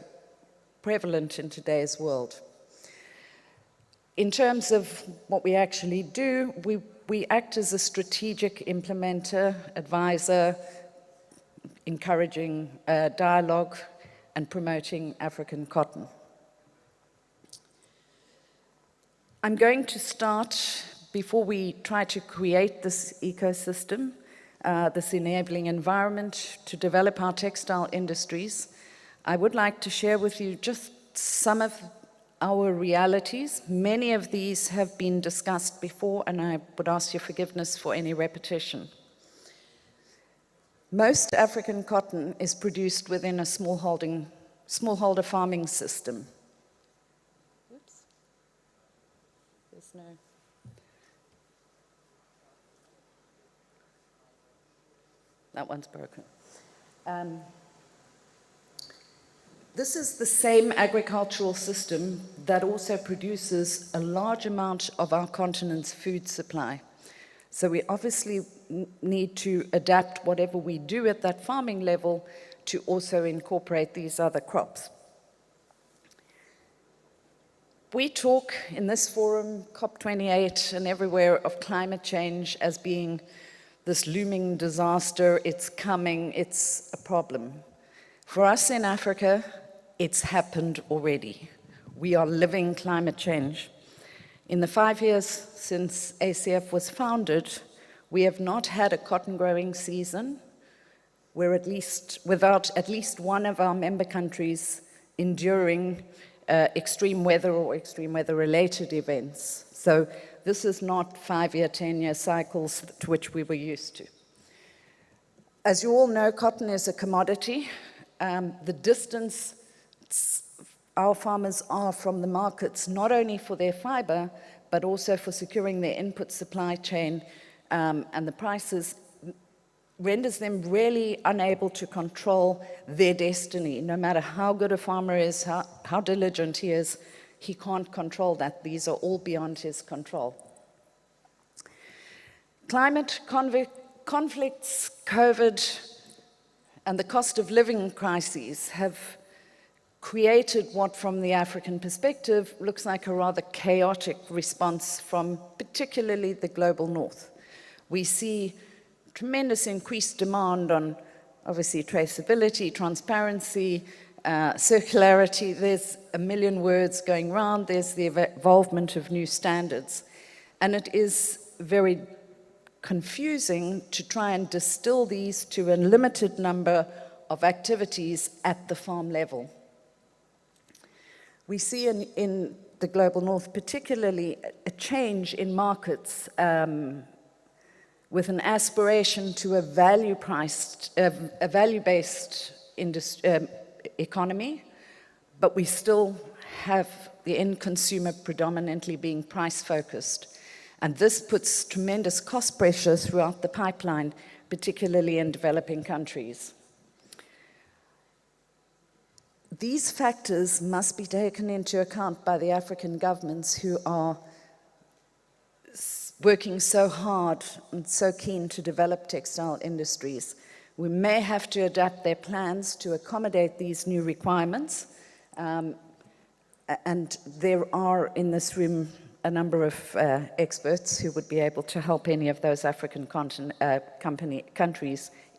prevalent in today's world. In terms of what we actually do, we act as a strategic implementer, advisor, encouraging dialogue and promoting African cotton. I'm going to start, before we try to create this ecosystem, this enabling environment to develop our textile industries, I would like to share with you just some of our realities. Many of these have been discussed before, and I would ask your forgiveness for any repetition. Most African cotton is produced within a smallholder farming system. Oops. There's no... That one's broken. This is the same agricultural system that also produces a large amount of our continent's food supply. So we obviously need to adapt whatever we do at that farming level to also incorporate these other crops. We talk in this forum, COP28 and everywhere, of climate change as being this looming disaster. It's coming, it's a problem. For us in Africa, it's happened already. We are living climate change. In the 5 years since ACF was founded, we have not had a cotton growing season where without at least one of our member countries enduring extreme weather or extreme weather related events. So this is not 5-year, 10-year cycles to which we were used to. As you all know, cotton is a commodity. The distance our farmers are from the markets, not only for their fiber, but also for securing their input supply chain and the prices, renders them really unable to control their destiny. No matter how good a farmer is, how diligent he is, he can't control that. These are all beyond his control. Climate conflicts, COVID, and the cost of living crises have created what, from the African perspective, looks like a rather chaotic response from particularly the global north. We see tremendous increased demand on, obviously, traceability, transparency, circularity. There's a million words going around. There's the involvement of new standards. And it is very confusing to try and distill these to a limited number of activities at the farm level. We see in the global north particularly a change in markets with an aspiration to a value-based economy, but we still have the end consumer predominantly being price-focused. And this puts tremendous cost pressure throughout the pipeline, particularly in developing countries. These factors must be taken into account by the African governments who are working so hard and so keen to develop textile industries. We may have to adapt their plans to accommodate these new requirements. And there are in this room a number of experts who would be able to help any of those African countries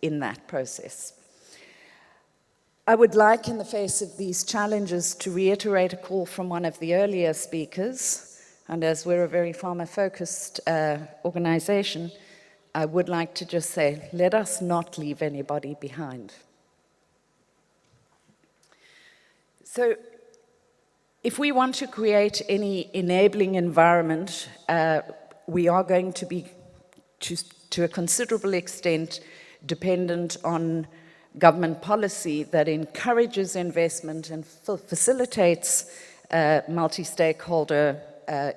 in that process. I would like, in the face of these challenges, to reiterate a call from one of the earlier speakers. And as we're a very farmer-focused organization, I would like to just say, let us not leave anybody behind. So, if we want to create any enabling environment, we are going to be, to a considerable extent, dependent on government policy that encourages investment and facilitates multi-stakeholder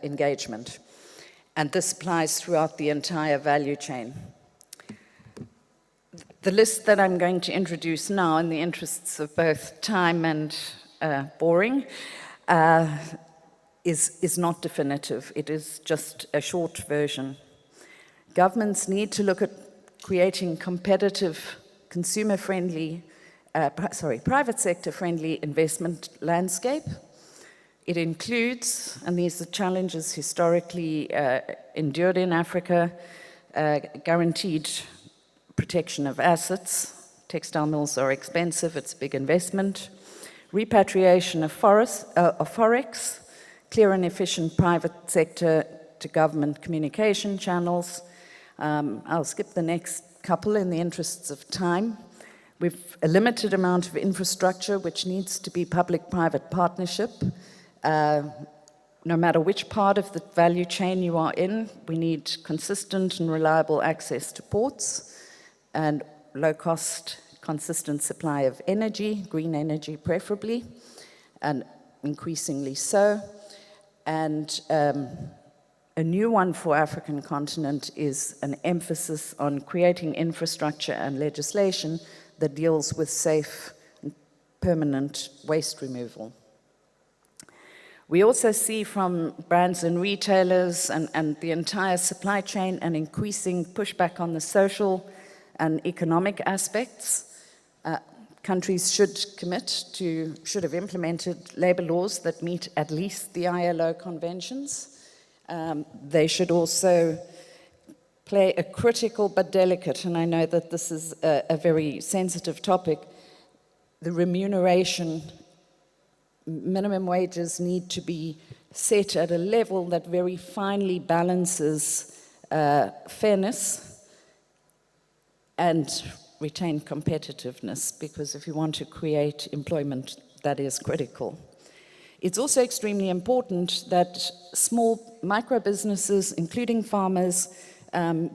engagement. And this applies throughout the entire value chain. The list that I'm going to introduce now, in the interests of both time and boring, is not definitive. It is just a short version. Governments need to look at creating competitive, consumer-friendly, private sector-friendly investment landscape. It includes, and these are challenges historically endured in Africa, guaranteed protection of assets. Textile mills are expensive, it's a big investment. Repatriation of forex, clear and efficient private sector to government communication channels. I'll skip the next couple in the interests of time. We've a limited amount of infrastructure which needs to be public-private partnership. No matter which part of the value chain you are in, we need consistent and reliable access to ports and low-cost, consistent supply of energy, green energy preferably, and increasingly so. And a new one for African continent is an emphasis on creating infrastructure and legislation that deals with safe and permanent waste removal. We also see from brands and retailers and the entire supply chain an increasing pushback on the social and economic aspects. Countries should have implemented labor laws that meet at least the ILO conventions. They should also play a critical but delicate, and I know that this is a very sensitive topic, the remuneration. Minimum wages need to be set at a level that very finely balances fairness and retain competitiveness, because if you want to create employment, that is critical. It's also extremely important that small micro businesses, including farmers,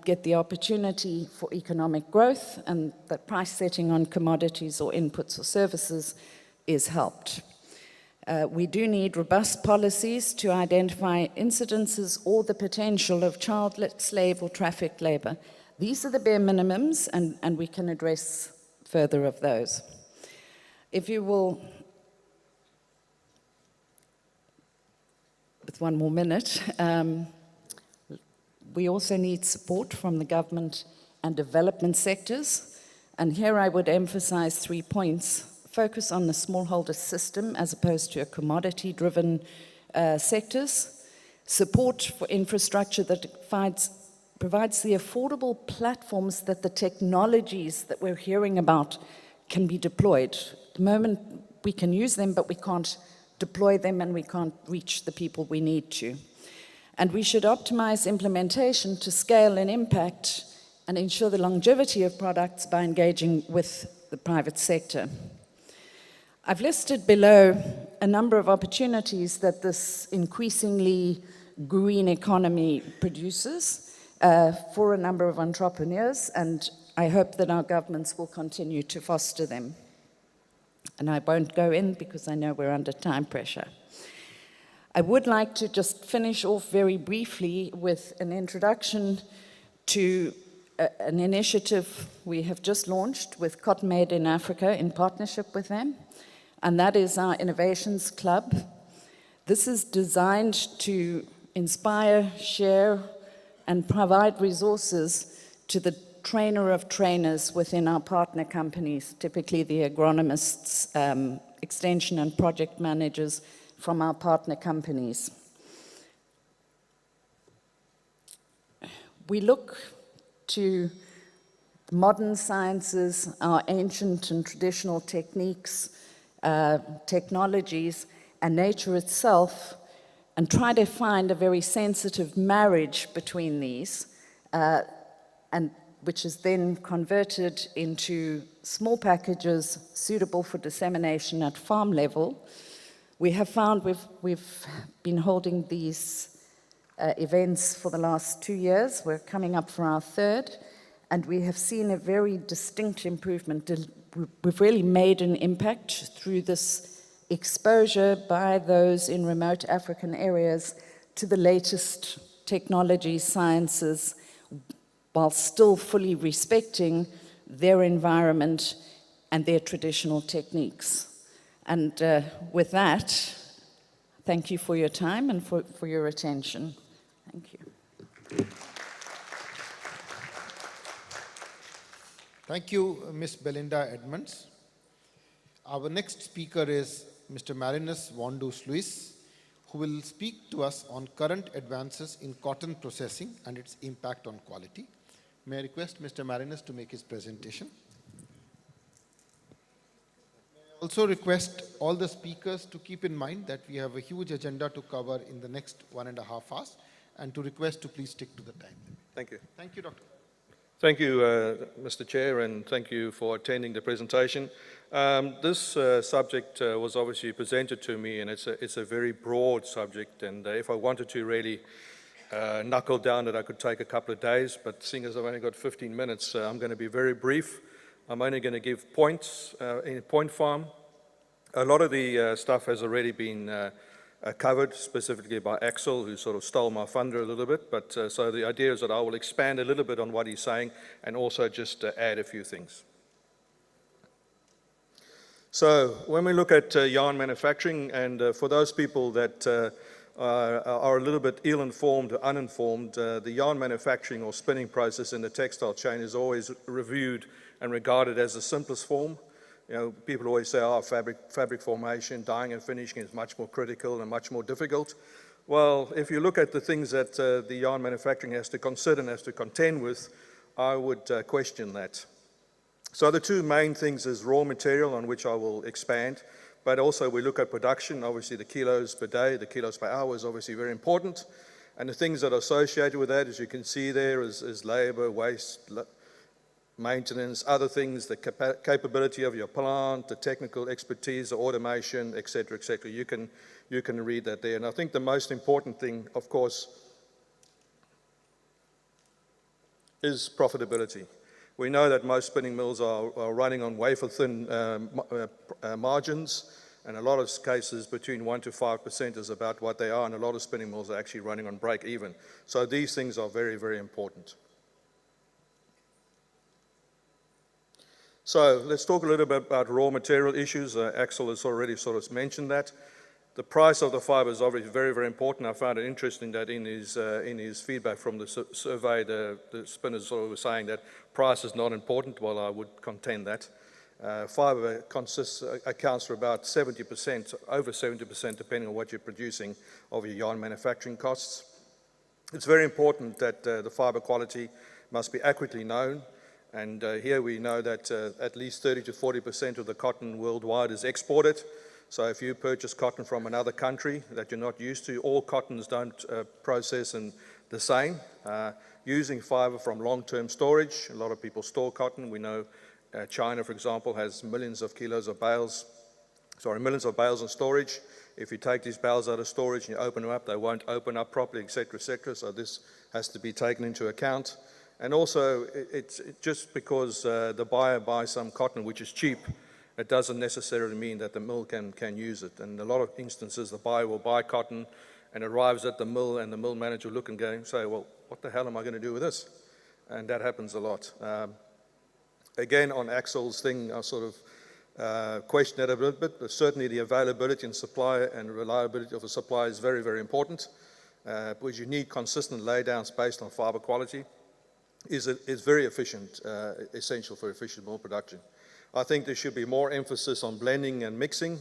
get the opportunity for economic growth, and that price setting on commodities or inputs or services is helped. We do need robust policies to identify incidences or the potential of child slave or trafficked labor. These are the bare minimums, and we can address further of those. If you will, with one more minute, we also need support from the government and development sectors. And here I would emphasize 3 points. Focus on the smallholder system as opposed to a commodity-driven sectors. Support for infrastructure that provides the affordable platforms that the technologies that we're hearing about can be deployed. At the moment, we can use them, but we can't deploy them and we can't reach the people we need to. And we should optimize implementation to scale and impact and ensure the longevity of products by engaging with the private sector. I've listed below a number of opportunities that this increasingly green economy produces for a number of entrepreneurs, and I hope that our governments will continue to foster them. And I won't go in because I know we're under time pressure. I would like to just finish off very briefly with an introduction to an initiative we have just launched with Cotton Made in Africa in partnership with them, and that is our Innovations Club. This is designed to inspire, share, and provide resources to the trainer of trainers within our partner companies, typically the agronomists, extension and project managers from our partner companies. We look to modern sciences, our ancient and traditional techniques, technologies, and nature itself, and try to find a very sensitive marriage between these, and which is then converted into small packages suitable for dissemination at farm level. We have found we've been holding these events for the last 2 years. We're coming up for our third, and we have seen a very distinct improvement. We've really made an impact through this exposure by those in remote African areas to the latest technology, sciences, while still fully respecting their environment and their traditional techniques. And with that, thank you for your time and for your attention. Thank you.
Thank you, Ms. Belinda Edmonds. Our next speaker is Mr. Marinus Wandus-Luis, who will speak to us on current advances in cotton processing and its impact on quality. May I request Mr. Marinus to make his presentation? I also request all the speakers to keep in mind that we have a huge agenda to cover in the next 1.5 hours, and to request to please stick to the time.
Thank you.
Thank you, Dr.
Thank you, Mr. Chair, and thank you for attending the presentation. This subject was obviously presented to me, and it's a very broad subject, and if I wanted to really knuckle down it, I could take a couple of days, but seeing as I've only got 15 minutes, I'm going to be very brief. I'm only going to give points in point form. A lot of the stuff has already been covered, specifically by Axel, who sort of stole my thunder a little bit, but so the idea is that I will expand a little bit on what he's saying and also just add a few things. So when we look at yarn manufacturing, and for those people that are a little bit ill-informed or uninformed, the yarn manufacturing or spinning process in the textile chain is always reviewed and regarded as the simplest form. You know, people always say, oh, fabric formation, dyeing and finishing is much more critical and much more difficult. Well, if you look at the things that the yarn manufacturing has to consider and has to contend with, I would question that. So the two main things is raw material, on which I will expand, but also we look at production. Obviously the kilos per day, the kilos per hour is obviously very important. And the things that are associated with that, as you can see there, is labor, waste, maintenance, other things, the capability of your plant, the technical expertise, the automation, etc., etc. You can read that there. And I think the most important thing, of course, is profitability. We know that most spinning mills are running on wafer-thin margins, and a lot of cases between 1% to 5% is about what they are, and a lot of spinning mills are actually running on break-even. So these things are very, very important. So let's talk a little bit about raw material issues. Axel has already sort of mentioned that. The price of the fiber is obviously very, very important. I found it interesting that in his feedback from the survey, the spinners sort of were saying that price is not important. Well, I would contend that. Fiber accounts for about 70%, over 70%, depending on what you're producing, of your yarn manufacturing costs. It's very important that the fiber quality must be accurately known. And here we know that at least 30 to 40% of the cotton worldwide is exported. So if you purchase cotton from another country that you're not used to, all cottons don't process in the same. Using fiber from long-term storage, a lot of people store cotton. We know China, for example, has millions of bales in storage. If you take these bales out of storage and you open them up, they won't open up properly, etc., etc. So this has to be taken into account. And also, it's just because the buyer buys some cotton which is cheap, it doesn't necessarily mean that the mill can use it. And in a lot of instances, the buyer will buy cotton and arrives at the mill, and the mill manager will look and go and say, well, what the hell am I going to do with this? And that happens a lot. Again, on Axel's thing, I sort of question that a little bit, but certainly the availability and supply and reliability of the supply is very, very important, because you need consistent laydowns based on fiber quality. Is very efficient, essential for efficient mill production. I think there should be more emphasis on blending and mixing.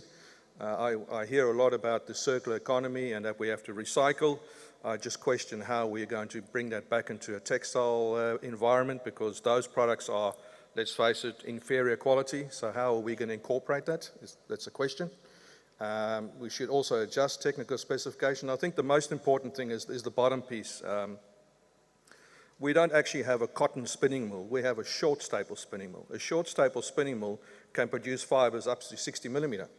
I hear a lot about the circular economy and that we have to recycle. I just question how we're going to bring that back into a textile environment, because those products are, let's face it, inferior quality. So how are we going to incorporate that? That's a question. We should also adjust technical specification. I think the most important thing is the bottom piece. We don't actually have a cotton spinning mill. We have a short staple spinning mill. A short staple spinning mill can produce fibers up to 60 millimeter.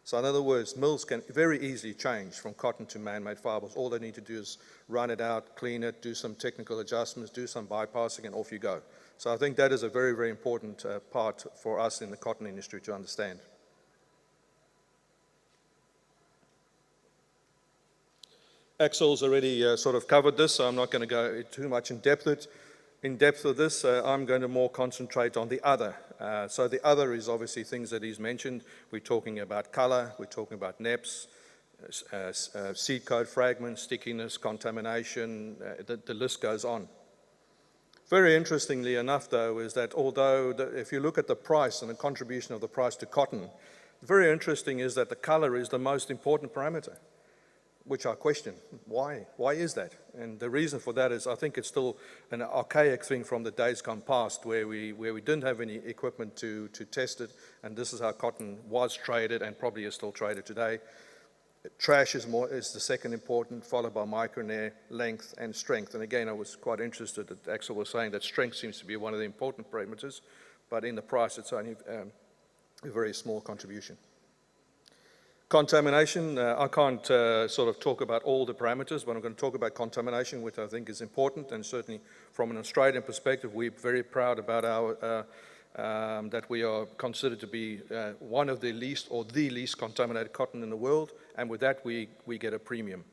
So in other words, mills can very easily change from cotton to man-made fibers. All they need to do is run it out, clean it, do some technical adjustments, do some bypassing, and off you go. So I think that is a very, very important part for us in the cotton industry to understand. Axel's already sort of covered this, so I'm not going to go too much in depth with this. I'm going to more concentrate on the other. So the other is obviously things that he's mentioned. We're talking about color, we're talking about NEPs, seed coat fragments, stickiness, contamination, the list goes on. Very interestingly enough, though, is that although if you look at the price and the contribution of the price to cotton, very interesting is that the color is the most important parameter, which I question. Why? Why is that? And the reason for that is I think it's still an archaic thing from the days gone past, where we didn't have any equipment to test it, and this is how cotton was traded and probably is still traded today. Trash is the second important, followed by micronair, length, and strength. And again, I was quite interested that Axel was saying that strength seems to be one of the important parameters, but in the price it's only a very small contribution. Contamination, I can't sort of talk about all the parameters, but I'm going to talk about contamination, which I think is important, and certainly from an Australian perspective, we're very proud about our that we are considered to be one of the least or the least contaminated cotton in the world, and with that we get a premium.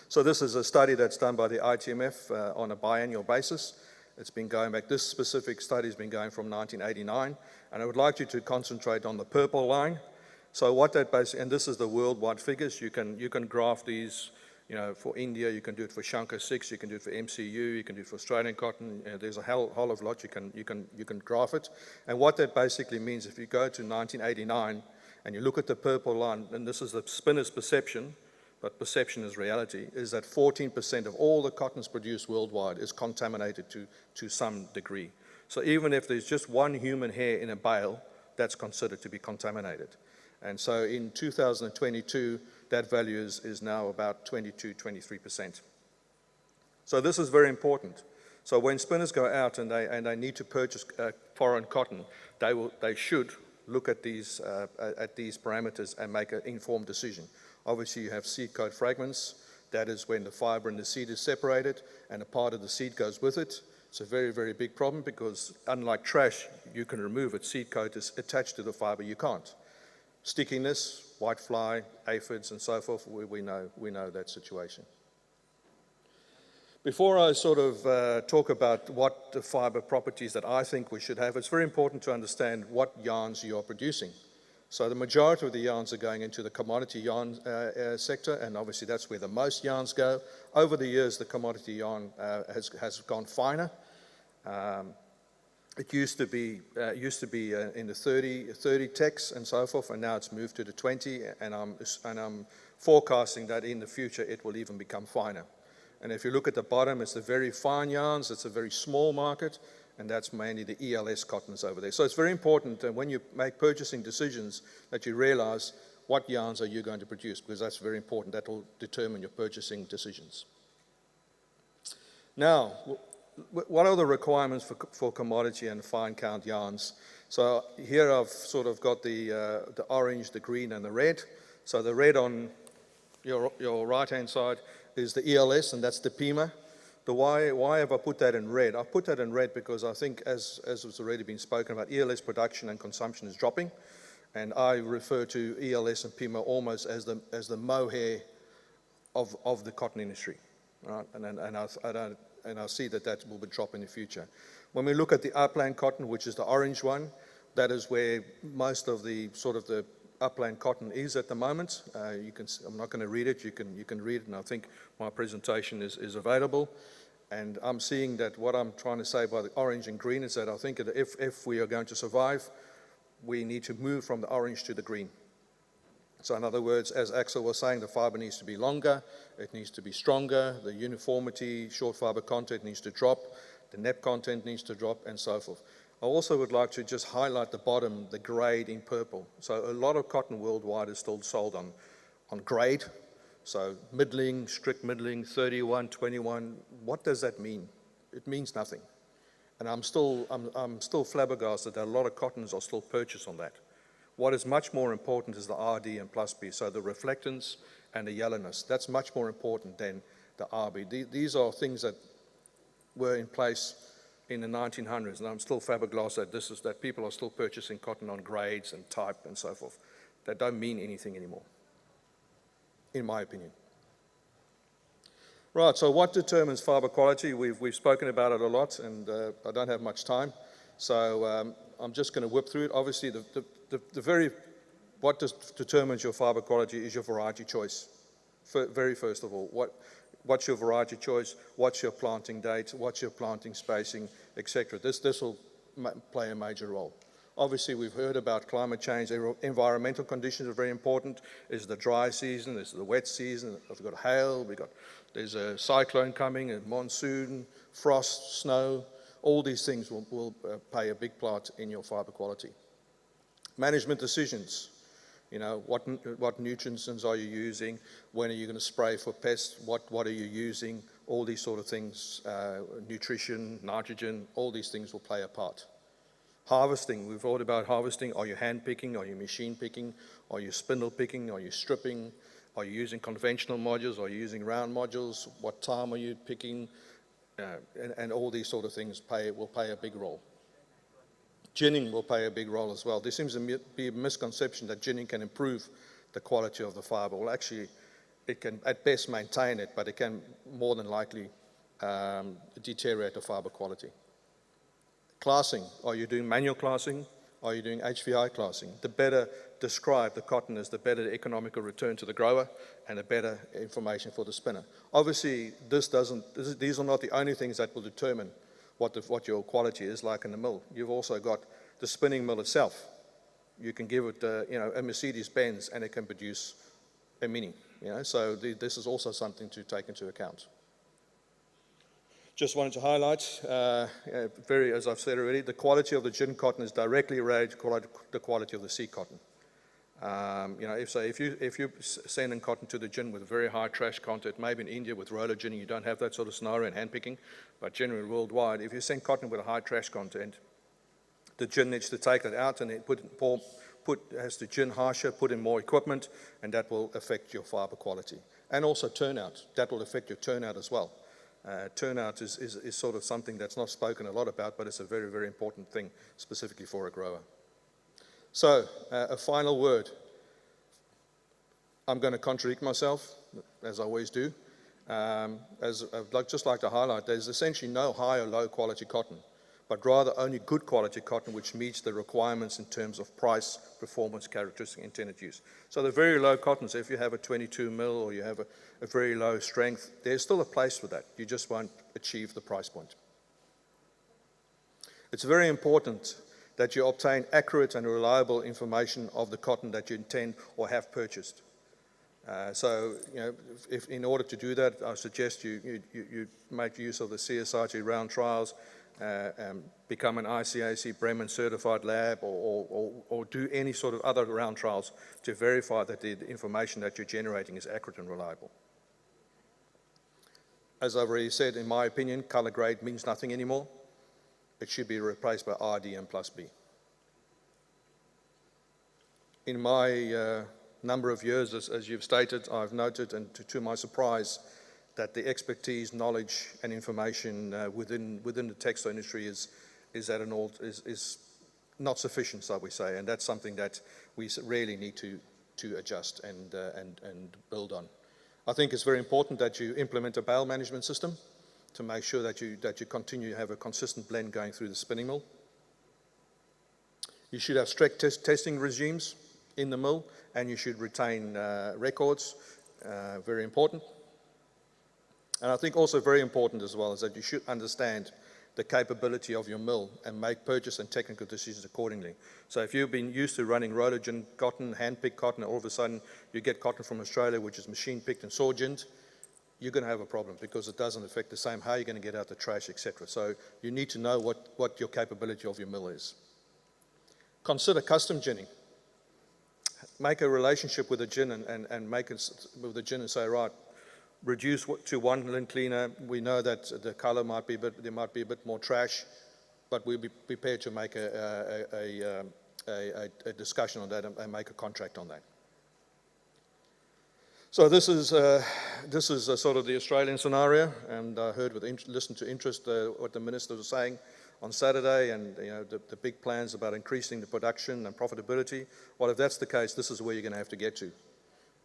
So this is a study that's done by the ITMF on a biannual basis. It's been going back, this specific study has been going from 1989, and I would like you to concentrate on the purple line. So what that basically, and this is the worldwide figures, you can graph these, you know, for India, you can do it for Shankar 6, you can do it for MCU, you can do it for Australian cotton, there's a whole of lot, you can graph it. And what that basically means, if you go to 1989 and you look at the purple line, and this is the spinner's perception, but perception is reality, is that 14% of all the cottons produced worldwide is contaminated to some degree. So even if there's just one human hair in a bale, that's considered to be contaminated. And so in 2022, that value is now about 23%. So this is very important. So when spinners go out and they need to purchase foreign cotton, they should look at these parameters and make an informed decision. Obviously, you have seed coat fragments. That is when the fiber and the seed is separated, and a part of the seed goes with it. It's a very, very big problem, because unlike trash, you can remove it. Seed coat is attached to the fiber, you can't. Stickiness, whitefly, aphids, and so forth, we know that situation. Before I sort of talk about what the fiber properties that I think we should have, it's very important to understand what yarns you are producing. So the majority of the yarns are going into the commodity yarn sector, and obviously that's where the most yarns go. Over the years, the commodity yarn has gone finer. It used to be in the 30 techs and so forth, and now it's moved to the 20, and I'm forecasting that in the future it will even become finer. And if you look at the bottom, it's the very fine yarns. It's a very small market, and that's mainly the ELS cottons over there. So it's very important when you make purchasing decisions that you realize what yarns are you going to produce, because that's very important. That will determine your purchasing decisions. Now, what are the requirements for commodity and fine count yarns? So here I've sort of got the orange, the green, and the red. So the red on your right-hand side is the ELS, and that's the Pima. The Why have I put that in red? I put that in red because I think, as was already been spoken about, ELS production and consumption is dropping, and I refer to ELS and PIMA almost as the mohair of the cotton industry, right? And I see that will be drop in the future. When we look at the upland cotton, which is the orange one, that is where most of the upland cotton is at the moment. I'm not going to read it. You can read it, and I think my presentation is available. And I'm seeing that what I'm trying to say by the orange and green is that I think that if we are going to survive, we need to move from the orange to the green. So in other words, as Axel was saying, the fiber needs to be longer, it needs to be stronger, the uniformity, short fiber content needs to drop, the NEP content needs to drop, and so forth. I also would like to just highlight the bottom, the grade in purple. So a lot of cotton worldwide is still sold on grade. So middling, strict middling, 31, 21. What does that mean? It means nothing. And I'm still flabbergasted that a lot of cottons are still purchased on that. What is much more important is the RD and plus B, so the reflectance and the yellowness. That's much more important than the RB. These are things that were in place in the 1900s, and I'm still flabbergasted that people are still purchasing cotton on grades and type and so forth. That don't mean anything anymore, in my opinion. Right, so what determines fiber quality? We've spoken about it a lot, and I don't have much time, so I'm just going to whip through it. Obviously, what determines your fiber quality is your variety choice. Very first of all, what's your variety choice? What's your planting date? What's your planting spacing, etc.? This will play a major role. Obviously, we've heard about climate change. Environmental conditions are very important. There's the dry season, there's the wet season, we've got hail, there's a cyclone coming, a monsoon, frost, snow. All these things will play a big part in your fiber quality. Management decisions. You know, what nutrients are you using? When are you going to spray for pests? What are you using? All these sort of things, nutrition, nitrogen, all these things will play a part. Harvesting, we've thought about harvesting. Are you hand picking? Are you machine picking? Are you spindle picking? Are you stripping? Are you using conventional modules? Are you using round modules? What time are you picking? And all these sort of things will play a big role. Ginning will play a big role as well. There seems to be a misconception that ginning can improve the quality of the fiber. Well, actually, it can at best maintain it, but it can more than likely deteriorate the fiber quality. Classing. Are you doing manual classing? Are you doing HVI classing? The better described the cotton is, the better the economical return to the grower and the better information for the spinner. Obviously, these are not the only things that will determine what your quality is like in the mill. You've also got the spinning mill itself. You can give it a Mercedes-Benz and it can produce a Mini. So this is also something to take into account. Just wanted to highlight, as I've said already, the quality of the gin cotton is directly related to the quality of the sea cotton. If you send in cotton to the gin with very high trash content, maybe in India with roller ginning, you don't have that sort of scenario in hand picking, but generally worldwide, if you send cotton with a high trash content, the gin needs to take that out and has the gin harsher, put in more equipment, and that will affect your fiber quality. And also turnout, that will affect your turnout as well. Turnout is sort of something that's not spoken a lot about, but it's a very, very important thing, specifically for a grower. So, a final word. I'm going to contradict myself, as I always do. As I'd just like to highlight, there's essentially no high or low quality cotton, but rather only good quality cotton which meets the requirements in terms of price, performance, characteristic, intended use. So the very low cottons, if you have a 22 mil or you have a very low strength, there's still a place for that. You just won't achieve the price point. It's very important that you obtain accurate and reliable information of the cotton that you intend or have purchased. If in order to do that, I suggest you make use of the CSIT round trials, become an ICAC Bremen certified lab, or do any sort of other round trials to verify that the information that you're generating is accurate and reliable. As I've already said, in my opinion, color grade means nothing anymore. It should be replaced by RD and plus B. In my number of years, as you've stated, I've noted, and to my surprise, that the expertise, knowledge, and information within the textile industry is not sufficient, so we say, and that's something that we really need to adjust and build on. I think it's very important that you implement a bale management system to make sure that you continue to have a consistent blend going through the spinning mill. You should have strict testing regimes in the mill, and you should retain records, very important. And I think also very important as well is that you should understand the capability of your mill and make purchase and technical decisions accordingly. So if you've been used to running rotogen cotton, hand-picked cotton, and all of a sudden you get cotton from Australia which is machine-picked and saw-ginned, you're going to have a problem because it doesn't affect the same how you're going to get out the trash, etc. So you need to know what your capability of your mill is. Consider custom ginning. Make a relationship with the gin and make it with the gin and say, right, reduce to one lint cleaner. We know that the color might be there might be a bit more trash, but we'll be prepared to make a discussion on that and make a contract on that. So this is sort of the Australian scenario, and I heard listened to interest what the minister was saying on Saturday, and the big plans about increasing the production and profitability. Well, if that's the case, this is where you're going to have to get to.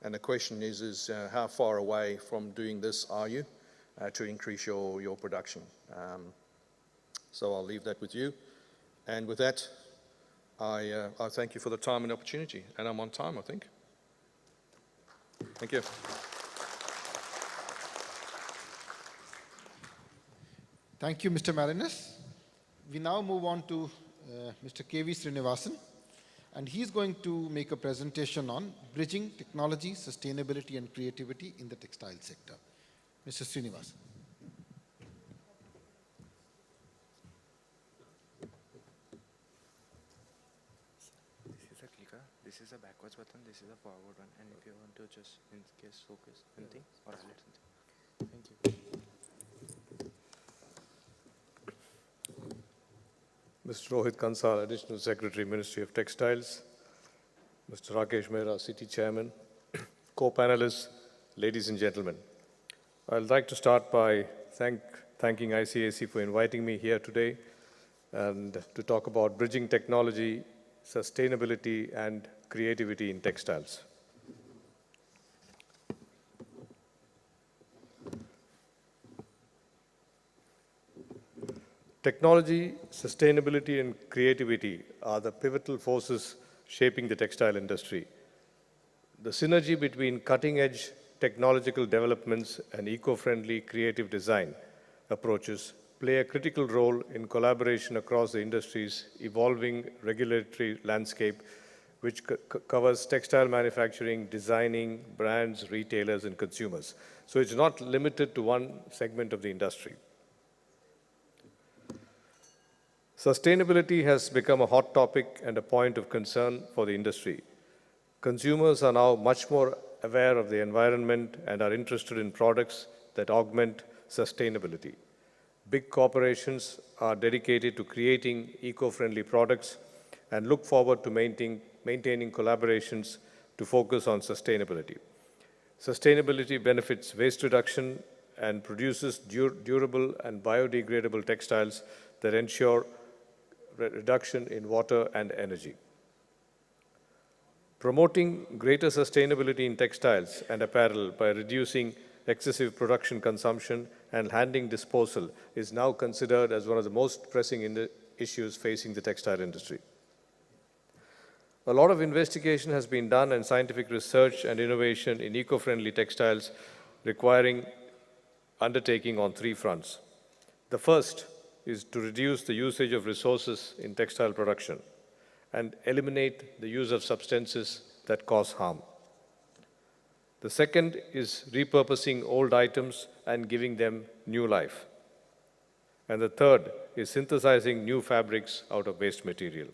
And the question is how far away from doing this are you to increase your production? So I'll leave that with you. And with that, I thank you for the time and opportunity. And I'm on time, I think. Thank you.
Thank you, Mr. Marinas. We now move on to Mr. K.V. Srinivasan, and he's going to make a presentation on bridging technology, sustainability, and creativity in the textile sector. Mr. Srinivasan.
This is a clicker, this is a backwards button, this is a forward one, and if you want to just in case focus anything or highlight something. Thank you.
Mr. Rohit Kansal, Additional Secretary, Ministry of Textiles, Mr. Rakesh Mehra, City Chairman, co-panelists, ladies and gentlemen. I'd like to start by thanking ICAC for inviting me here today and to talk about bridging technology, sustainability, and creativity in textiles. Technology, sustainability, and creativity are the pivotal forces shaping the textile industry. The synergy between cutting-edge technological developments and eco-friendly creative design approaches play a critical role in collaboration across the industry's evolving regulatory landscape, which covers textile manufacturing, designing, brands, retailers, and consumers. So it's not limited to one segment of the industry. Sustainability has become a hot topic and a point of concern for the industry. Consumers are now much more aware of the environment and are interested in products that augment sustainability. Big corporations are dedicated to creating eco-friendly products and look forward to maintaining collaborations to focus on sustainability. Sustainability benefits waste reduction and produces durable and biodegradable textiles that ensure reduction in water and energy. Promoting greater sustainability in textiles and apparel by reducing excessive production consumption and handling disposal is now considered as one of the most pressing issues facing the textile industry. A lot of investigation has been done and scientific research and innovation in eco-friendly textiles requiring undertaking on three fronts. The first is to reduce the usage of resources in textile production and eliminate the use of substances that cause harm. The second is repurposing old items and giving them new life. And the third is synthesizing new fabrics out of waste material.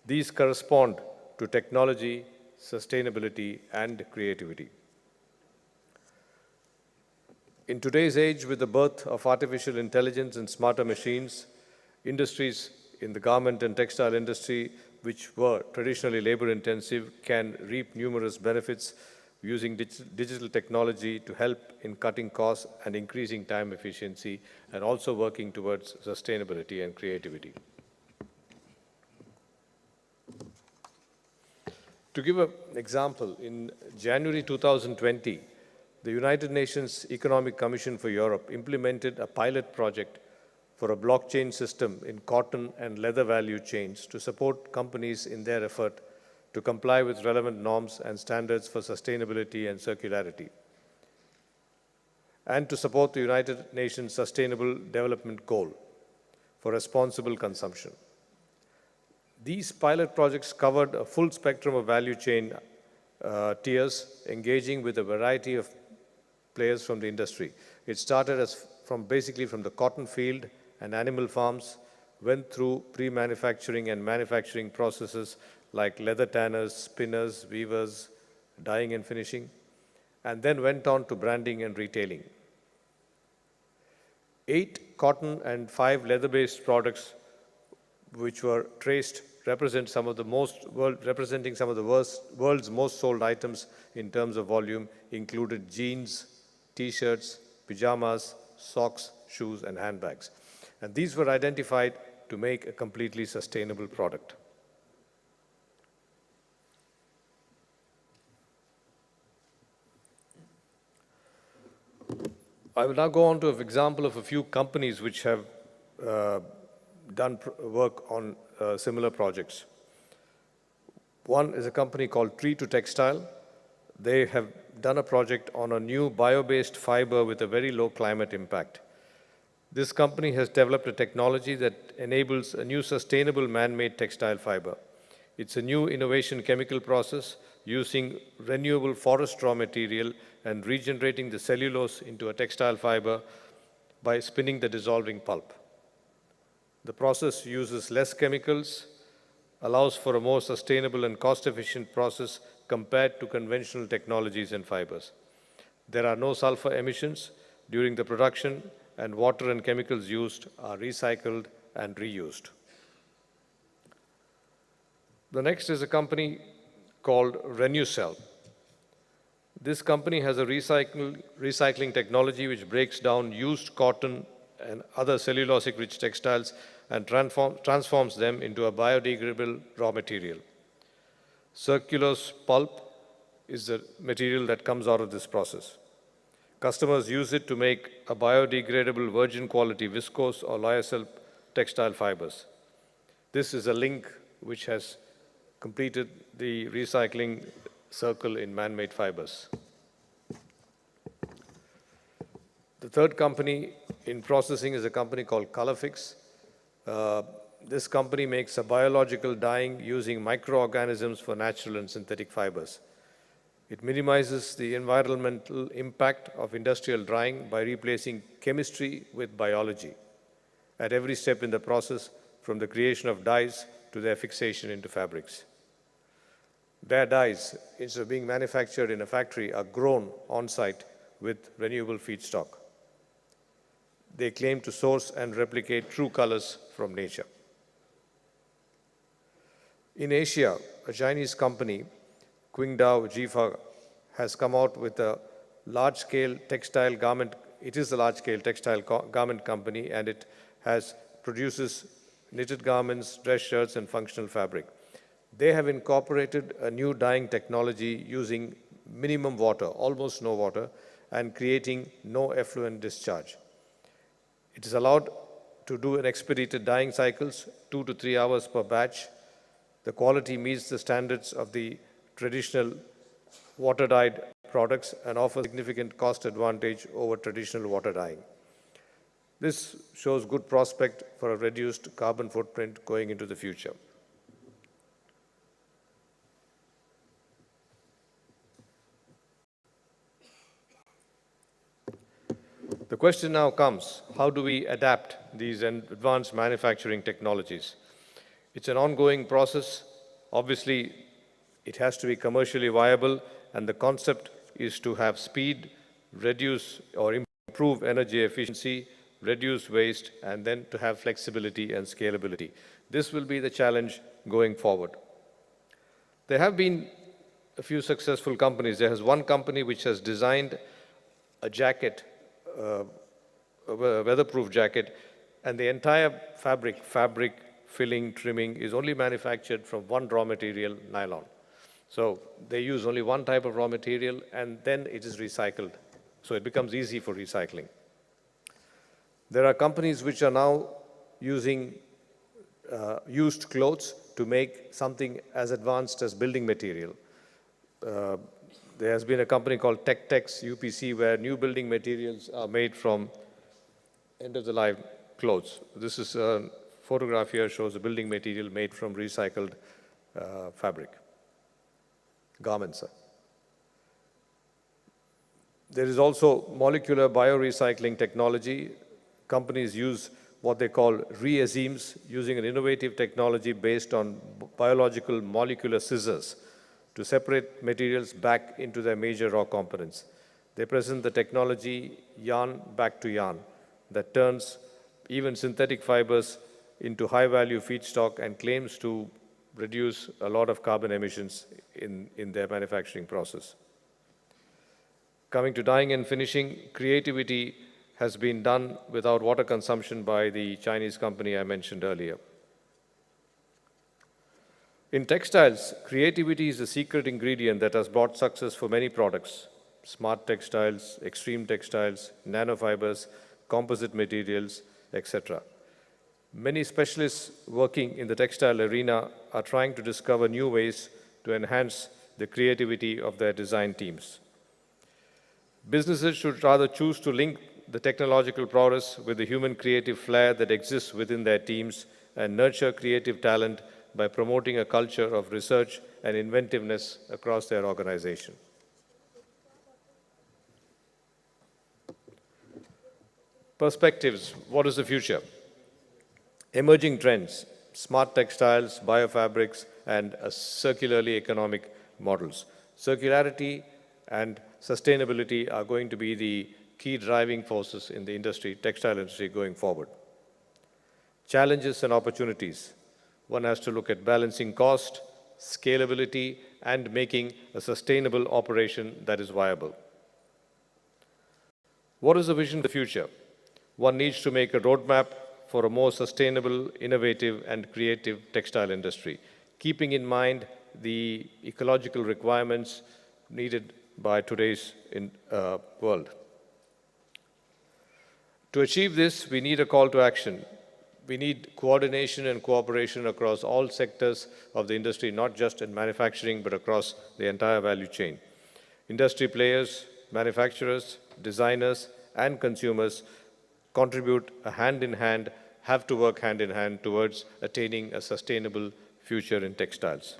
These correspond to technology, sustainability, and creativity. In today's age, with the birth of artificial intelligence and smarter machines, industries in the garment and textile industry, which were traditionally labor-intensive, can reap numerous benefits using digital technology to help in cutting costs and increasing time efficiency, and also working towards sustainability and creativity. To give an example, in January 2020, the United Nations Economic Commission for Europe implemented a pilot project for a blockchain system in cotton and leather value chains to support companies in their effort to comply with relevant norms and standards for sustainability and circularity, and to support the United Nations Sustainable Development Goal for responsible consumption. These pilot projects covered a full spectrum of value chain tiers, engaging with a variety of players from the industry. It started basically from the cotton field and animal farms, went through pre-manufacturing and manufacturing processes like leather tanners, spinners, weavers, dyeing and finishing, and then went on to branding and retailing. 8 cotton and 5 leather-based products which were traced representing some of the world's most sold items in terms of volume, included jeans, t-shirts, pajamas, socks, shoes, and handbags. And these were identified to make a completely sustainable product. I will now go on to an example of a few companies which have done work on similar projects. One is a company called Tree to Textile. They have done a project on a new bio-based fiber with a very low climate impact. This company has developed a technology that enables a new sustainable man-made textile fiber. It's a new innovation chemical process using renewable forest raw material and regenerating the cellulose into a textile fiber by spinning the dissolving pulp. The process uses less chemicals, allows for a more sustainable and cost-efficient process compared to conventional technologies and fibers. There are no sulfur emissions during the production, and water and chemicals used are recycled and reused. The next is a company called RenewCell. This company has a recycling technology which breaks down used cotton and other cellulosic-rich textiles and transforms them into a biodegradable raw material. Circulose pulp is the material that comes out of this process. Customers use it to make a biodegradable virgin quality viscose or lyocell textile fibers. This is a link which has completed the recycling circle in man-made fibers. The third company in processing is a company called Colorfix. This company makes a biological dyeing using microorganisms for natural and synthetic fibers. It minimizes the environmental impact of industrial dyeing by replacing chemistry with biology at every step in the process, from the creation of dyes to their fixation into fabrics. Their dyes, instead of being manufactured in a factory, are grown on-site with renewable feedstock. They claim to source and replicate true colors from nature. In Asia, a Chinese company, Qingdao Jifa, has come out with a large-scale textile garment. It is a large-scale textile garment company, and it produces knitted garments, dress shirts, and functional fabric. They have incorporated a new dyeing technology using minimum water, almost no water, and creating no effluent discharge. It is allowed to do an expedited dyeing cycles, 2 to 3 hours per batch. The quality meets the standards of the traditional water-dyed products and offers significant cost advantage over traditional water dyeing. This shows good prospect for a reduced carbon footprint going into the future. The question now comes, how do we adapt these advanced manufacturing technologies? It's an ongoing process. Obviously, it has to be commercially viable, and the concept is to have speed, reduce or improve energy efficiency, reduce waste, and then to have flexibility and scalability. This will be the challenge going forward. There have been
a few successful companies. There is one company which has designed a jacket, a weatherproof jacket, and the entire fabric, filling, trimming is only manufactured from one raw material, nylon. So they use only one type of raw material and then it is recycled. So it becomes easy for recycling. There are companies which are now using used clothes to make something as advanced as building material. There has been a company called TechTex UPC where new building materials are made from end-of-the-life clothes. This is a photograph here shows a building material made from recycled fabric, garments. There is also molecular biorecycling technology. Companies use what they call re-enzymes, using an innovative technology based on biological molecular scissors to separate materials back into their major raw components. They present the technology yarn back to yarn that turns even synthetic fibers into high-value feedstock and claims to reduce a lot of carbon emissions in their manufacturing process. Coming to dyeing and finishing, creativity has been done without water consumption by the Chinese company I mentioned earlier. In textiles, creativity is the secret ingredient that has brought success for many products: smart textiles, extreme textiles, nanofibers, composite materials, etc. Many specialists working in the textile arena are trying to discover new ways to enhance the creativity of their design teams. Businesses should rather choose to link the technological prowess with the human creative flair that exists within their teams and nurture creative talent by promoting a culture of research and inventiveness across their organization. Perspectives, what is the future? Emerging trends, smart textiles, biofabrics, and circularly economic models. Circularity and sustainability are going to be the key driving forces in the industry, textile industry going forward. Challenges and opportunities. One has to look at balancing cost, scalability, and making a sustainable operation that is viable. What is the vision for the future? One needs to make a roadmap for a more sustainable, innovative, and creative textile industry, keeping in mind the ecological requirements needed by today's world. To achieve this, we need a call to action. We need coordination and cooperation across all sectors of the industry, not just in manufacturing, but across the entire value chain. Industry players, manufacturers, designers, and consumers contribute hand in hand, have to work hand in hand towards attaining a sustainable future in textiles.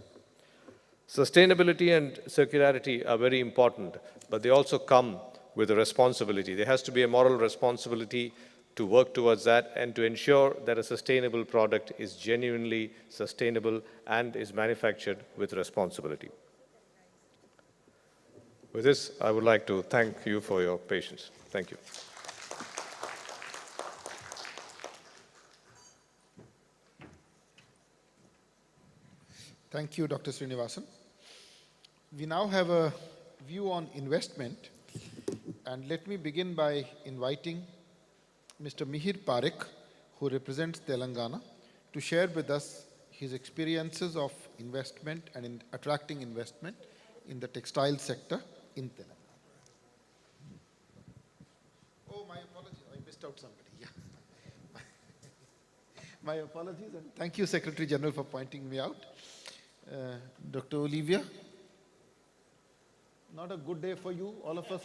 Sustainability and circularity are very important, but they also come with a responsibility. There has to be a moral responsibility to work towards that and to ensure that a sustainable product is genuinely sustainable and is manufactured with responsibility. With this, I would like to thank you for your patience. Thank you.
Thank you, Dr. Srinivasan. We now have a view on investment, and let me begin by inviting Mr. Mihir Parekh, who represents Telangana, to share with us his experiences of investment and in attracting investment in the textile sector in Telangana. Oh, my apologies, I missed out somebody. Yeah. My apologies, and thank you, Secretary General, for pointing me out. Dr. Olivia, not a good day for you, all of us.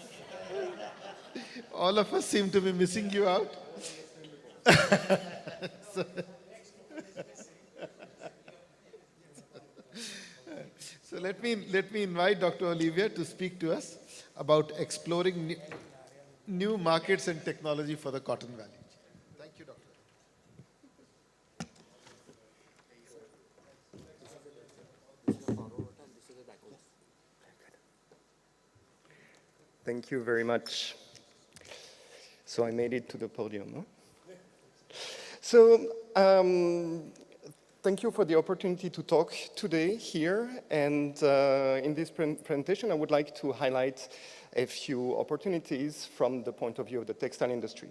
All of us seem to be missing you out. So let me invite Dr. Olivia to speak to us about exploring new markets and technology for the cotton value. Thank you, Doctor.
Thank you very much. So I made it to the podium, no? So
Thank you for the opportunity to talk today here. And in this presentation, I would like to highlight a few opportunities from the point of view of the textile industry.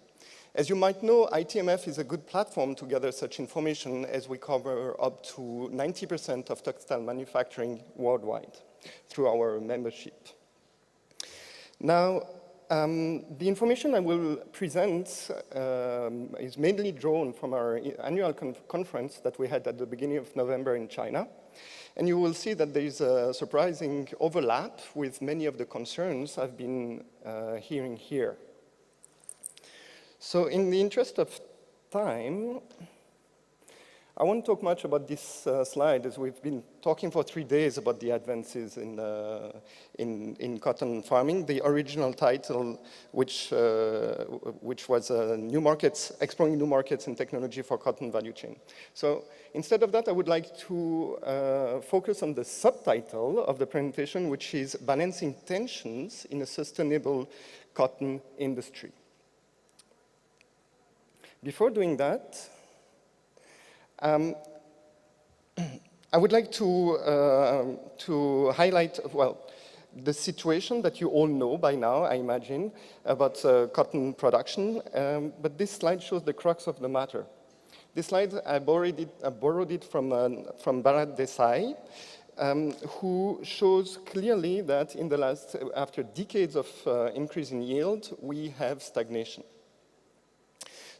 As you might know, ITMF is a good platform to gather such information, as we cover up to 90% of textile manufacturing worldwide through our membership. Now, the information I will present is mainly drawn from our annual conference that we had at the beginning of November in China. And you will see that there is a surprising overlap with many of the concerns I've been hearing here. So in the interest of time, I won't talk much about this slide, as we've been talking for 3 days about the advances in cotton farming. The original title, which was New Markets, Exploring New Markets and Technology for Cotton Value Chain. So instead of that, I would like to focus on the subtitle of the presentation, which is Balancing Tensions in a Sustainable Cotton Industry. Before doing that, I would like to highlight, well, the situation that you all know by now, I imagine, about cotton production, but this slide shows the crux of the matter. This slide, I borrowed it from Bharat Desai, who shows clearly that in the last, after decades of increase in yield, we have stagnation.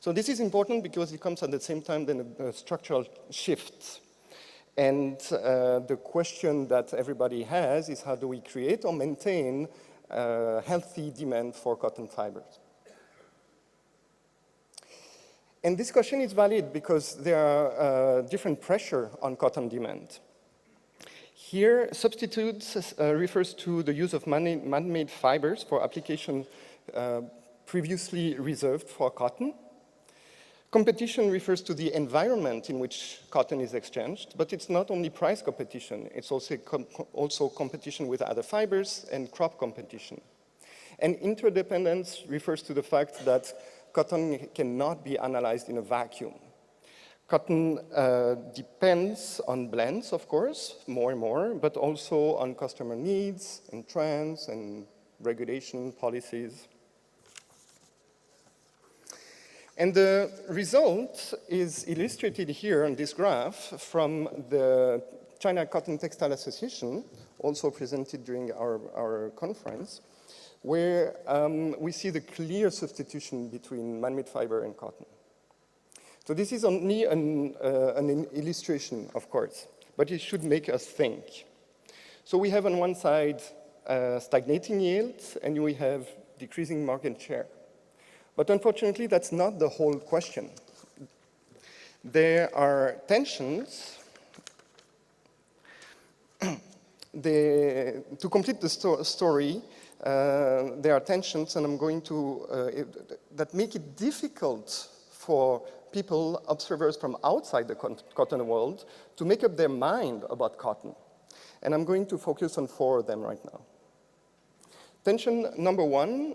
So this is important because it comes at the same time than a structural shift. And the question that everybody has is, how do we create or maintain healthy demand for cotton fibers? And this question is valid because there are different pressure on cotton demand. Here, substitutes refers to the use of man-made fibers for application previously reserved for cotton. Competition refers to the environment in which cotton is exchanged, but it's not only price competition, it's also competition with other fibers and crop competition. And interdependence refers to the fact that cotton cannot be analyzed in a vacuum. Cotton depends on blends, of course, more and more, but also on customer needs and trends and regulation policies. And the result is illustrated here on this graph from the China Cotton Textile Association, also presented during our conference, where we see the clear substitution between man-made fiber and cotton. So this is only an illustration, of course, but it should make us think. So we have on one side stagnating yields, and we have decreasing market share. But unfortunately, that's not the whole question. There are tensions. To complete the story, there are tensions, and I'm going to, that make it difficult for people, observers from outside the cotton world, to make up their mind about cotton. And I'm going to focus on 4 of them right now. Tension number 1,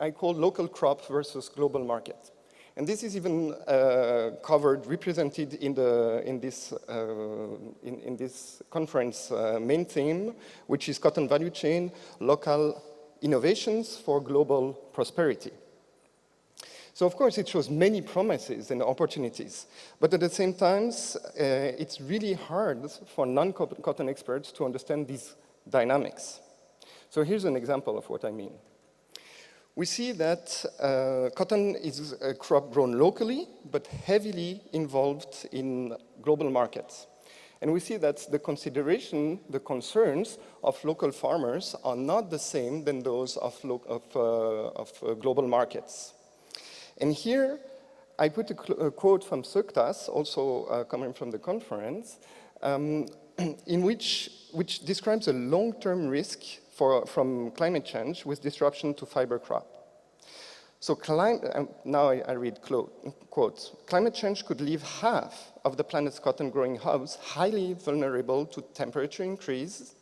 I call local crop versus global market. And this is even covered, represented in this conference main theme, which is cotton value chain, local innovations for global prosperity. So of course it shows many promises and opportunities, but at the same time, it's really hard for non-cotton experts to understand these dynamics. So here's an example of what I mean. We see that cotton is a crop grown locally, but heavily involved in global markets. And we see that the consideration, the concerns of local farmers are not the same than those of global markets. And here, I put a quote from Suktas, also coming from the conference, in which describes a long-term risk from climate change with disruption to fiber crop. So now I read quotes. Climate change could leave half of the planet's cotton growing hubs highly vulnerable to temperature increase,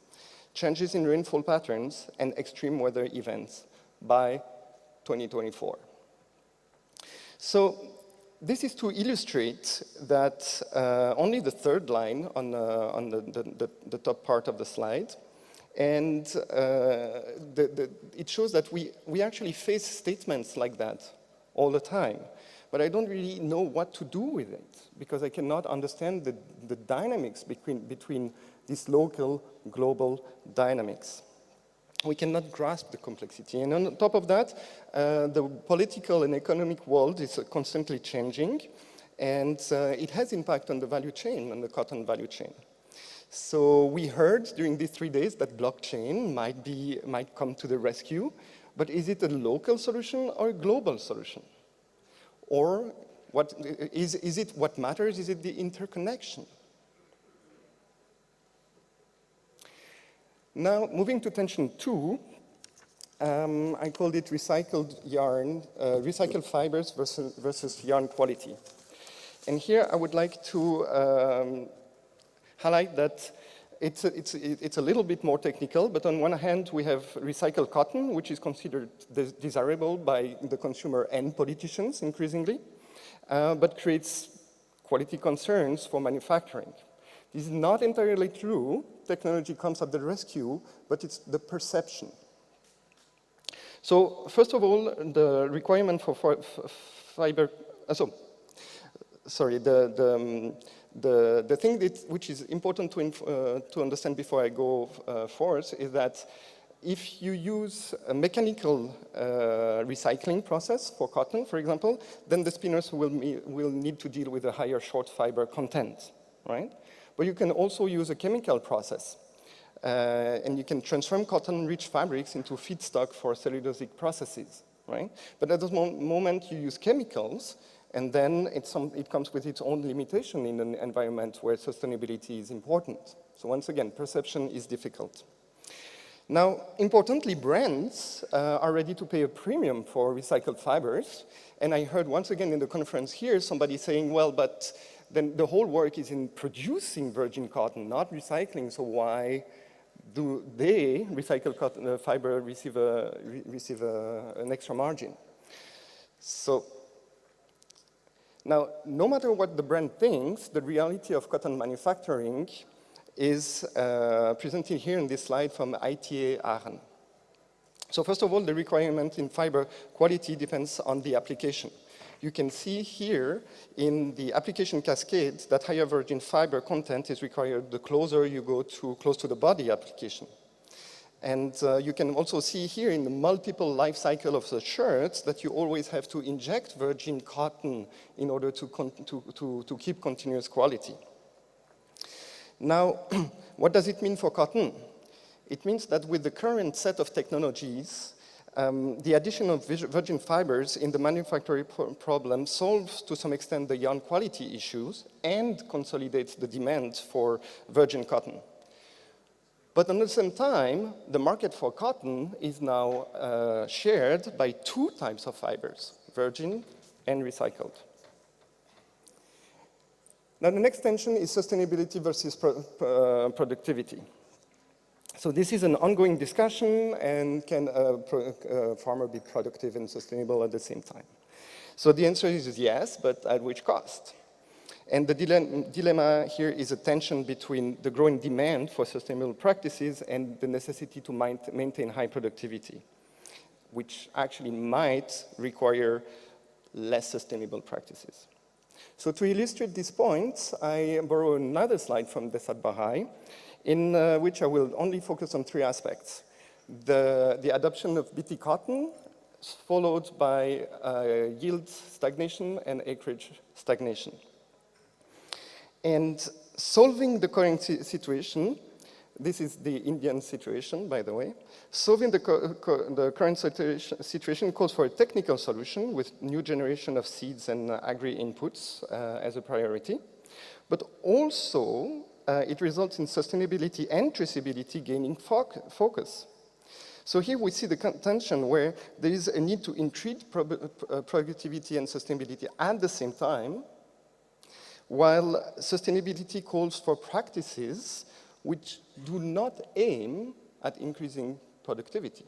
changes in rainfall patterns, and extreme weather events by 2024. So this is to illustrate that only the third line on the top part of the slide. And it shows that we actually face statements like that all the time. But I don't really know what to do with it, because I cannot understand the dynamics between these local, global dynamics. We cannot grasp the complexity. And on top of that, the political and economic world is constantly changing, and it has impact on the value chain, on the cotton value chain. So we heard during these 3 days that blockchain might come to the rescue, but is it a local solution or a global solution? Or is it what matters? Is it the interconnection? Now, moving to tension 2, I called it recycled yarn, recycled fibers versus yarn quality. And here I would like to highlight that it's a little bit more technical, but on one hand we have recycled cotton, which is considered desirable by the consumer and politicians increasingly, but creates quality concerns for manufacturing. This is not entirely true. Technology comes at the rescue, but it's the perception. So first of all, the requirement for fiber, the thing which is important to understand before I go forward is that if you use a mechanical recycling process for cotton, for example, then the spinners will need to deal with a higher short fiber content, right? But you can also use a chemical process, and you can transform cotton-rich fabrics into feedstock for cellulosic processes, right? But at the moment you use chemicals, and then it comes with its own limitation in an environment where sustainability is important. So once again, perception is difficult. Now, importantly, brands are ready to pay a premium for recycled fibers. And I heard once again in the conference here somebody saying, well, but then the whole work is in producing virgin cotton, not recycling, so why do they, recycled cotton fiber, receive an extra margin? So, now, no matter what the brand thinks, the reality of cotton manufacturing is presented here in this slide from ITA Aachen. So first of all, the requirement in fiber quality depends on the application. You can see here in the application cascade that higher virgin fiber content is required the closer you go close to the body application. And you can also see here in the multiple life cycle of the shirts that you always have to inject virgin cotton in order to keep continuous quality. Now, what does it mean for cotton? It means that with the current set of technologies, the addition of virgin fibers in the manufacturing problem solves to some extent the yarn quality issues and consolidates the demand for virgin cotton. But at the same time, the market for cotton is now shared by two types of fibers, virgin and recycled. Now the next tension is sustainability versus productivity. So this is an ongoing discussion, and can a farmer be productive and sustainable at the same time? So the answer is yes, but at which cost? And the dilemma here is a tension between the growing demand for sustainable practices and the necessity to maintain high productivity, which actually might require less sustainable practices. So to illustrate these points, I borrow another slide from Desat Bahai, in which I will only focus on three aspects. The adoption of BT cotton, followed by yield stagnation and acreage stagnation. And solving the current situation, this is the Indian situation, by the way, solving the current situation calls for a technical solution with new generation of seeds and agri-inputs as a priority, but also it results in sustainability and traceability gaining focus. So here we see the tension where there is a need to entreat productivity and sustainability at the same time, while sustainability calls for practices which do not aim at increasing productivity.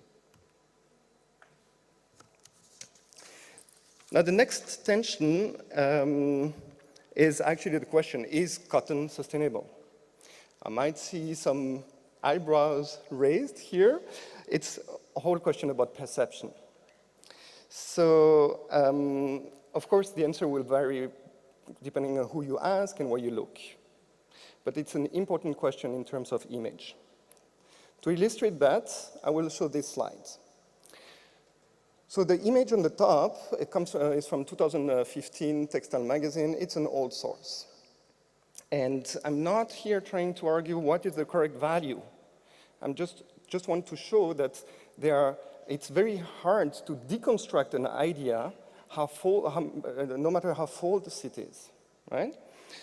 Now, the next tension is actually the question, is cotton sustainable? I might see some eyebrows raised here. It's a whole question about perception. So, of course, the answer will vary depending on who you ask and where you look. But it's an important question in terms of image. To illustrate that, I will show this slide. So the image on the top, it is from 2015 Textile Magazine. It's an old source. And I'm not here trying to argue what is the correct value. I'm just want to show that it's very hard to deconstruct an idea no matter how false it is, right?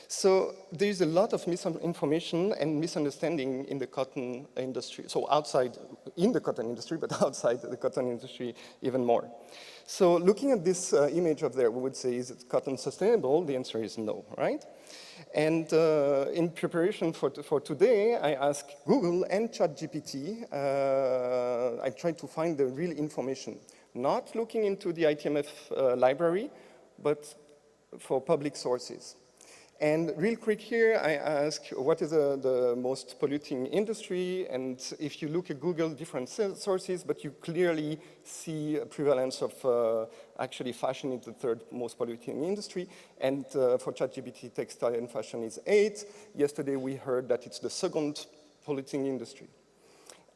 So there's a lot of misinformation and misunderstanding in the cotton industry. So outside, in the cotton industry, but outside the cotton industry even more. So looking at this image up there, we would say, is cotton sustainable? The answer is no, right? And in preparation for today, I asked Google and ChatGPT. I tried to find the real information, not looking into the ITMF library, but for public sources. And real quick here, I ask, what is the most polluting industry? And if you look at Google, different sources, but you clearly see a prevalence of actually fashion is the third most polluting industry. And for ChatGPT, textile and fashion is 8. Yesterday, we heard that it's the second polluting industry.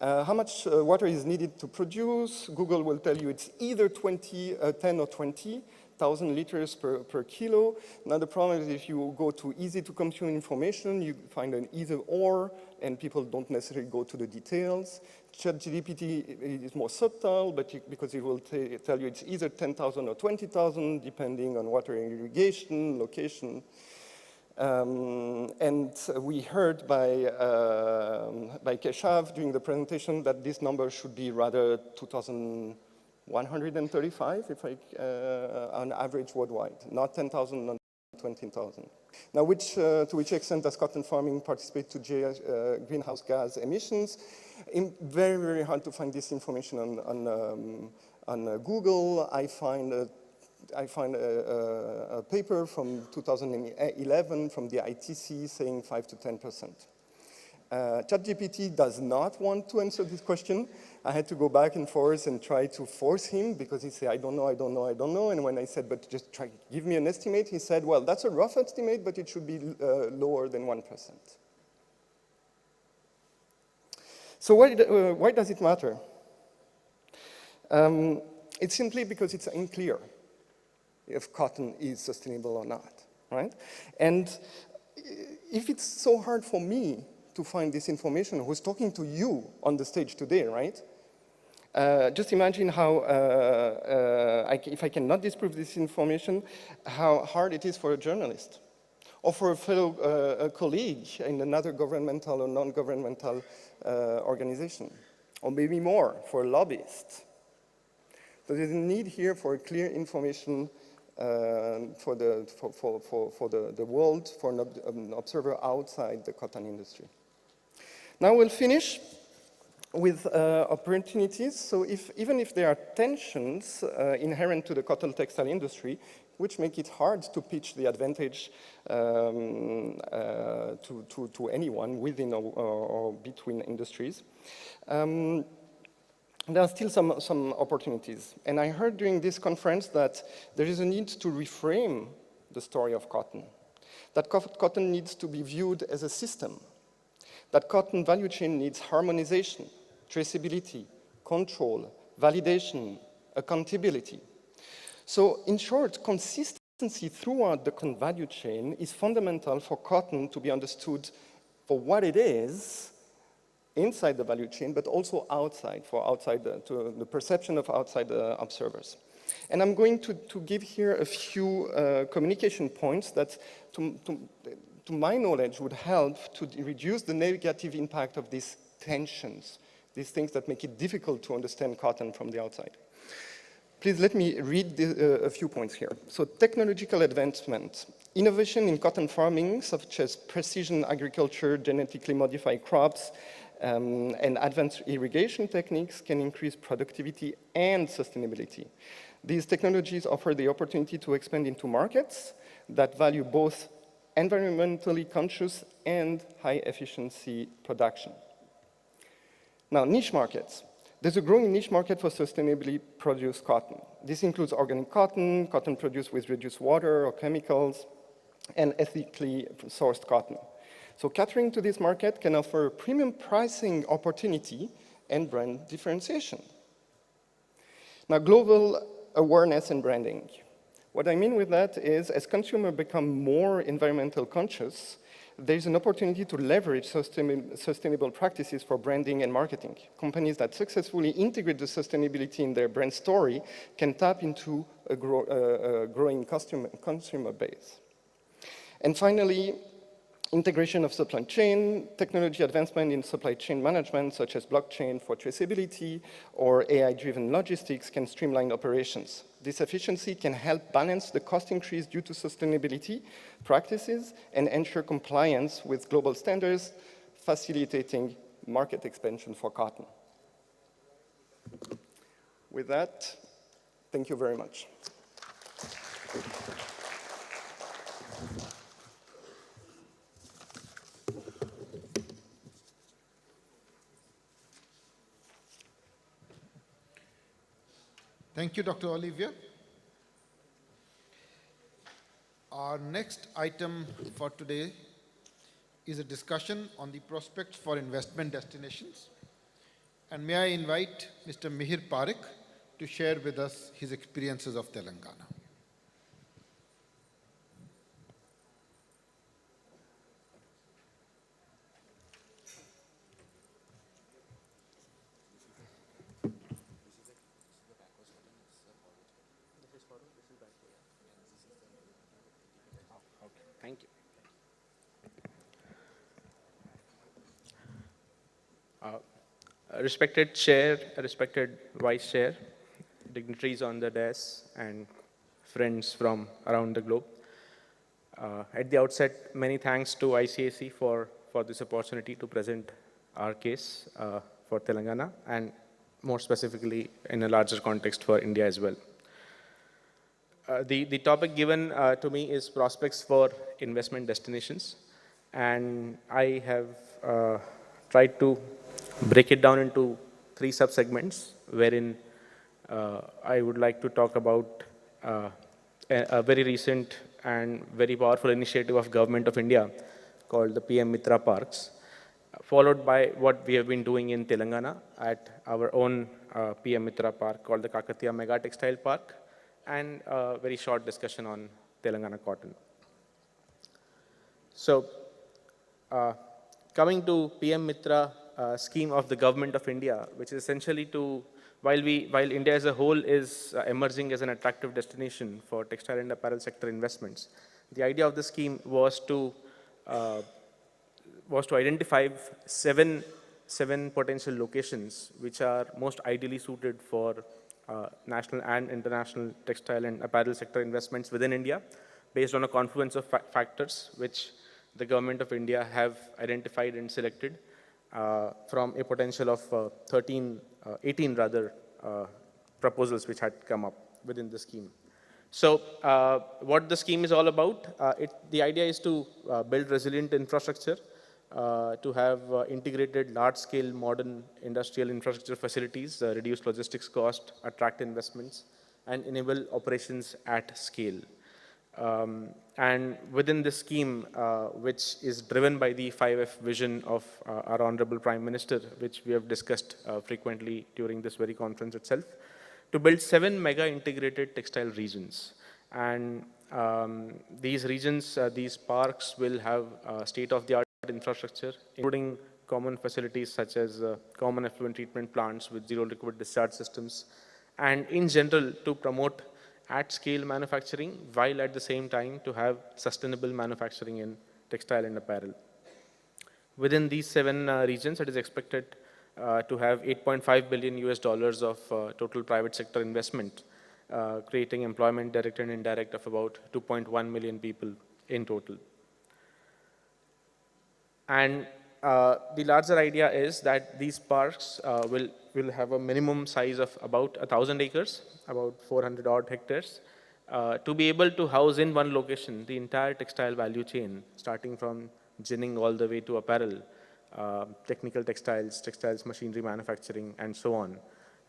How much water is needed to produce? Google will tell you it's either 10 or 20,000 liters per kilo. Now the problem is if you go to easy to consume information, you find an either or, and people don't necessarily go to the details. ChatGPT is more subtle, but because it will tell you it's either 10,000 or 20,000, depending on water irrigation, location. And we heard by Keshav during the presentation that this number should be rather 2,135 on average worldwide, not 10,000, not 20,000. Now, to which extent does cotton farming participate to greenhouse gas emissions? Very, very hard to find this information on Google. I find a paper from 2011 from the ITC saying 5 to 10%. ChatGPT does not want to answer this question. I had to go back and forth and try to force him because he said, I don't know, I don't know, I don't know. And when I said, but just give me an estimate, he said, well, that's a rough estimate, but it should be lower than 1%. So why does it matter? It's simply because it's unclear if cotton is sustainable or not, right? And if it's so hard for me to find this information, who's talking to you on the stage today, right? Just imagine how, if I cannot disprove this information, how hard it is for a journalist or for a fellow colleague in another governmental or non-governmental organization, or maybe more, for a lobbyist. So there's a need here for clear information for the world, for an observer outside the cotton industry. Now we'll finish with opportunities. So even if there are tensions inherent to the cotton textile industry, which make it hard to pitch the advantage to anyone within or between industries, there are still some opportunities. And I heard during this conference that there is a need to reframe the story of cotton, that cotton needs to be viewed as a system, that cotton value chain needs harmonization, traceability, control, validation, accountability. So in short, consistency throughout the cotton value chain is fundamental for cotton to be understood for what it is inside the value chain, but also outside, to the perception of outside observers. And I'm going to give here a few communication points that, to my knowledge, would help to reduce the negative impact of these tensions, these things that make it difficult to understand cotton from the outside. Please let me read a few points here. So technological advancement. Innovation in cotton farming, such as precision agriculture, genetically modified crops, and advanced irrigation techniques can increase productivity and sustainability. These technologies offer the opportunity to expand into markets that value both environmentally conscious and high-efficiency production. Now, niche markets. There's a growing niche market for sustainably produced cotton. This includes organic cotton, cotton produced with reduced water or chemicals, and ethically sourced cotton. So catering to this market can offer a premium pricing opportunity and brand differentiation. Now, global awareness and branding. What I mean with that is, as consumers become more environmental conscious, there's an opportunity to leverage sustainable practices for branding and marketing. Companies that successfully integrate the sustainability in their brand story can tap into a growing consumer base. And finally, integration of supply chain, technology advancement in supply chain management, such as blockchain for traceability or AI-driven logistics, can streamline operations. This efficiency can help balance the cost increase due to sustainability practices and ensure compliance with global standards, facilitating market expansion for cotton. With that, thank you very much.
Thank you, Dr. Olivier. Our next item for today is a discussion on the prospects for investment destinations. And may I invite Mr. Mihir Parekh to share with us his experiences of Telangana.
Thank you. Respected Chair, respected Vice Chair, dignitaries on the dais, and friends from around the globe. At the outset, many thanks to ICAC for this opportunity to present our case for Telangana, and more specifically in a larger context for India as well. The topic given to me is prospects for investment destinations, and I have tried to break it down into 3 sub-segments, wherein I would like to talk about a very recent and very powerful initiative of Government of India called the PM Mitra Parks, followed by what we have been doing in Telangana at our own PM Mitra Park called the Kakatiya Mega Textile Park, and a very short discussion on Telangana cotton. So, coming to PM Mitra scheme of the Government of India, which is essentially to, while India as a whole is emerging as an attractive destination for textile and apparel sector investments, the idea of the scheme was to identify seven potential locations which are most ideally suited for national and international textile and apparel sector investments within India, based on a confluence of factors which the Government of India have identified and selected from a potential of 18 proposals which had come up within the scheme. So what the scheme is all about, the idea is to build resilient infrastructure, to have integrated large-scale modern industrial infrastructure facilities, reduce logistics cost, attract investments, and enable operations at scale. And within this scheme, which is driven by the 5F vision of our Honorable Prime Minister, which we have discussed frequently during this very conference itself, to build 7 mega integrated textile regions. And these regions, these parks will have state-of-the-art infrastructure, including common facilities such as common effluent treatment plants with zero liquid discharge systems, and in general to promote at-scale manufacturing, while at the same time to have sustainable manufacturing in textile and apparel. Within these 7 regions, it is expected to have $8.5 billion of total private sector investment, creating employment direct and indirect of about 2.1 million people in total. And the larger idea is that these parks will will have a minimum size of about 1,000 acres, about 400 odd hectares, to be able to house in one location the entire textile value chain, starting from ginning all the way to apparel, technical textiles, textiles machinery manufacturing, and so on,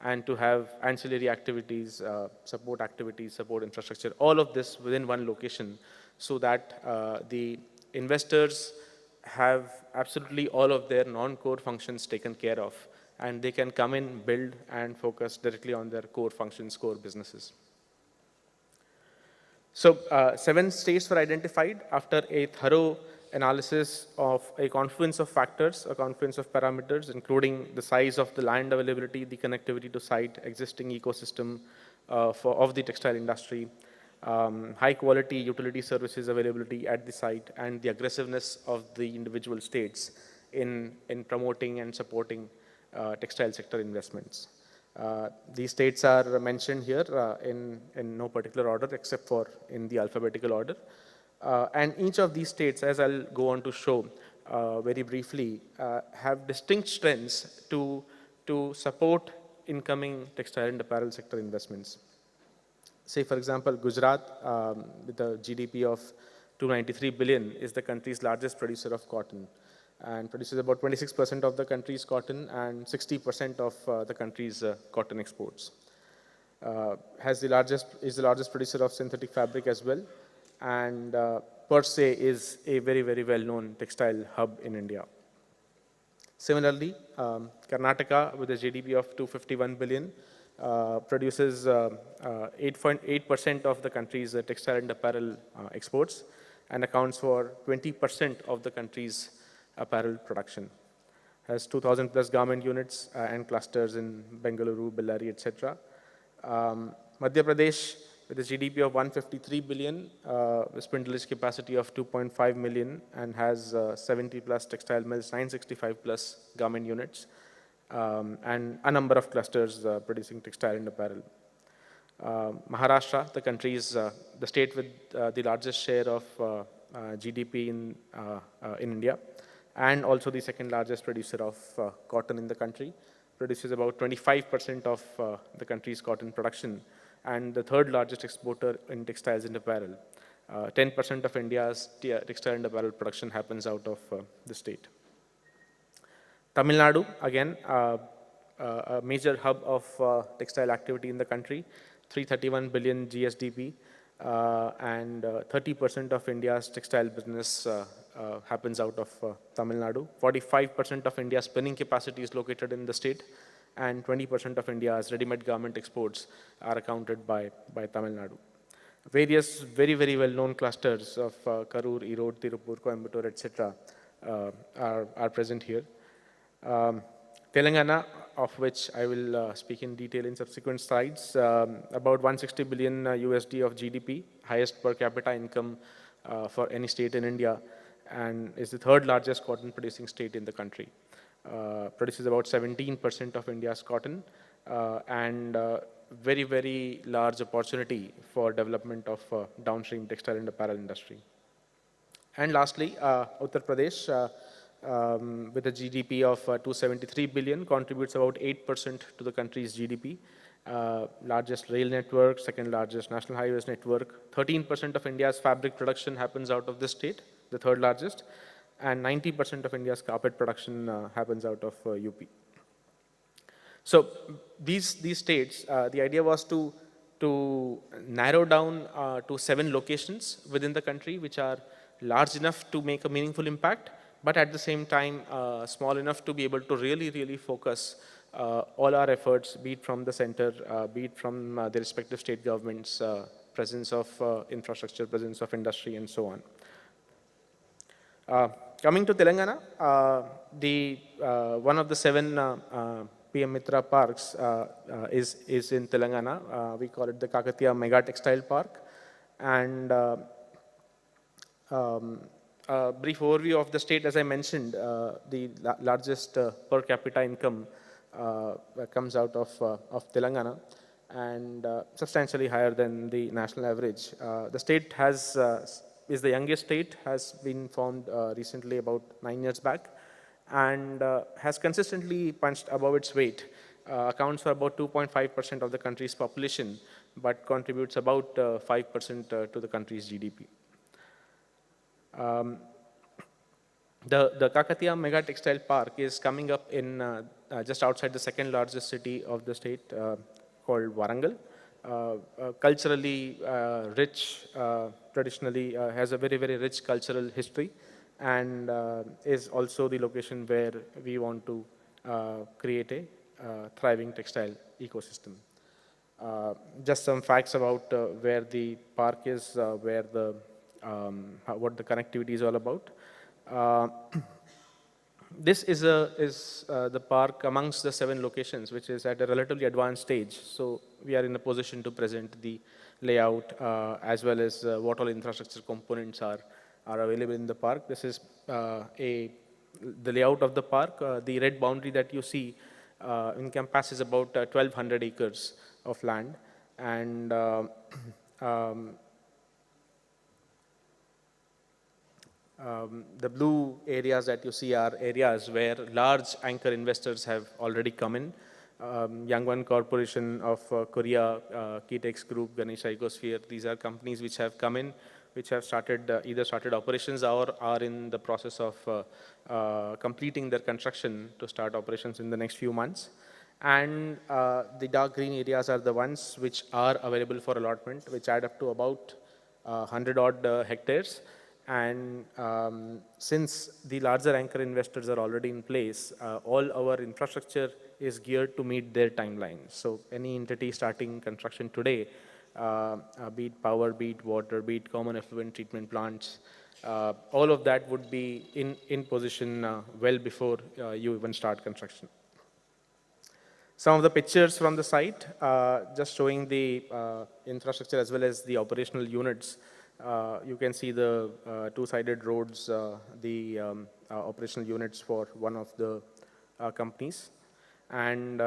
and to have ancillary activities, support infrastructure, all of this within one location, so that the investors have absolutely all of their non-core functions taken care of, and they can come in, build, and focus directly on their core functions, core businesses. So 7 states were identified after a thorough analysis of a confluence of factors, a confluence of parameters, including the size of the land availability, the connectivity to site, existing ecosystem of the textile industry, high quality utility services availability at the site, and the aggressiveness of the individual states in promoting and supporting textile sector investments. These states are mentioned here in no particular order except for in the alphabetical order. And each of these states, as I'll go on to show very briefly, have distinct strengths to support incoming textile and apparel sector investments. Say, for example, Gujarat, with a GDP of 293 billion, is the country's largest producer of cotton, and produces about 26% of the country's cotton and 60% of the country's cotton exports. Is the largest producer of synthetic fabric as well, and per se is a very, very well-known textile hub in India. Similarly, Karnataka, with a GDP of 251 billion, produces 8.8% of the country's textile and apparel exports, and accounts for 20% of the country's apparel production. Has 2,000 plus garment units and clusters in Bengaluru, Bellary, etc. Madhya Pradesh, with a GDP of 153 billion, spindlage capacity of 2.5 million, and has 70 plus textile mills, 965 plus garment units, and a number of clusters producing textile and apparel. Maharashtra, the state with the largest share of GDP in India, and also the second largest producer of cotton in the country, produces about 25% of the country's cotton production, and the third largest exporter in textiles and apparel. 10% of India's textile and apparel production happens out of the state. Tamil Nadu, again, a major hub of textile activity in the country, 331 billion GSDP, and 30% of India's textile business happens out of Tamil Nadu. 45% of India's spinning capacity is located in the state, and 20% of India's ready-made garment exports are accounted by Tamil Nadu. Various very, very well-known clusters of Karur, Erode, Tirupur, Coimbatore, etc. are present here. Telangana, of which I will speak in detail in subsequent slides, about 160 billion USD of GDP, highest per capita income for any state in India, and is the third largest cotton producing state in the country. Produces about 17% of India's cotton, and very, very large opportunity for development of downstream textile and apparel industry. And lastly, Uttar Pradesh, with a GDP of 273 billion, contributes about 8% to the country's GDP. Largest rail network, second largest national highways network. 13% of India's fabric production happens out of this state, the third largest, and 90% of India's carpet production happens out of UP. So these states, the idea was to narrow down to 7 locations within the country, which are large enough to make a meaningful impact, but at the same time small enough to be able to really, really focus all our efforts, be it from the center, be it from the respective state governments, presence of infrastructure, presence of industry, and so on. Coming to Telangana, one of the 7 PM Mitra parks is in Telangana. We call it the Kakatiya Mega Textile Park. And a brief overview of the state, as I mentioned, the largest per capita income comes out of Telangana, and substantially higher than the national average. The state is the youngest state, has been formed recently about 9 years back, and has consistently punched above its weight accounts for about 2.5% of the country's population, but contributes about 5% to the country's GDP. The Kakatiya Mega Textile Park is coming up in just outside the second largest city of the state, called Warangal. Culturally rich, traditionally has a very, very rich cultural history, and is also the location where we want to create a thriving textile ecosystem. Just some facts about where the park is, what the connectivity is all about. This is the park amongst the 7 locations, which is at a relatively advanced stage. So we are in a position to present the layout as well as what all infrastructure components are available in the park. This is the layout of the park. The red boundary that you see encompasses about 1,200 acres of land, and the blue areas that you see are areas where large anchor investors have already come in. Yangwon Corporation of Korea, Kitex Group, Ganesh Icosphere, these are companies which have come in, which have started either started operations or are in the process of completing their construction to start operations in the next few months. And the dark green areas are the ones which are available for allotment, which add up to about 100 odd hectares. And since the larger anchor investors are already in place, all our infrastructure is geared to meet their timelines. So any entity starting construction today, be it power, be it water, be it common effluent treatment plants, all of that would be in position well before you even start construction. Some of the pictures from the site, just showing the infrastructure as well as the operational units. You can see the two-sided roads, the operational units for one of the companies. And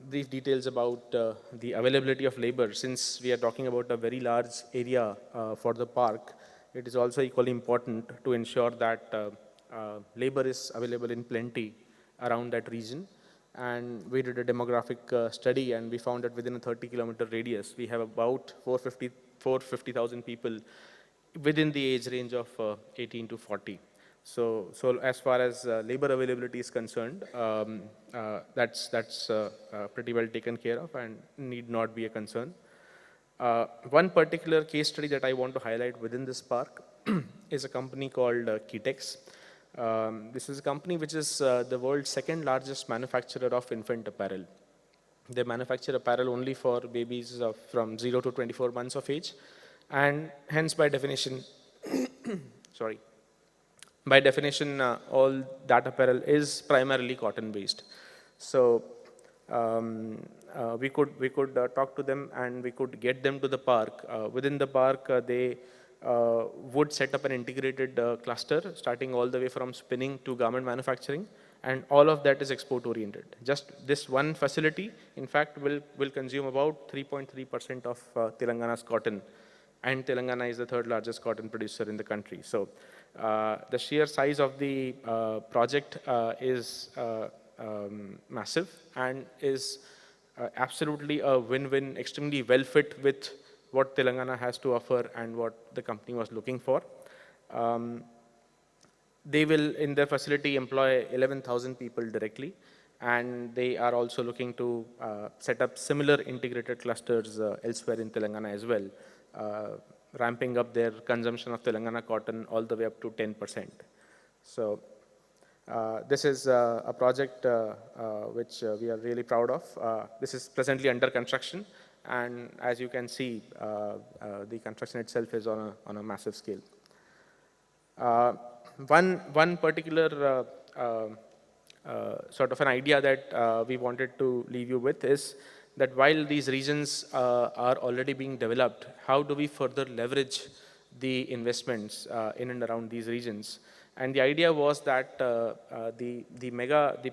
brief details about the availability of labor. Since we are talking about a very large area for the park, it is also equally important to ensure that labor is available in plenty around that region. And we did a demographic study, and we found that within a 30-kilometer radius, we have about 450,000 people within the age range of 18 to 40. So as far as labor availability is concerned, that's pretty well taken care of and need not be a concern. One particular case study that I want to highlight within this park is a company called Kitex. This is a company which is the world's second largest manufacturer of infant apparel. They manufacture apparel only for babies from 0 to 24 months of age, and hence by definition, sorry, by definition, all that apparel is primarily cotton based. So we could talk to them, and we could get them to the park. Within the park, they would set up an integrated cluster, starting all the way from spinning to garment manufacturing, and all of that is export oriented. Just this one facility, in fact, will consume about 3.3% of Telangana's cotton, and Telangana is the 3rd largest cotton producer in the country. So the sheer size of the project is massive, and is absolutely a win-win, extremely well fit with what Telangana has to offer and what the company was looking for. They will, in their facility, employ 11,000 people directly, and they are also looking to set up similar integrated clusters elsewhere in Telangana as well, ramping up their consumption of Telangana cotton all the way up to 10%. So this is a project which we are really proud of. This is presently under construction, and as you can see, the construction itself is on a massive scale. One particular sort of an idea that we wanted to leave you with is that while these regions are already being developed, how do we further leverage the investments in and around these regions? And the idea was that the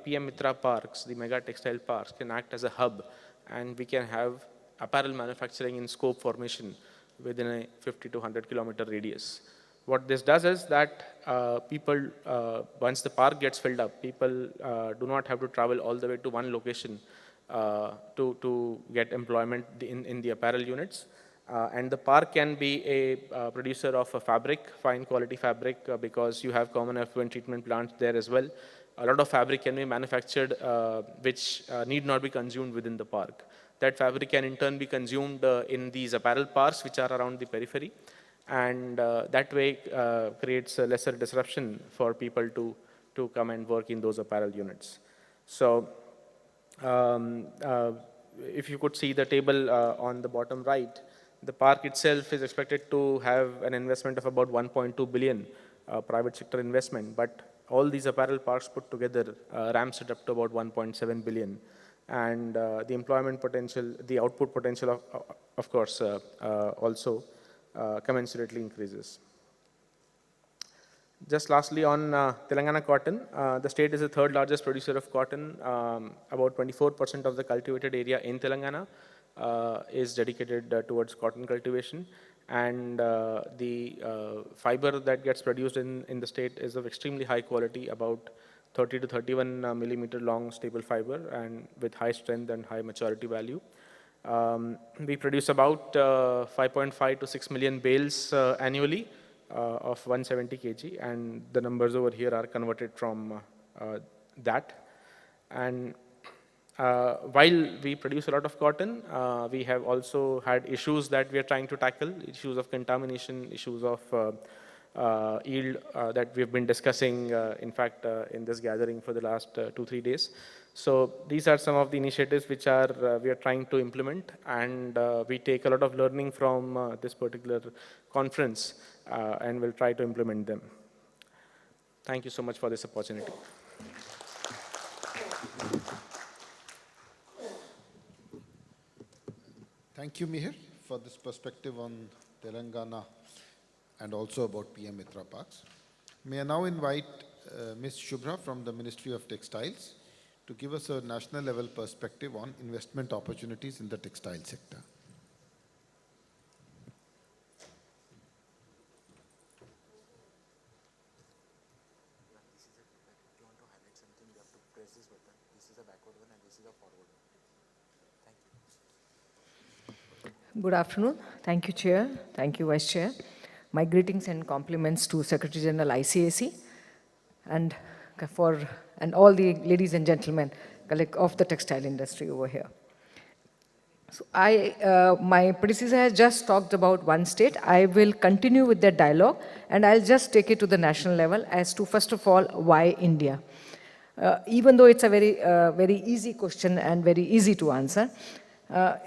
PM Mitra parks, the mega textile parks, can act as a hub, and we can have apparel manufacturing in scope formation within a 50 to 100 kilometer radius. What this does is that people, once the park gets filled up, people do not have to travel all the way to one location to get employment in the apparel units. And the park can be a producer of a fabric, fine quality fabric, because you have common effluent treatment plants there as well. A lot of fabric can be manufactured which need not be consumed within the park. That fabric can in turn be consumed in these apparel parks which are around the periphery. And that way creates a lesser disruption for people to come and work in those apparel units. So if you could see the table on the bottom right, the park itself is expected to have an investment of about 1.2 billion private sector investment, but all these apparel parks put together ramps it up to about 1.7 billion. And the employment potential, the output potential of course also commensurately increases. Just lastly on Telangana cotton, the state is the third largest producer of cotton. About 24% of the cultivated area in Telangana is dedicated towards cotton cultivation, and the fiber that gets produced in the state is of extremely high quality, about 30 to 31 millimeter long staple fiber, and with high strength and high maturity value. We produce about 5.5 to 6 million bales annually of 170 kg, and the numbers over here are converted from that. And while we produce a lot of cotton, we have also had issues that we are trying to tackle, issues of contamination, issues of yield that we've been discussing, in fact, in this gathering for the last 2-3 days. So these are some of the initiatives which we are trying to implement, and we take a lot of learning from this particular conference, and we'll try to implement them. Thank you so much for this opportunity.
Thank you, Mihir, for this perspective on Telangana and also about PM Mitra Parks. May I now invite Ms. Shubhra from the Ministry of Textiles to give us a national level perspective on investment opportunities in the textile sector.
Good afternoon. Thank you, Chair. Thank you, Vice Chair. My greetings and compliments to Secretary General ICAC and all the ladies and gentlemen of the textile industry over here. So my predecessor has just talked about one state. I will continue with that dialogue, and I'll just take it to the national level as to, first of all, why India? Even though it's a very easy question and very easy to answer,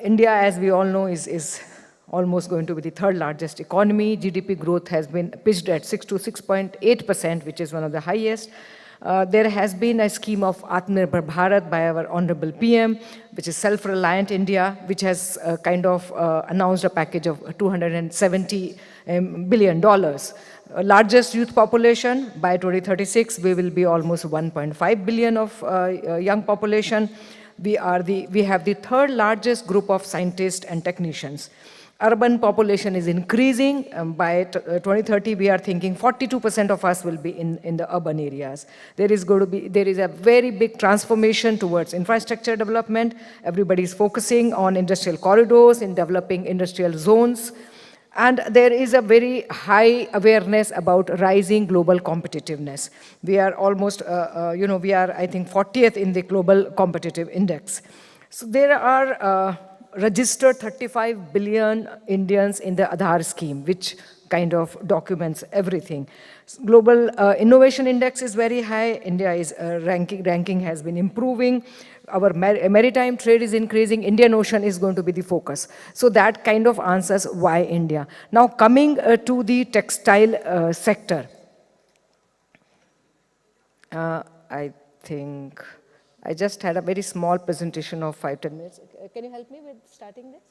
India, as we all know, is almost going to be the third largest economy. GDP growth has been pitched at 6 to 6.8%, which is one of the highest. There has been a scheme of Atmanirbhar Bharat by our Honorable PM, which is self-reliant India, which has kind of announced a package of $270 billion. Largest youth population, by 2036, we will be almost 1.5 billion of young population. We have the third largest group of scientists and technicians. Urban population is increasing. By 2030, we are thinking 42% of us will be in the urban areas. There is a very big transformation towards infrastructure development. Everybody is focusing on industrial corridors, in developing industrial zones. And there is a very high awareness about rising global competitiveness. We are almost, we are, I think, 40th in the global competitive index. So there are registered 35 billion Indians in the Aadhaar scheme, which kind of documents everything. Global innovation index is very high. India is ranking has been improving. Our maritime trade is increasing. Indian Ocean is going to be the focus. So that kind of answers why India. Now coming to the textile sector. I think I just had a very small presentation of 5-10 minutes. Can you help me with starting this?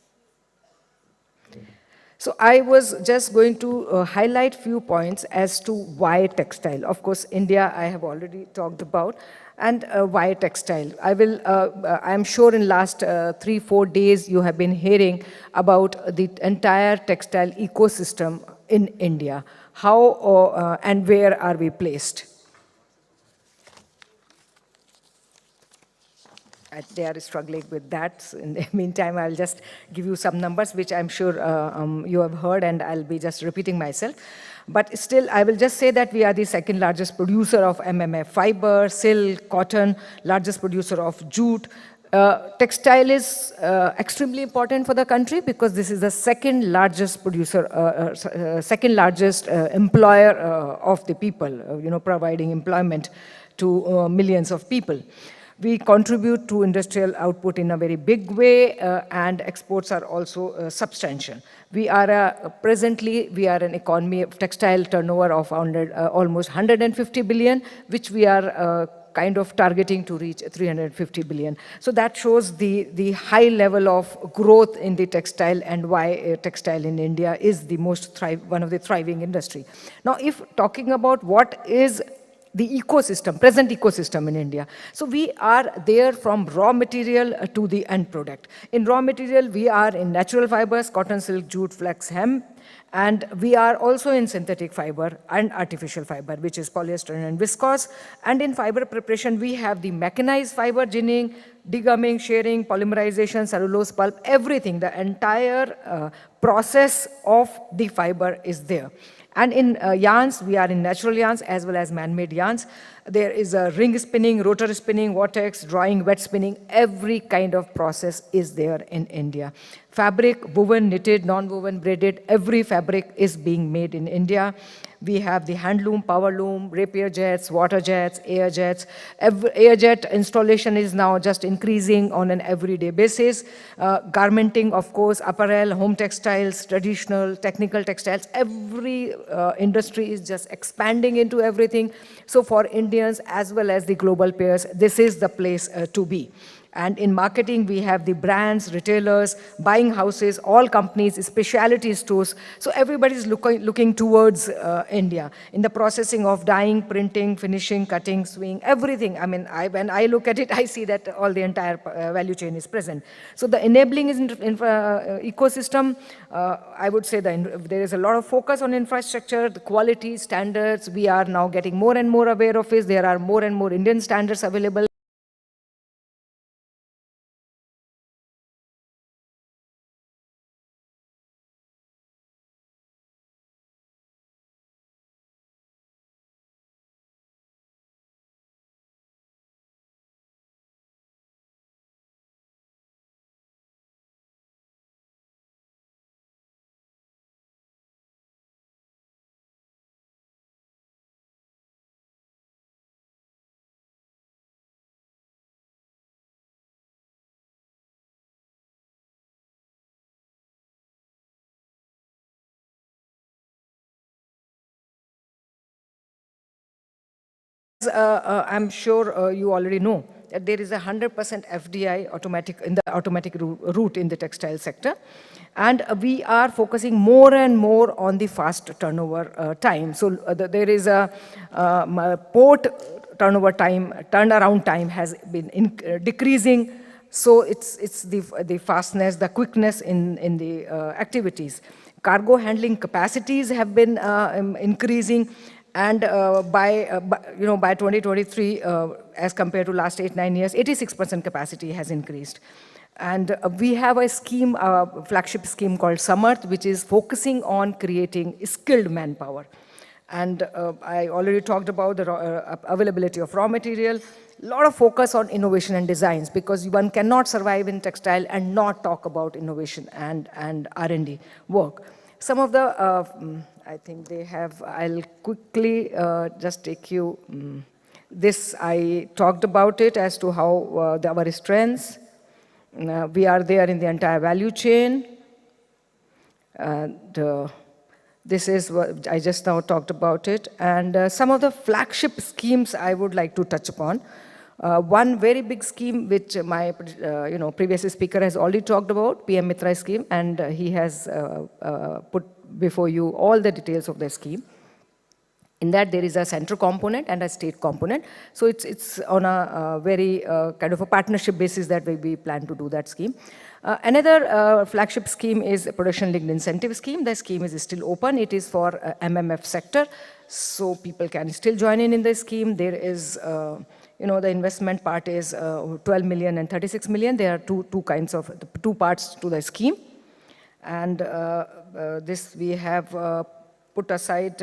So I was just going to highlight few points as to why textile. Of course, India I have already talked about. And why textile? I'm sure in last 3-4 days you have been hearing about the entire textile ecosystem in India. how and where are we placed? They are struggling with that. So in the meantime, I'll just give you some numbers, which I'm sure you have heard, and I'll be just repeating myself. But still, I will just say that we are the second largest producer of MMF fiber, silk, cotton, largest producer of jute. Textile is extremely important for the country because this is the second largest producer, second largest employer of the people, providing employment to millions of people. We contribute to industrial output in a very big way, and exports are also substantial. We are presently, we are an economy of textile turnover of almost 150 billion, which we are kind of targeting to reach 350 billion. So that shows the high level of growth in the textile and why textile in India is the one of the thriving industry. Now, if talking about what is the ecosystem, present ecosystem in India. So we are there from raw material to the end product. In raw material, we are in natural fibers, cotton, silk, jute, flax, hemp, and we are also in synthetic fiber and artificial fiber, which is polyester and viscose. And in fiber preparation, we have the mechanized fiber, ginning, degumming, shearing, polymerization, cellulose pulp, everything, the entire process of the fiber is there. And in yarns, we are in natural yarns as well as man-made yarns. There is a ring spinning, rotor spinning, vortex, drawing, wet spinning. Every kind of process is there in India. Fabric, woven, knitted, non-woven, braided, every fabric is being made in India. We have the hand loom, power loom, rapier jets, water jets, air jets. Air jet installation is now just increasing on an everyday basis. Garmenting, of course, apparel, home textiles, traditional, technical textiles. Every industry is just expanding into everything. So for Indians as well as the global players, this is the place to be. And in marketing, we have the brands, retailers, buying houses, all companies, specialty stores. So everybody is looking towards India in the processing of dyeing, printing, finishing, cutting, sewing, everything. I mean, when I look at it, I see that all the entire value chain is present. So the enabling ecosystem, I would say there is a lot of focus on infrastructure, the quality, standards. We are now getting more and more aware of it. There are more and more Indian standards available. I'm sure you already know that there is a 100% FDI in the automatic route in the textile sector. And we are focusing more and more on the fast turnover time. So there is a port turnaround time has been decreasing. So it's the fastness, the quickness in the activities. Cargo handling capacities have been increasing. And by 2023, as compared to last 8-9 years, 86% capacity has increased. And we have a scheme, a flagship scheme called Samarth, which is focusing on creating skilled manpower. And I already talked about the availability of raw material. A lot of focus on innovation and designs, because one cannot survive in textile and not talk about innovation and R&D work. Some of the, I think they have, I'll quickly just take you, this I talked about it as to how our strengths. We are there in the entire value chain. And this is what I just now talked about it. And some of the flagship schemes I would like to touch upon. One very big scheme which my previous speaker has already talked about, PM Mitra scheme, and he has put before you all the details of the scheme. In that, there is a central component and a state component. So it's on a very kind of a partnership basis that we plan to do that scheme. Another flagship scheme is a production-linked incentive scheme. The scheme is still open. It is for MMF sector, so people can still join in the scheme. There is, the investment part is 12 million and 36 million. There are two parts to the scheme. And this we have put aside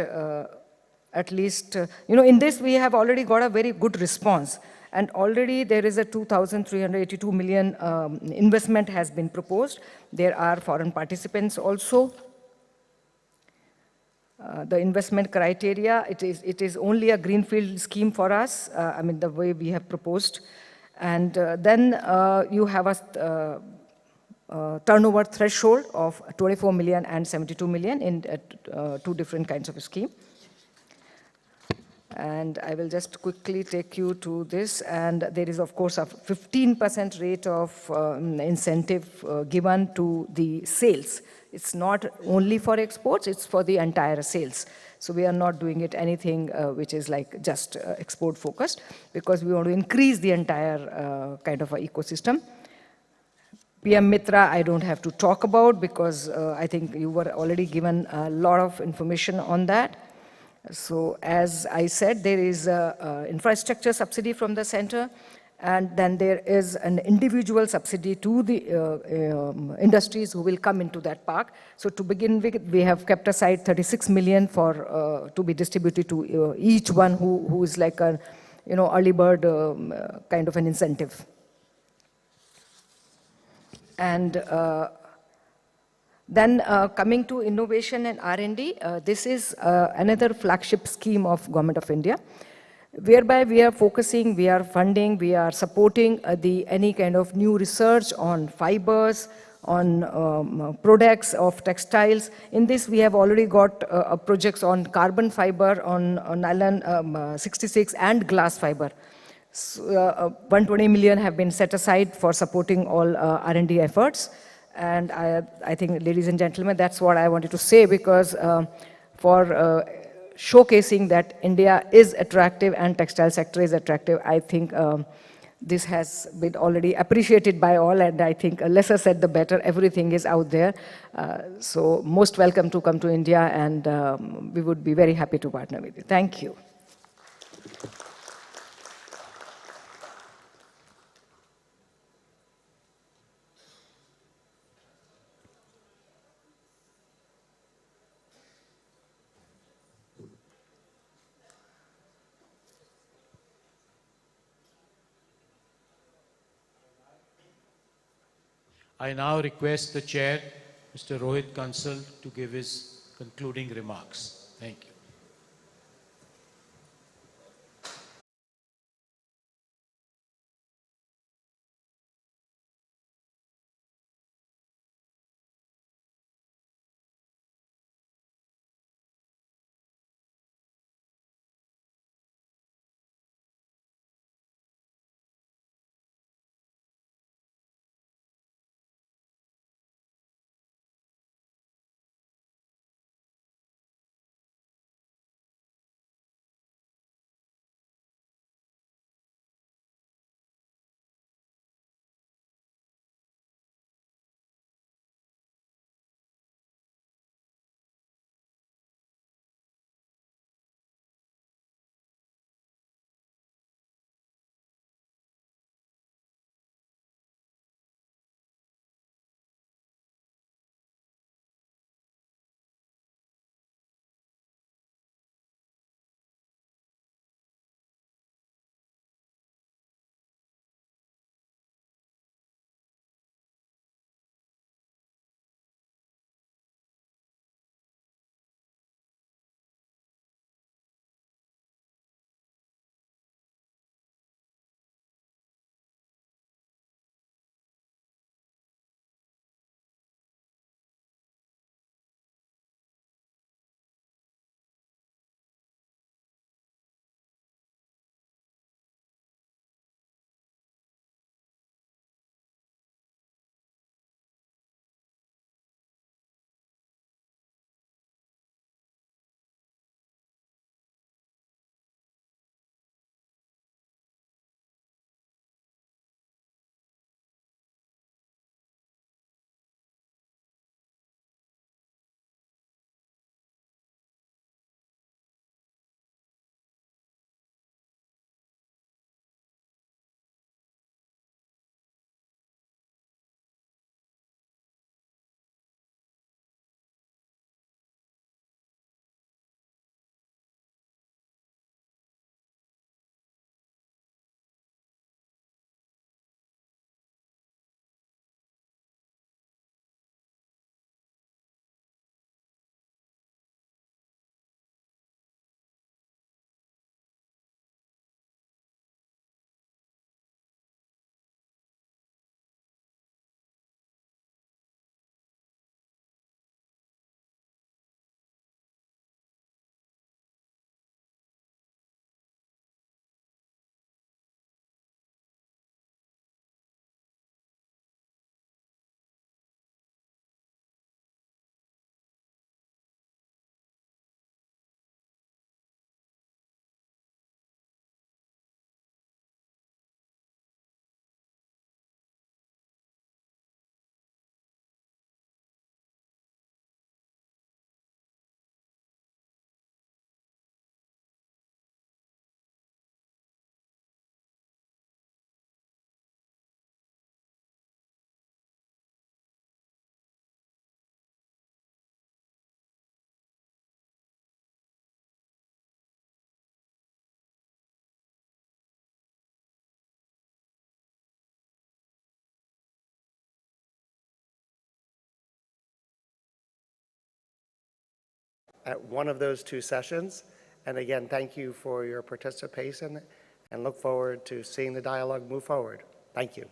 at least, in this we have already got a very good response. And already there is a 2,382 million investment has been proposed. There are foreign participants also. The investment criteria, it is only a greenfield scheme for us, the way we have proposed. And then you have a turnover threshold of 24 million and 72 million in two different kinds of a scheme. And I will just quickly take you to this. And there is, of course, a 15% rate of incentive given to the sales. It's not only for exports, it's for the entire sales. So we are not doing it anything which is like just export focused, because we want to increase the entire kind of a ecosystem. PM Mitra, I don't have to talk about, because I think you were already given a lot of information on that. So as I said, there is an infrastructure subsidy from the center, and then there is an individual subsidy to the industries who will come into that park. So to begin with, we have kept aside 36 million for to be distributed to each one who is like a early bird kind of an incentive. And then coming to innovation and R&D, this is another flagship scheme of Government of India, whereby we are focusing, we are funding, we are supporting any kind of new research on fibers, on products of textiles. In this, we have already got projects on carbon fiber, on nylon 66 and glass fiber. So, 120 million have been set aside for supporting all R&D efforts. And I think, ladies and gentlemen, that's what I wanted to say, because for showcasing that India is attractive and textile sector is attractive, I think this has been already appreciated by all, and I think lesser said the better. Everything is out there. So most welcome to come to India, and we would be very happy to partner with you. Thank you.
I now request the chair, Mr. Rohit Kansal, to give his concluding remarks. Thank you.
at one of those two sessions. And again, thank you for your participation and look forward to seeing the dialogue move forward. Thank you.